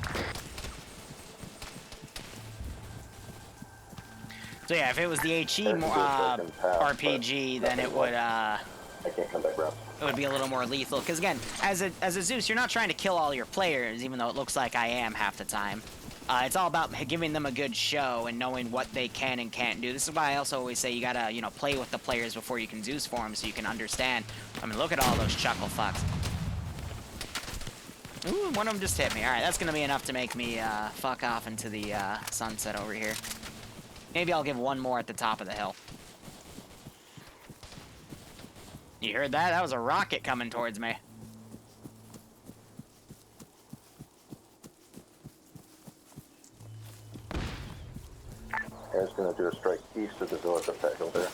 D: So yeah, if it was the HE RPG, then it would
I: I can't come back around.
D: It would be a little more lethal. Because again, as a Zeus, you're not trying to kill all your players, even though it looks like I am half the time. It's all about giving them a good show and knowing what they can and can't do. This is why I also always say you gotta, you know, play with the players before you can Zeus for them, so you can understand. I mean, look at all those chuckle fucks. Ooh, one of them just hit me. All right, that's gonna be enough to make me fuck off into the sunset over here. Maybe I'll give one more at the top of the hill. You heard that? That was a rocket coming towards me.
I: Air's going to do a strike east of the village up that hill there.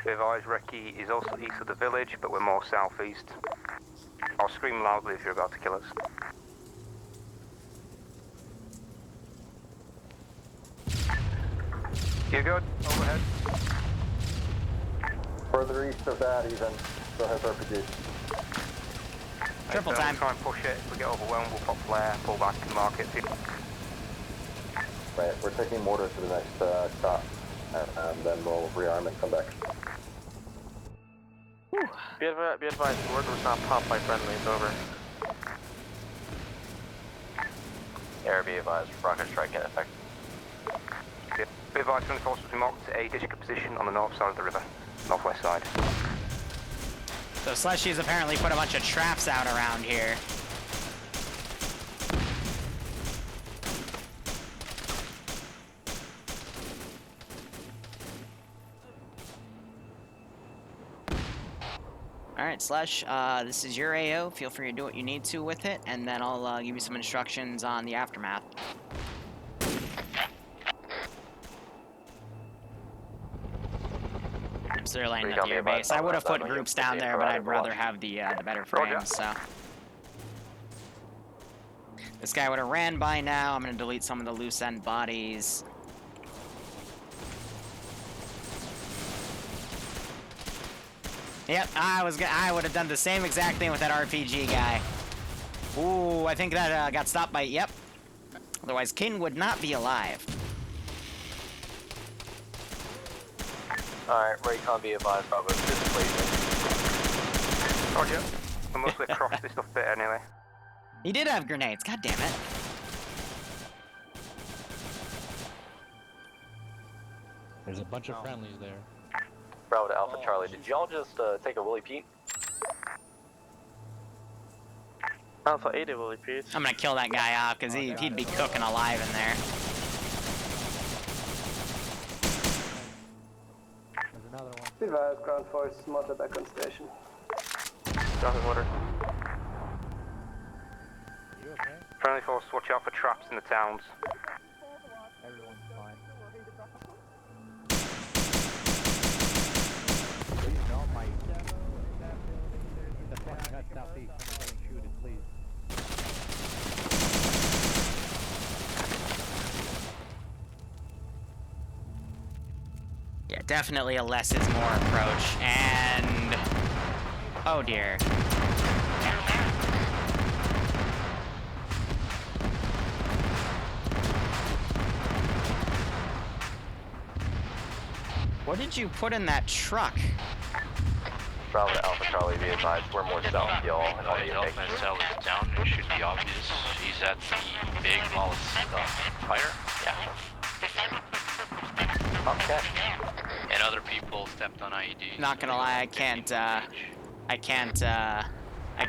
A: Be advised, Recce is also east of the village, but we're more southeast. I'll scream loudly if you're about to kill us. You good? Overhead.
I: Further east of that even, still has RPG.
D: Triple time.
A: Try and push it. If we get overwhelmed, we'll pop flare, pull back and mark it.
I: Right, we're taking mortar to the next stop, and then we'll rearm and come back.
H: Be advised, the word was not popped by friendlies, over.
E: Air, be advised, rocket strike in effect.
A: Be advised, friendly forces we marked a district position on the north side of the river, northwest side.
D: So Slushy's apparently put a bunch of traps out around here. Alright, Slush, this is your AO. Feel free to do what you need to with it, and then I'll give you some instructions on the aftermath. So they're landing at your base. I would have put groups down there, but I'd rather have the better frames, so. This guy would have ran by now. I'm going to delete some of the loose end bodies. Yep, I would have done the same exact thing with that RPG guy. Ooh, I think that got stopped by, yep. Otherwise, King would not be alive.
E: Alright, Raycon be advised, Bravo, displacement.
A: Roger. We'll mostly cross this stuff bit anyway.
D: He did have grenades, god damn it.
R: There's a bunch of friendlies there.
E: Bravo to Alpha Charlie, did y'all just take a Willie Pete?
H: Alpha 80 Willie Pete.
D: I'm gonna kill that guy off, because he'd be cooking alive in there.
R: There's another one.
K: Be advised, ground force, motor back on station.
E: Dropping water.
R: You okay?
A: Friendly force, watch out for traps in the towns.
R: Everyone's fine. The fucking hut southeast. Come ahead and shoot it, please.
D: Yeah, definitely a less is more approach. And... oh dear. What did you put in that truck?
E: Bravo to Alpha Charlie, be advised, we're more south, y'all, and all you take.
O: Cell is down, it should be obvious. He's at the big mall fire. Yeah.
E: Okay.
O: And other people stepped on IEDs.
D: Not gonna lie, I can't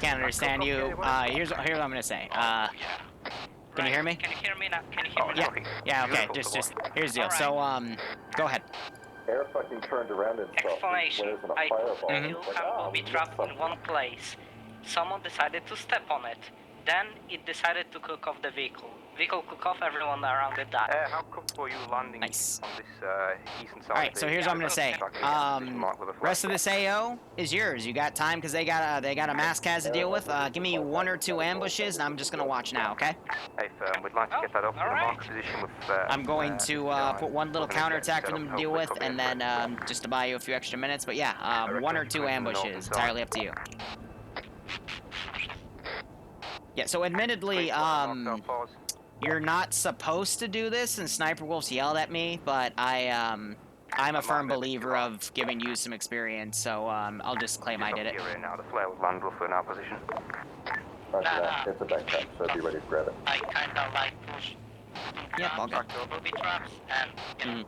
D: understand you. Here's what I'm gonna say. Can you hear me?
G: Can you hear me now? Can you hear me now?
D: Yeah, okay, just, here's the deal. So, go ahead.
I: Air fucking turned around itself.
G: Explanation.
I: Where's a
G: I
I: fireball?
G: put you have booby trap in one place. Someone decided to step on it. Then it decided to cook off the vehicle. Vehicle cook off, everyone around it died.
A: How comfortable are you landing on this eastern side?
D: Alright, so here's what I'm gonna say. Rest of this AO is yours. You got time because they got a mask has to deal with. Give me 1 or 2 ambushes, and I'm just gonna watch now, okay?
A: Hey, firm, we'd like to get that up in the mark position with.
D: I'm going to put one little counterattack for them to deal with, and then just to buy you a few extra minutes. But yeah, 1 or 2 ambushes. Entirely up to you. Yeah. So admittedly, you're not supposed to do this, and Sniper Wolf's yelled at me, but I'm a firm believer of giving you some experience, so I'll just claim I did it.
A: Now the flare will land roughly in our position.
I: Roger that. It's a backpack, so be ready to grab it.
G: I kinda like push.
D: Yeah, all good.
G: Booby traps and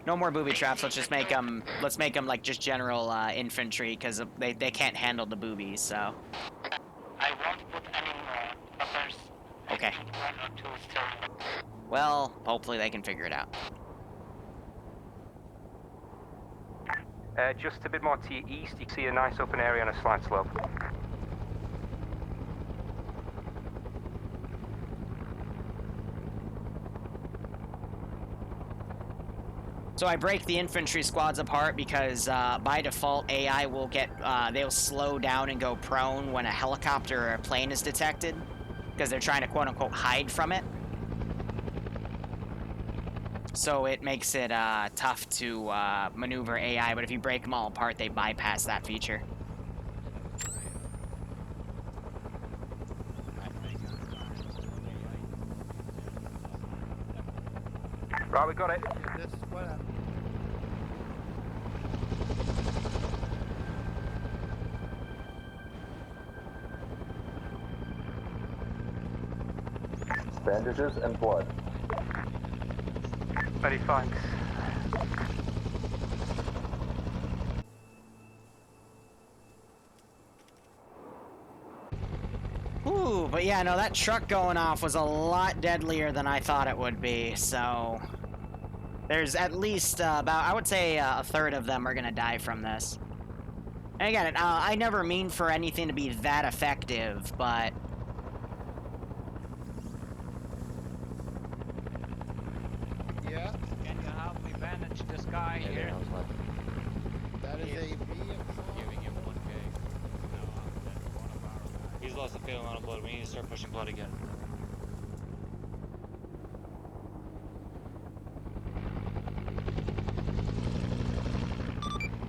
D: No more booby traps. Let's just make them. Let's make them like just general infantry, because they can't handle the boobies. So.
G: I won't put any more, but there's
D: okay.
G: 1 or 2 still.
D: Well, hopefully they can figure it out.
A: Just a bit more to your east, you can see a nice open area on a slight slope.
D: So I break the infantry squads apart because by default AI will get they'll slow down and go prone when a helicopter or a plane is detected, because they're trying to quote unquote hide from it. So it makes it tough to maneuver AI, but if you break them all apart, they bypass that feature.
A: Right, we got it.
I: Bandages and blood.
A: Very thanks.
D: Ooh, but yeah, no, that truck going off was a lot deadlier than I thought it would be, so... There's at least about, I would say, a third of them are gonna die from this. And again, I never mean for anything to be that effective, but...
N: Yeah?
S: Can you help me bandage this guy here?
N: That is a
S: Giving him 1K.
O: He's lost a fair amount of blood. We need to start pushing blood again.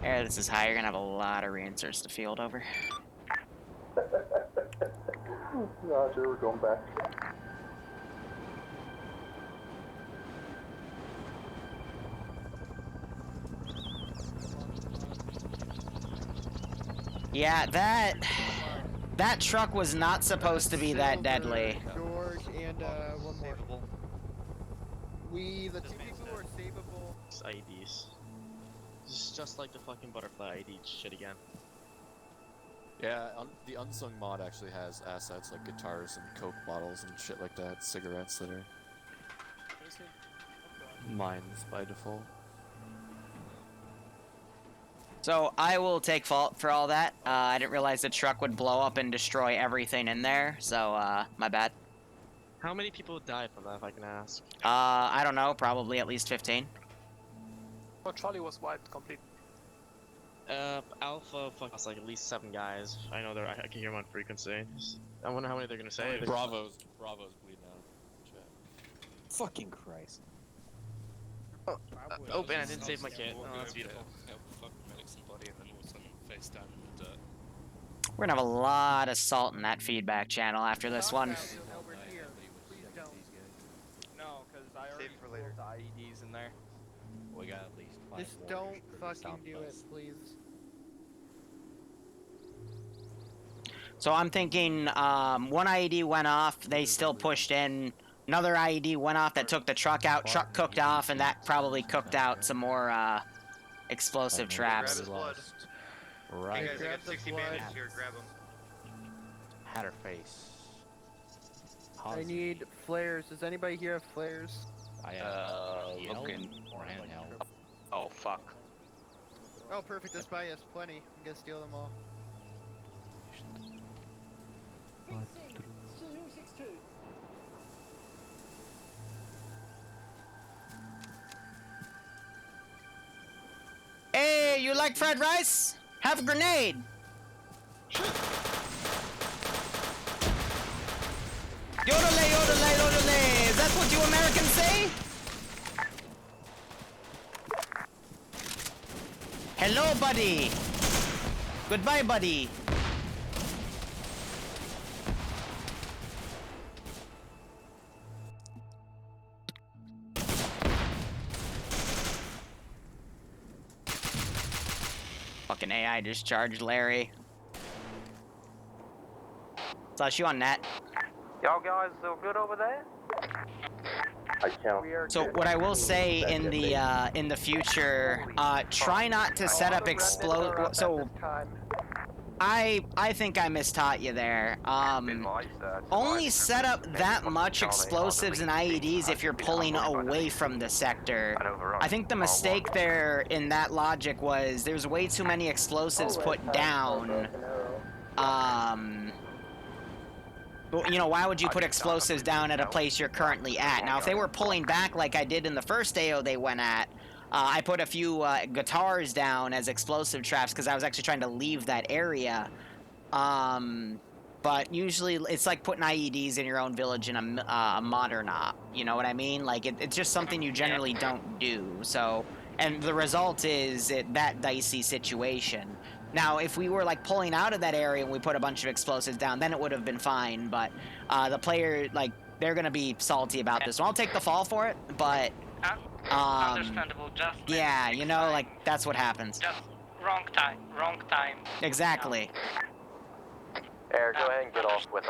D: Yeah, this is high. You're gonna have a lot of reinserts to field over.
I: Roger, we're going back.
D: Yeah, that truck was not supposed to be that deadly.
N: George, and one more. The two people who are savable.
C: It's IEDs. It's just like the fucking butterfly ID shit again.
T: Yeah, the Unsung mod actually has assets like guitars and Coke bottles and shit like that, cigarettes that are mines by default.
D: So I will take fault for all that. I didn't realize the truck would blow up and destroy everything in there, so my bad.
C: How many people died from that, if I can ask?
D: I don't know, probably at least 15.
U: Oh, Charlie was wiped complete.
C: Alpha, fuck, that's like at least 7 guys. I know I can hear them on frequency. I wonder how many they're gonna say.
T: Bravo's bleeding out.
V: Fucking Christ.
C: Oh, Ben, I didn't save my kit. Oh, that's beautiful.
D: We're gonna have a lot of salt in that feedback channel after this one.
F: No, because I already for later. The IEDs in there.
V: We got at least 5
N: Just don't fucking do it, please.
D: So I'm thinking one IED went off, they still pushed in. Another IED went off that took the truck out, truck cooked off, and that probably cooked out some more explosive traps.
V: Right.
F: Hey guys, I got 60 bandits here, grab them.
V: Had her face.
M: I need flares. Does anybody here have flares?
V: Looking for handheld.
O: Oh, fuck.
N: Oh, perfect. This buy us plenty. I'm gonna steal them all.
D: Hey, you like fried rice? Have a grenade. Yodelay, yodelay, yodelay. Is that what you Americans say? Hello, buddy. Goodbye, buddy. Fucking AI discharged Larry. Slash, you on net?
A: Y'all guys still good over there?
I: I count.
D: So what I will say in the future, try not to set up explode. So I think I mistaught you there. Only set up that much explosives and IEDs if you're pulling away from the sector. I think the mistake there in that logic was there's way too many explosives put down. You know, why would you put explosives down at a place you're currently at? Now, if they were pulling back like I did in the first AO they went at, I put a few guitars down as explosive traps because I was actually trying to leave that area. But usually it's like putting IEDs in your own village in a modern op. You know what I mean? Like, it's just something you generally don't do. So, and the result is that dicey situation. Now, if we were, like, pulling out of that area and we put a bunch of explosives down, then it would have been fine, but the player, like, they're gonna be salty about this. So I'll take the fall for it, but,
G: understandable, just...
D: yeah, you know, like, that's what happens.
G: Just wrong time.
D: Exactly.
E: Eric, go ahead and get off with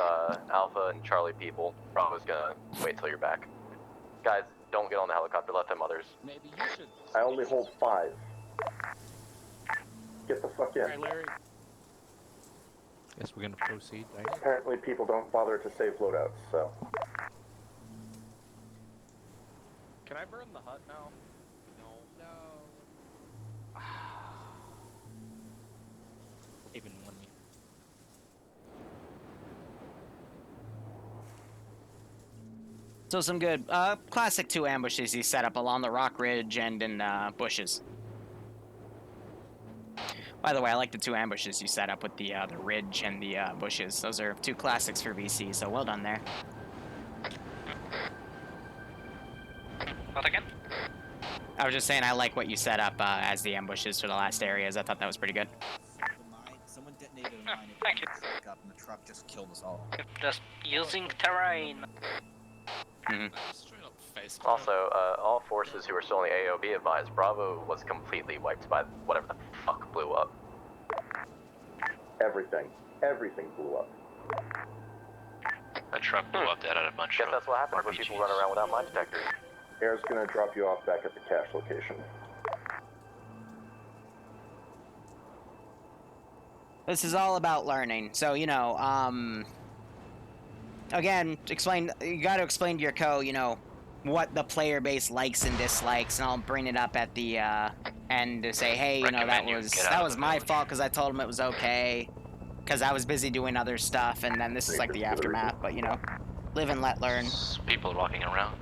E: Alpha and Charlie people. Bravo's gonna wait till you're back. Guys, don't get on the helicopter, let them others.
V: Maybe you should...
I: I only hold 5. Get the fuck in.
V: Alright, Larry. Guess we're gonna proceed, right?
I: Apparently people don't bother to save loadouts, so.
F: Can I burn the hut now?
N: No.
V: Even when we...
D: So some good, classic 2 ambushes he set up along the rock ridge and in bushes. By the way, I like the 2 ambushes you set up with the ridge and the bushes. Those are 2 classics for VC, so well done there.
G: What again?
D: I was just saying I like what you set up as the ambushes for the last areas. I thought that was pretty good.
B: Someone detonated a mine.
G: Thank you.
B: Up and the truck just killed us all.
G: Just using terrain.
E: Also, all forces who are still in the AO be advised, Bravo was completely wiped by whatever the fuck blew up.
I: Everything blew up.
O: That truck blew up. That had a bunch
E: Guess
O: of
E: that's what happens when people run around without mine detectors.
I: Air's gonna drop you off back at the cache location.
D: This is all about learning. So, you know, again, you gotta explain to your co, you know, what the player base likes and dislikes, and I'll bring it up at the end to say, hey, you know, that was my fault because I told him it was okay, because I was busy doing other stuff, and then this is like the aftermath, but, you know, live and let learn.
O: people walking around.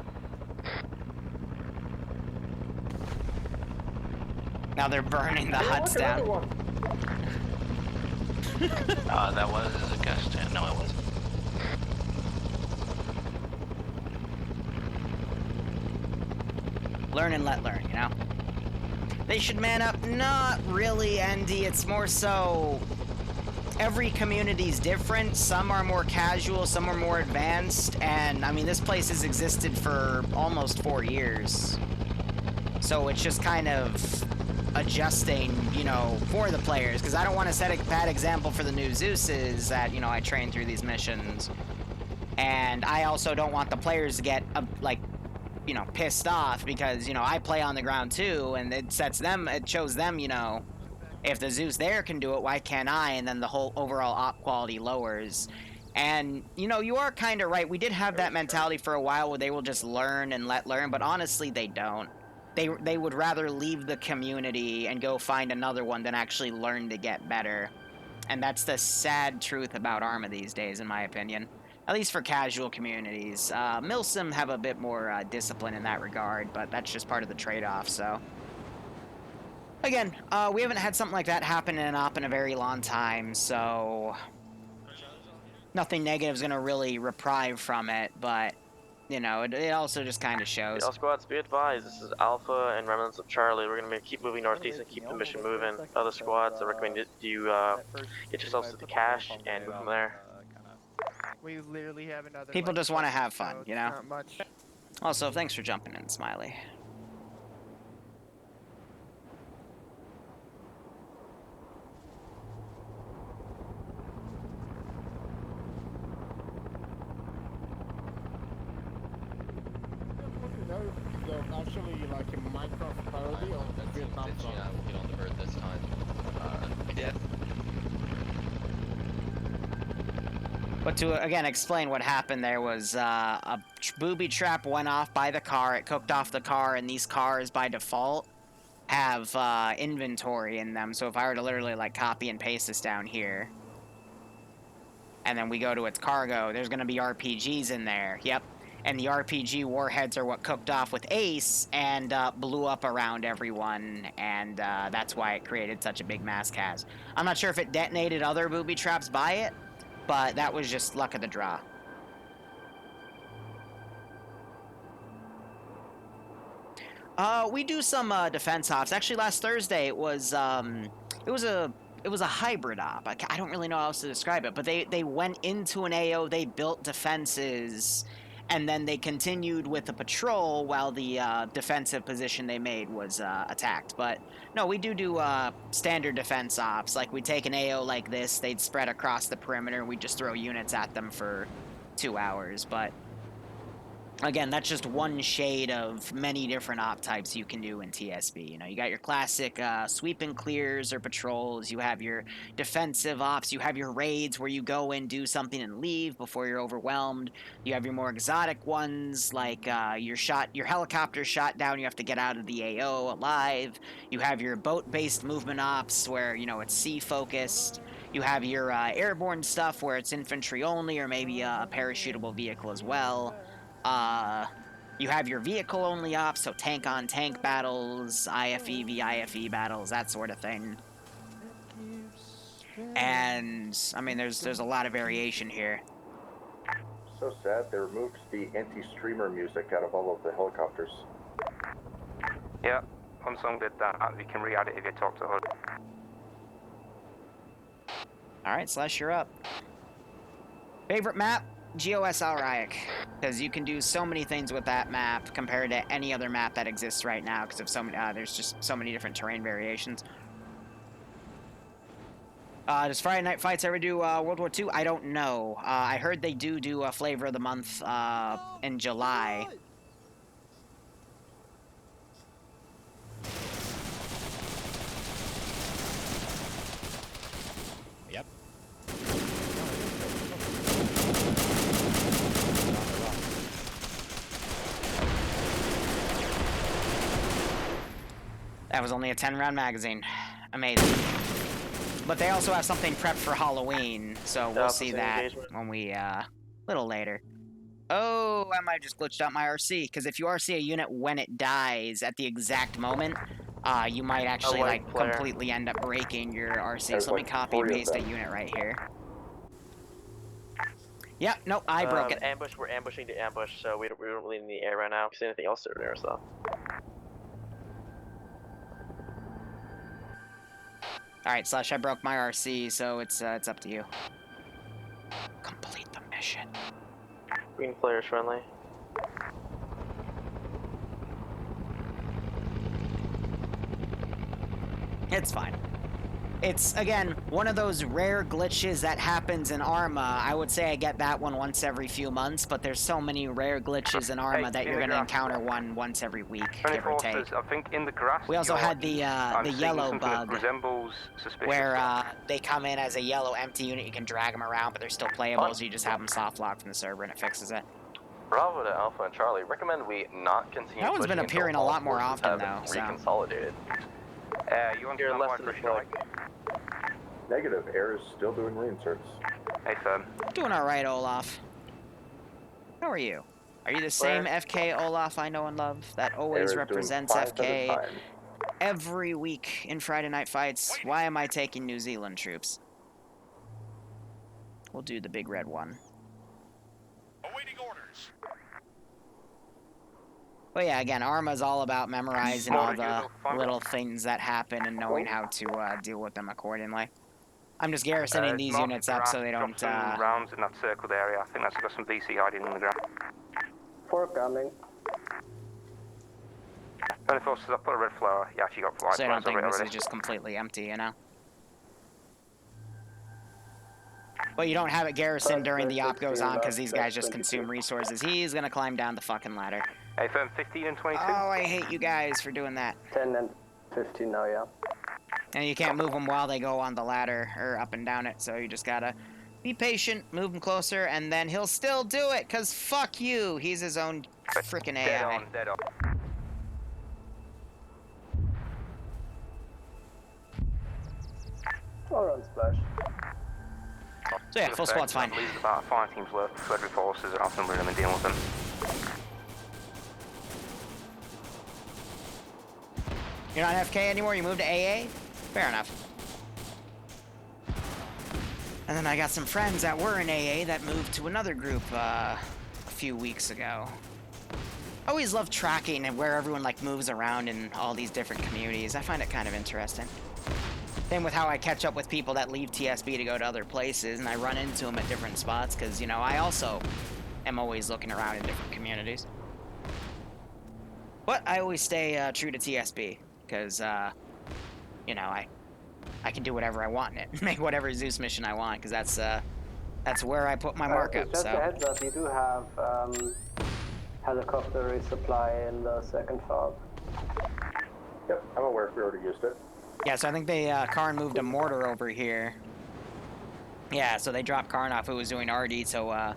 D: Now they're burning the huts down.
O: That was a guest. No, it wasn't.
D: Learn and let learn, you know? They should man up. Not really, Andy. It's more so every community's different. Some are more casual, some are more advanced, and I mean, this place has existed for almost 4 years. So it's just kind of adjusting, you know, for the players, because I don't want to set a bad example for the new Zeuses that, you know, I train through these missions. And I also don't want the players to get, like, you know, pissed off because, you know, I play on the ground too, and it shows them, you know, if the Zeus there can do it, why can't I? And then the whole overall op quality lowers. And, you know, you are kind of right. We did have that mentality for a while where they will just learn and let learn, but honestly, they don't. They would rather leave the community and go find another one than actually learn to get better. And that's the sad truth about Arma these days, in my opinion. At least for casual communities. Milsim have a bit more discipline in that regard, but that's just part of the trade-off, so. Again, we haven't had something like that happen in an op in a very long time, so nothing negative is going to really reprieve from it, but, you know, it also just kind of shows.
H: All squads, be advised, this is Alpha and remnants of Charlie. We're going to keep moving northeast and keep the mission moving. Other squads, I recommend you get yourselves to the cache and move from there.
F: We literally have another.
D: People just want to have fun, you know?
F: Not much.
D: Also, thanks for jumping in, Smiley.
N: Actually, like a Minecraft parody of Vietnam song.
E: Yeah, we'll get on the bird this time. Yeah.
D: But to, again, explain what happened, there was a booby trap went off by the car, it cooked off the car, and these cars, by default, have inventory in them. So if I were to literally, like, copy and paste this down here, and then we go to its cargo, there's going to be RPGs in there. Yep. And the RPG warheads are what cooked off with Ace and blew up around everyone, and that's why it created such a big mass cast. I'm not sure if it detonated other booby traps by it, but that was just luck of the draw. We do some defense ops. Actually, last Thursday it was a hybrid op. I don't really know how else to describe it, but they went into an AO, they built defenses, and then they continued with the patrol while the defensive position they made was attacked. But no, we do standard defense ops. Like, we'd take an AO like this, they'd spread across the perimeter, and we'd just throw units at them for 2 hours. But again, that's just one shade of many different op types you can do in TSB. You know, you got your classic sweep and clears or patrols. You have your defensive ops. You have your raids where you go in, do something, and leave before you're overwhelmed. You have your more exotic ones, like your helicopter shot down. You have to get out of the AO alive. You have your boat-based movement ops where, you know, it's sea-focused. You have your airborne stuff where it's infantry only, or maybe a parachutable vehicle as well. You have your vehicle-only ops, so tank-on-tank battles, IFE v IFE battles, that sort of thing. And, I mean, there's a lot of variation here.
I: So sad, they removed the anti-streamer music out of all of the helicopters.
A: Yeah, Unsung did that. You can re-add it if you talk to Hood.
D: Alright, Slash, you're up. Favorite map? GOS Alric. Because you can do so many things with that map compared to any other map that exists right now because of so many, there's just so many different terrain variations. Does Friday Night Fights ever do World War II? I don't know. I heard they do a Flavor of the Month in July.
V: Yep.
D: That was only a 10-round magazine. Amazing. But they also have something prepped for Halloween, so we'll see that when we, little later. Oh, I might have just glitched out my RC, because if you RC a unit when it dies at the exact moment, you might actually, like, completely end up breaking your RC. So let me copy and paste a unit right here. Yep, nope, I broke it.
H: Ambush, we're ambushing the ambush, so we don't really need the air right now. See anything else over there, so.
D: Alright, Slash, I broke my RC, so it's up to you. Complete the mission.
H: Green players friendly.
D: It's fine. It's, again, one of those rare glitches that happens in Arma. I would say I get that one once every few months, but there's so many rare glitches in Arma that you're going to encounter one once every week, give or take.
A: I think in the grass.
D: We also had the yellow bug,
A: resembles suspicious
D: where they come in as a yellow empty unit. You can drag them around, but they're still playable, so you just have them soft locked from the server and it fixes it.
E: Bravo to Alpha and Charlie. Recommend we not continue.
D: That one's been appearing a lot more often, though.
E: Reconsolidated.
A: You want
E: You're less than
I: Negative. Air is still doing reinserts.
A: Hey, firm.
D: Doing all right, Olaf. How are you? Are you the same FK Olaf I know and love that always represents FK every week in Friday Night Fights? Why am I taking New Zealand troops? We'll do the big red one.
J: Awaiting orders.
D: But yeah, again, Arma's all about memorizing all the little things that happen and knowing how to deal with them accordingly. I'm just garrisoning these units up so they don't.
A: Rounds in that circled area. I think that's got some VC hiding in the ground.
K: Forecoming.
A: Friendly forces, I put a red flower. Yeah, she got flight.
D: So I don't think this is just completely empty, you know. But you don't have it garrisoned during the op goes on because these guys just consume resources. He's gonna climb down the fucking ladder.
A: Hey, firm 15 and 22.
D: Oh, I hate you guys for doing that.
K: 10 and 15 now, yeah.
D: And you can't move them while they go on the ladder or up and down it, so you just gotta be patient, move him closer, and then he'll still do it, because fuck you. He's his own freaking AI.
A: Dead on, dead on.
K: Or on splash.
D: So yeah, full squad's fine.
A: I believe about 5 teams worth of Frederick forces and outnumbering them and dealing with them.
D: You're not FK anymore? You moved to AA? Fair enough. And then I got some friends that were in AA that moved to another group a few weeks ago. I always love tracking and where everyone like moves around in all these different communities. I find it kind of interesting. Same with how I catch up with people that leave TSB to go to other places, and I run into them at different spots because, you know, I also am always looking around in different communities. But I always stay true to TSB. Because, you know, I can do whatever I want in it. Make whatever Zeus mission I want, because that's where I put my markup,
K: just
D: so.
K: a heads up, you do have helicopter resupply in the second fob.
I: Yep, I'm aware we already used it.
D: Yeah, so I think they, Karn moved a mortar over here. Yeah, so they dropped Karn off who was doing RD, so,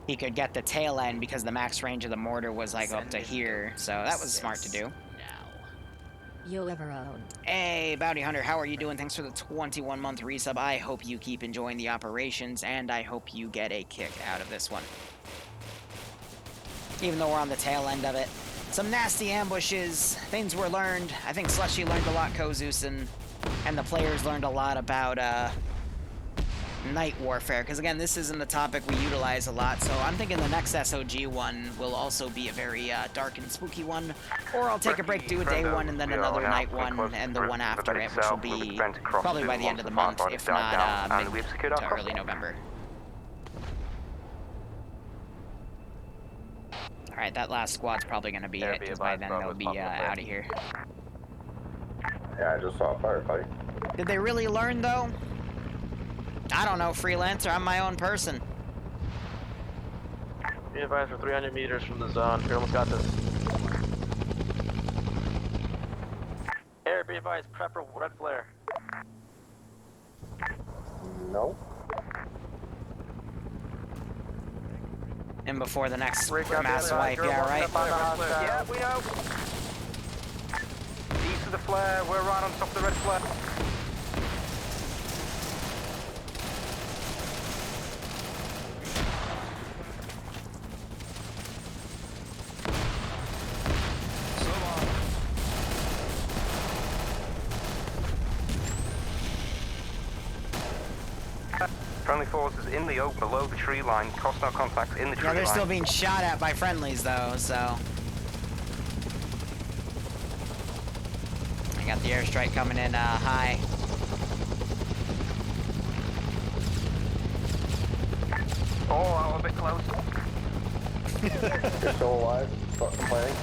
D: he could get the tail end because the max range of the mortar was, like, up to here. So that was smart to do.
L: You'll ever own.
D: Hey, Bounty Hunter, how are you doing? Thanks for the 21-month resub. I hope you keep enjoying the operations, and I hope you get a kick out of this one. Even though we're on the tail end of it. Some nasty ambushes, things were learned. I think Slushy learned a lot, Kozus, and the players learned a lot about, night warfare, because again, this isn't a topic we utilize a lot, so I'm thinking the next SOG one will also be a very dark and spooky one, or I'll take a break, do a day one, and then another night one, and the one after it, which will be probably by the end of the month, if not mid to early November. Alright, that last squad's probably going to be it, because by then they'll be out of here.
I: Yeah, I just saw a firefight.
D: Did they really learn, though? I don't know, freelancer. I'm my own person.
H: Be advised, for 300 meters from the zone. We almost got this. Air, be advised, prep for red flare.
I: No.
D: And before the next mass wipe, yeah, right?
A: Yeah, we know. East of the flare, we're right on top of the red flare. Friendly forces in the open below the tree line, hostile contacts in the tree line.
D: Yeah, they're still being shot at by friendlies though, so. I got the airstrike coming in high.
A: Oh, I'm a bit close.
I: You're still alive? Stop complaining.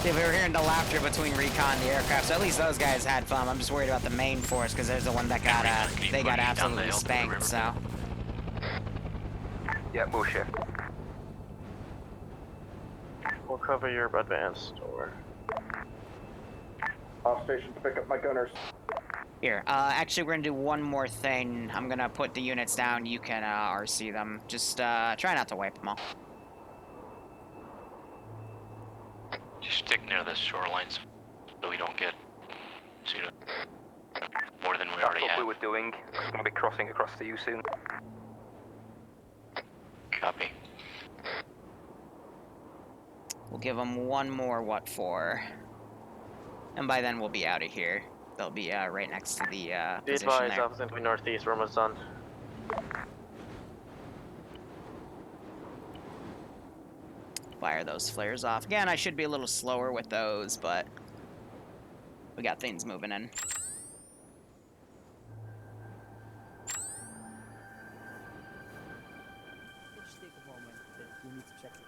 D: Yeah, we were hearing the laughter between recon and the aircraft, so at least those guys had fun. I'm just worried about the main force, because there's the one that got, they got absolutely spanked, so.
A: Yeah, we'll shift.
H: We'll cover your advance door.
I: Off station to pick up my gunners.
D: Here, actually we're gonna do one more thing. I'm gonna put the units down, you can, RC them. Just, try not to wipe them all.
O: Just stick near the shorelines so we don't get more than we already have.
A: That's what we were doing. We're going to be crossing across to you soon.
O: Copy.
D: We'll give them one more what for. And by then we'll be out of here. They'll be right next to the
H: Be
D: position
H: advised,
D: there.
H: Alpha Infantry Northeast, we're almost done.
D: Fire those flares off. Again, I should be a little slower with those, but we got things moving in.
B: Just take a moment. You need to check it.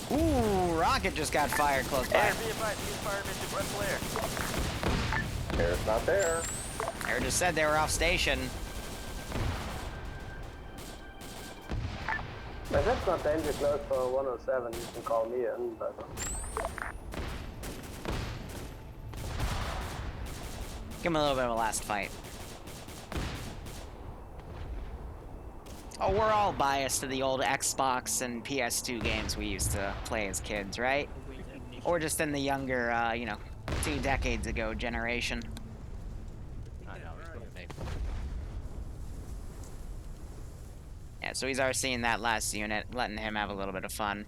D: Ooh, rocket just got fired close by.
H: Air, be advised, use fire mission, red flare.
I: Air's not there.
D: Air just said they were off station.
K: If it's not danger close for 107, you can call me in, but...
D: Give him a little bit of a last fight. Oh, we're all biased to the old Xbox and PS2 games we used to play as kids, right? Or just in the younger, you know, 2 decades ago generation.
V: I know, it's gonna make.
D: Yeah, so he's already seeing that last unit, letting him have a little bit of fun.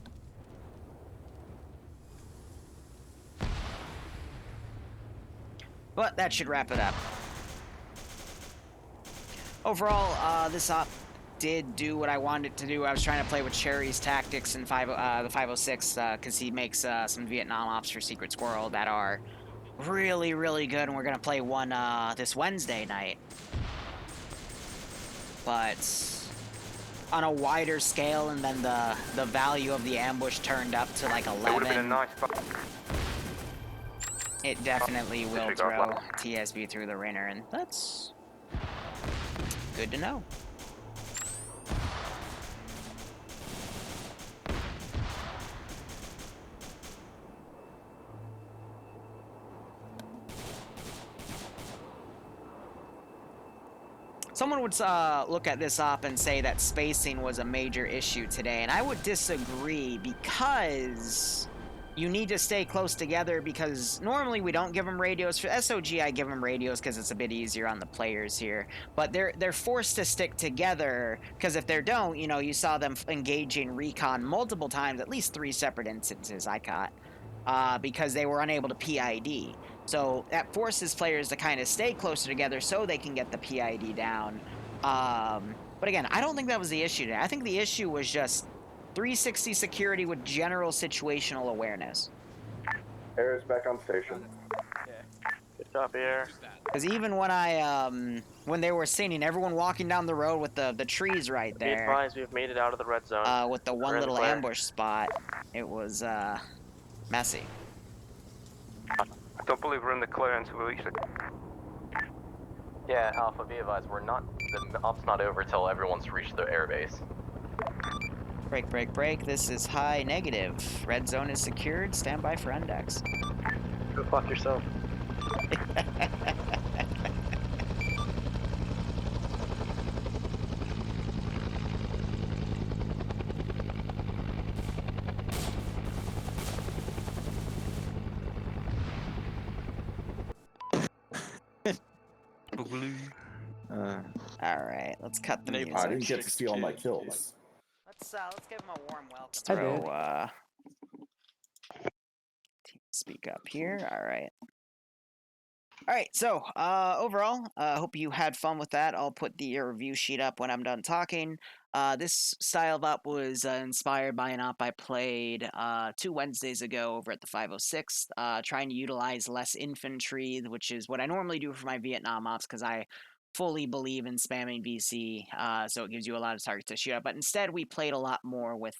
D: But that should wrap it up. Overall, this op did do what I wanted it to do. I was trying to play with Cherry's tactics in the 506, because he makes some Vietnam ops for Secret Squirrel that are really, really good, and we're going to play one this Wednesday night. But on a wider scale, and then the value of the ambush turned up to like 11.
A: It would have been a nice
D: It definitely will throw TSB through the ringer, and that's good to know. Someone would look at this op and say that spacing was a major issue today, and I would disagree because you need to stay close together because normally we don't give them radios. For SOG, I give them radios because it's a bit easier on the players here. But they're forced to stick together because if they don't, you know, you saw them engaging recon multiple times, at least 3 separate instances I caught, because they were unable to PID. So that forces players to kind of stay closer together so they can get the PID down. But again, I don't think that was the issue today. I think the issue was just 360 security with general situational awareness.
I: Air is back on station.
H: Good copy, Air.
D: Because even when when they were singing, everyone walking down the road with the trees right
H: Be
D: there,
H: advised, we've made it out of the red zone.
D: with the one
H: We're in the
D: little
H: clear.
D: ambush spot, it was messy.
A: I don't believe we're in the clear until we reach the...
E: Yeah, Alpha, be advised, the op's not over till everyone's reached their airbase.
D: Break. This is high negative. Red zone is secured. Stand by for index.
H: Go fuck yourself.
D: All right, let's cut the music.
I: I didn't get to see all my kills.
D: Let's give him a warm welcome.
I: I did.
D: Throw speak up here. All right. All right, so overall, hope you had fun with that. I'll put the review sheet up when I'm done talking. This style of op was inspired by an op I played 2 Wednesdays ago over at the 506, trying to utilize less infantry, which is what I normally do for my Vietnam ops because I fully believe in spamming VC, so it gives you a lot of targets to shoot at. But instead, we played a lot more with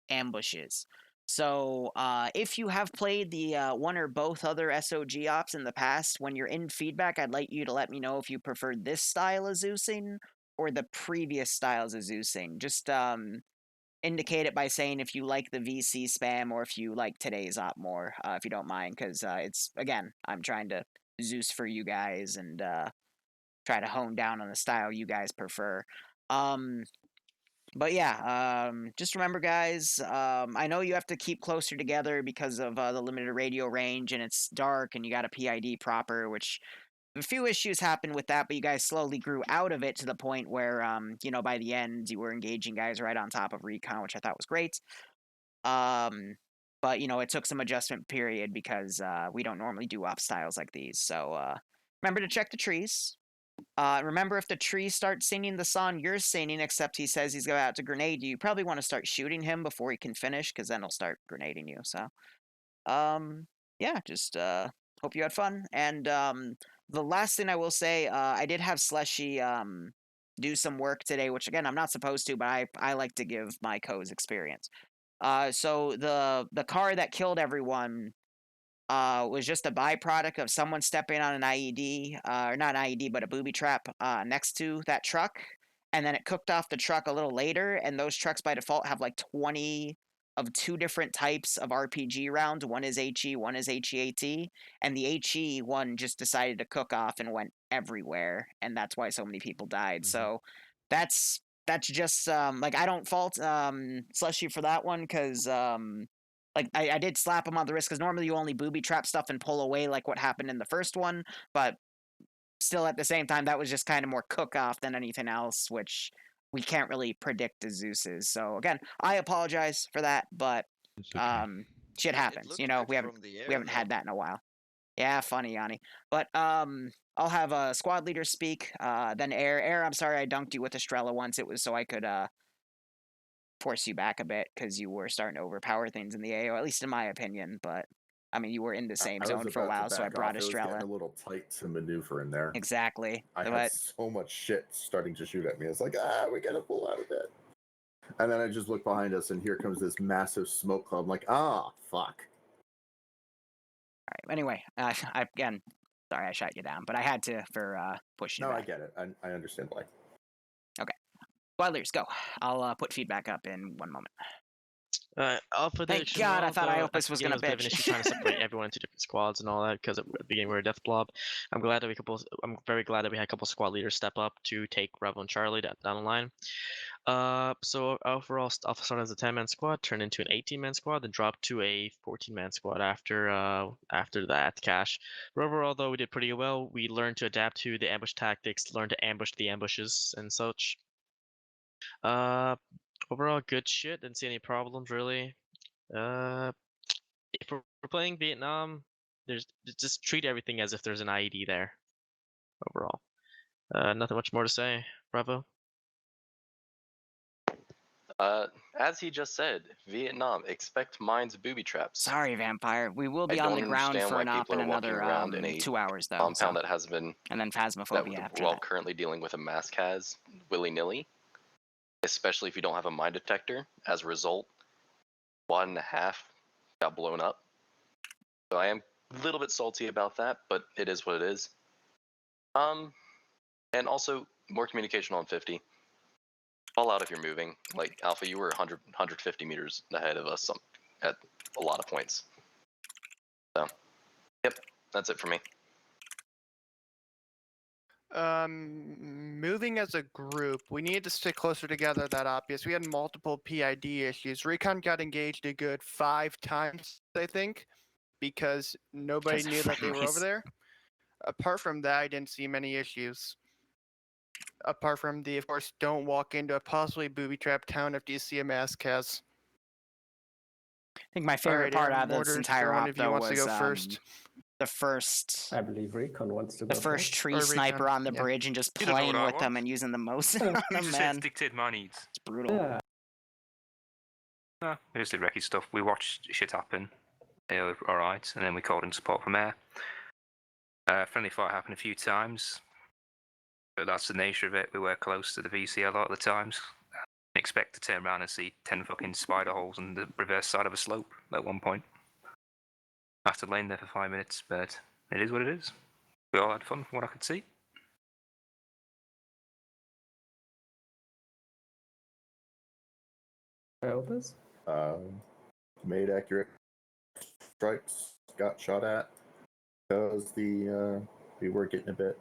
D: ambushes. So, if you have played the one or both other SOG ops in the past, when you're in feedback, I'd like you to let me know if you prefer this style of Zeusing or the previous styles of Zeusing. Just indicate it by saying if you like the VC spam or if you like today's op more, if you don't mind, because it's, again, I'm trying to Zeus for you guys and try to hone down on the style you guys prefer. But yeah, just remember, guys, I know you have to keep closer together because of the limited radio range, and it's dark, and you got a PID proper, which a few issues happened with that, but you guys slowly grew out of it to the point where, you know, by the end, you were engaging guys right on top of recon, which I thought was great. But, you know, it took some adjustment period because we don't normally do op styles like these. So remember to check the trees. Remember, if the tree starts singing the song you're singing, except he says he's about to grenade you, probably want to start shooting him before he can finish, because then he'll start grenading you. So, yeah, just hope you had fun. And the last thing I will say, I did have Slushy do some work today, which again I'm not supposed to, but I like to give my co's experience. So the car that killed everyone was just a byproduct of someone stepping on an IED, or not an IED, but a booby trap next to that truck. And then it cooked off the truck a little later. And those trucks by default have like 20 of 2 different types of RPG rounds. One is HE, one is HEAT. And the HE one just decided to cook off and went everywhere. And that's why so many people died. Mm-hmm. So that's just, like, I don't fault Slushy for that one because... like, I did slap him on the wrist because normally you only booby trap stuff and pull away like what happened in the first one. But still, at the same time, that was just kind of more cook-off than anything else, which we can't really predict as Zeus is. So, again, I apologize for that, but shit happens. You know, we haven't had that in a while. Yeah, funny, Yanni. But I'll have a squad leader speak, then Air. Air, I'm sorry I dunked you with Estrella once. It was so I could... force you back a bit because you were starting to overpower things in the AO, at least in my opinion. But I mean, you were in the same zone for a while, so I brought Estrella.
I: It was getting a little tight to maneuver in there.
D: Exactly.
I: I had so much shit starting to shoot at me. It's like, we gotta pull out of it. And then I just look behind us, and here comes this massive smoke cloud. I'm like, fuck.
D: All right. Anyway, again, sorry I shot you down, but I had to for pushing you back.
I: No, I get it. I understand why.
D: Okay. Squad leaders, go. I'll put feedback up in one moment.
C: Alpha
D: Thank
C: Addiction,
D: God, I thought
C: although
D: Iopus was
C: the game
D: gonna
C: was a bit of an
D: bitch.
C: issue trying to separate everyone into different squads and all that because at the beginning we were a death blob. I'm very glad that we had a couple squad leaders step up to take Revel and Charlie down the line. So overall, Alpha started as a 10-man squad, turned into an 18-man squad, then dropped to a 14-man squad after that cash. But overall, though, we did pretty well. We learned to adapt to the ambush tactics, learned to ambush the ambushes and such. Overall, good shit. Didn't see any problems really. If we're playing Vietnam, just treat everything as if there's an IED there. Overall, nothing much more to say. Bravo.
E: As he just said, Vietnam, expect mines booby traps.
D: Sorry, Vampire. We will be
E: I
D: on
E: don't
D: the ground
E: understand
D: for
E: why
D: an op
E: people
D: in
E: are walking
D: another
E: around in a
D: 2 hours, though.
E: compound that has been
D: and then Phasmophobia after
E: while
D: that.
E: currently dealing with a mass cas willy-nilly, especially if you don't have a mine detector. As a result, 1.5 got blown up. So I am a little bit salty about that, but it is what it is. And also more communication on 50. Call out if you're moving. Like Alpha, you were 150 meters ahead of us at a lot of points. So, yep, that's it for me.
N: Moving as a group, we needed to stick closer together. That obvious. We had multiple PID issues. Recon got engaged a good 5 times, I think, because nobody knew that they were over there. Apart from that, I didn't see many issues. Apart from the, of course, don't walk into a possibly booby-trapped town if you see a mass cas.
D: I think my favorite part out of this entire
N: one
D: op,
N: of you
D: though,
N: wants
D: was
N: to go first.
D: the first.
P: I believe Recon wants to
D: the
P: go
D: first
P: first.
D: tree
N: Or
D: sniper
N: Recon,
D: on the
N: yeah.
D: bridge and just
J: You don't know
D: playing
J: what I
D: with them
J: want.
D: and using the most
J: You
D: on them,
J: just said
D: man.
J: it's dictated my needs.
D: It's brutal.
P: Yeah.
A: No, we just did recce stuff. We watched shit happen. They were alright, and then we called in support from air. Friendly fire happened a few times, but that's the nature of it. We were close to the VC a lot of the times. Expect to turn around and see 10 fucking spider holes on the reverse side of a slope at one point. After laying there for 5 minutes, but it is what it is. We all had fun from what I could see.
P: Iopus?
I: Made accurate strikes, got shot at because we were getting a bit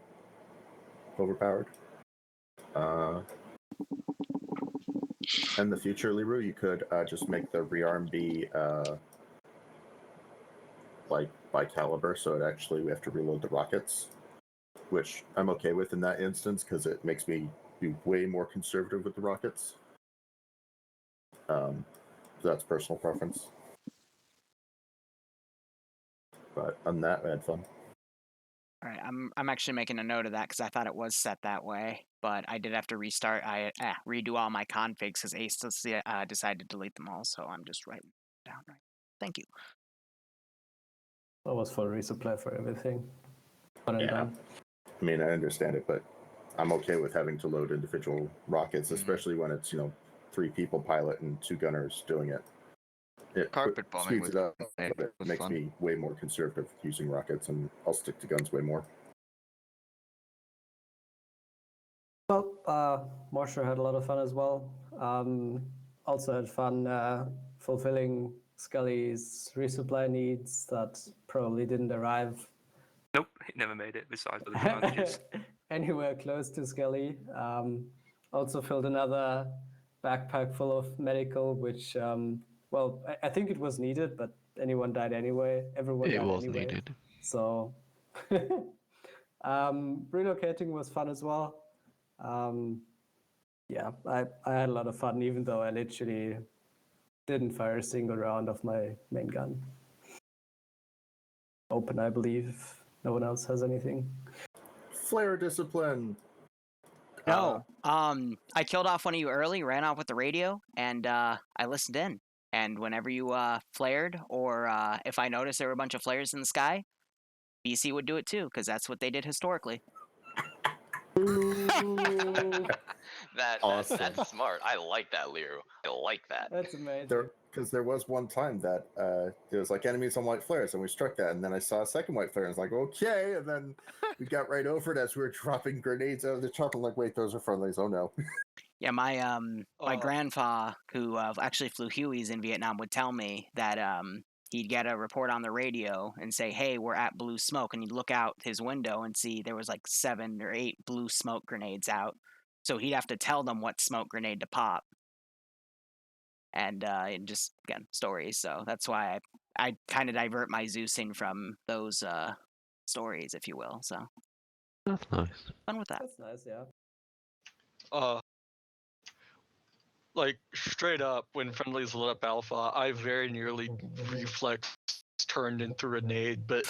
I: overpowered. In the future, Liru, you could just make the rearm be like by caliber, so it actually we have to reload the rockets, which I'm okay with in that instance because it makes me be way more conservative with the rockets. So that's personal preference. But on that, I had fun.
D: All right, I'm actually making a note of that because I thought it was set that way, but I did have to restart. I redo all my configs because Ace decided to delete them all, so I'm just writing down right. Thank you.
P: That was full resupply for everything. One and done.
I: I mean, I understand it, but I'm okay with having to load individual rockets, especially when it's 3 people pilot and 2 gunners doing it. It
Q: Carpet bombing
I: speeds it up.
Q: it
I: It
Q: was
I: makes
Q: fun.
I: me way more conservative using rockets, and I'll stick to guns way more.
P: Well, Marsha had a lot of fun as well. Also had fun fulfilling Scully's resupply needs that probably didn't arrive
A: Nope, it never made it, besides the advantages.
P: anywhere close to Scully. Also filled another backpack full of medical, which, well, I think it was needed, but anyone died anyway. Everyone
Q: It
P: died
Q: was
P: anyway.
Q: needed.
P: So, relocating was fun as well. Yeah, I had a lot of fun, even though I literally didn't fire a single round of my main gun. Open, I believe. No one else has anything.
I: Flare discipline.
D: No, I killed off one of you early, ran off with the radio, and I listened in. And whenever you flared, or if I noticed there were a bunch of flares in the sky, BC would do it too, because that's what they did historically.
E: That's smart. I like that, Liru. I like that.
P: That's amazing.
I: Because there was one time that there was like enemies on white flares, and we struck that, and then I saw a second white flare, and I was like, okay, and then we got right over it as we were dropping grenades out of the chopper. I'm like, wait, those are friendlies. Oh no.
D: Yeah, my grandpa, who actually flew Hueys in Vietnam, would tell me that he'd get a report on the radio and say, "Hey, we're at blue smoke," and he'd look out his window and see there was like 7 or 8 blue smoke grenades out. So he'd have to tell them what smoke grenade to pop. And just again stories. So that's why I kind of divert my Zeusing from those stories, if you will. So
C: That's nice.
D: fun with that.
P: That's nice, yeah.
Q: Like straight up, when friendlies lit up Alpha, I very nearly reflex turned into a nade, but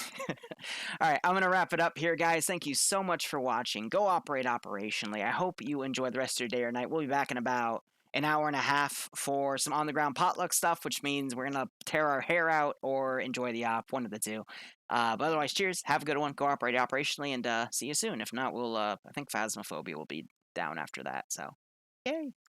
D: All right, I'm going to wrap it up here, guys. Thank you so much for watching. Go operate operationally. I hope you enjoy the rest of your day or night. We'll be back in about an hour and a half for some on-the-ground potluck stuff, which means we're going to tear our hair out or enjoy the op, one of the two. But otherwise, cheers. Have a good one. Go operate operationally, and see you soon. If not, we'll, I think Phasmophobia will be down after that, so yay.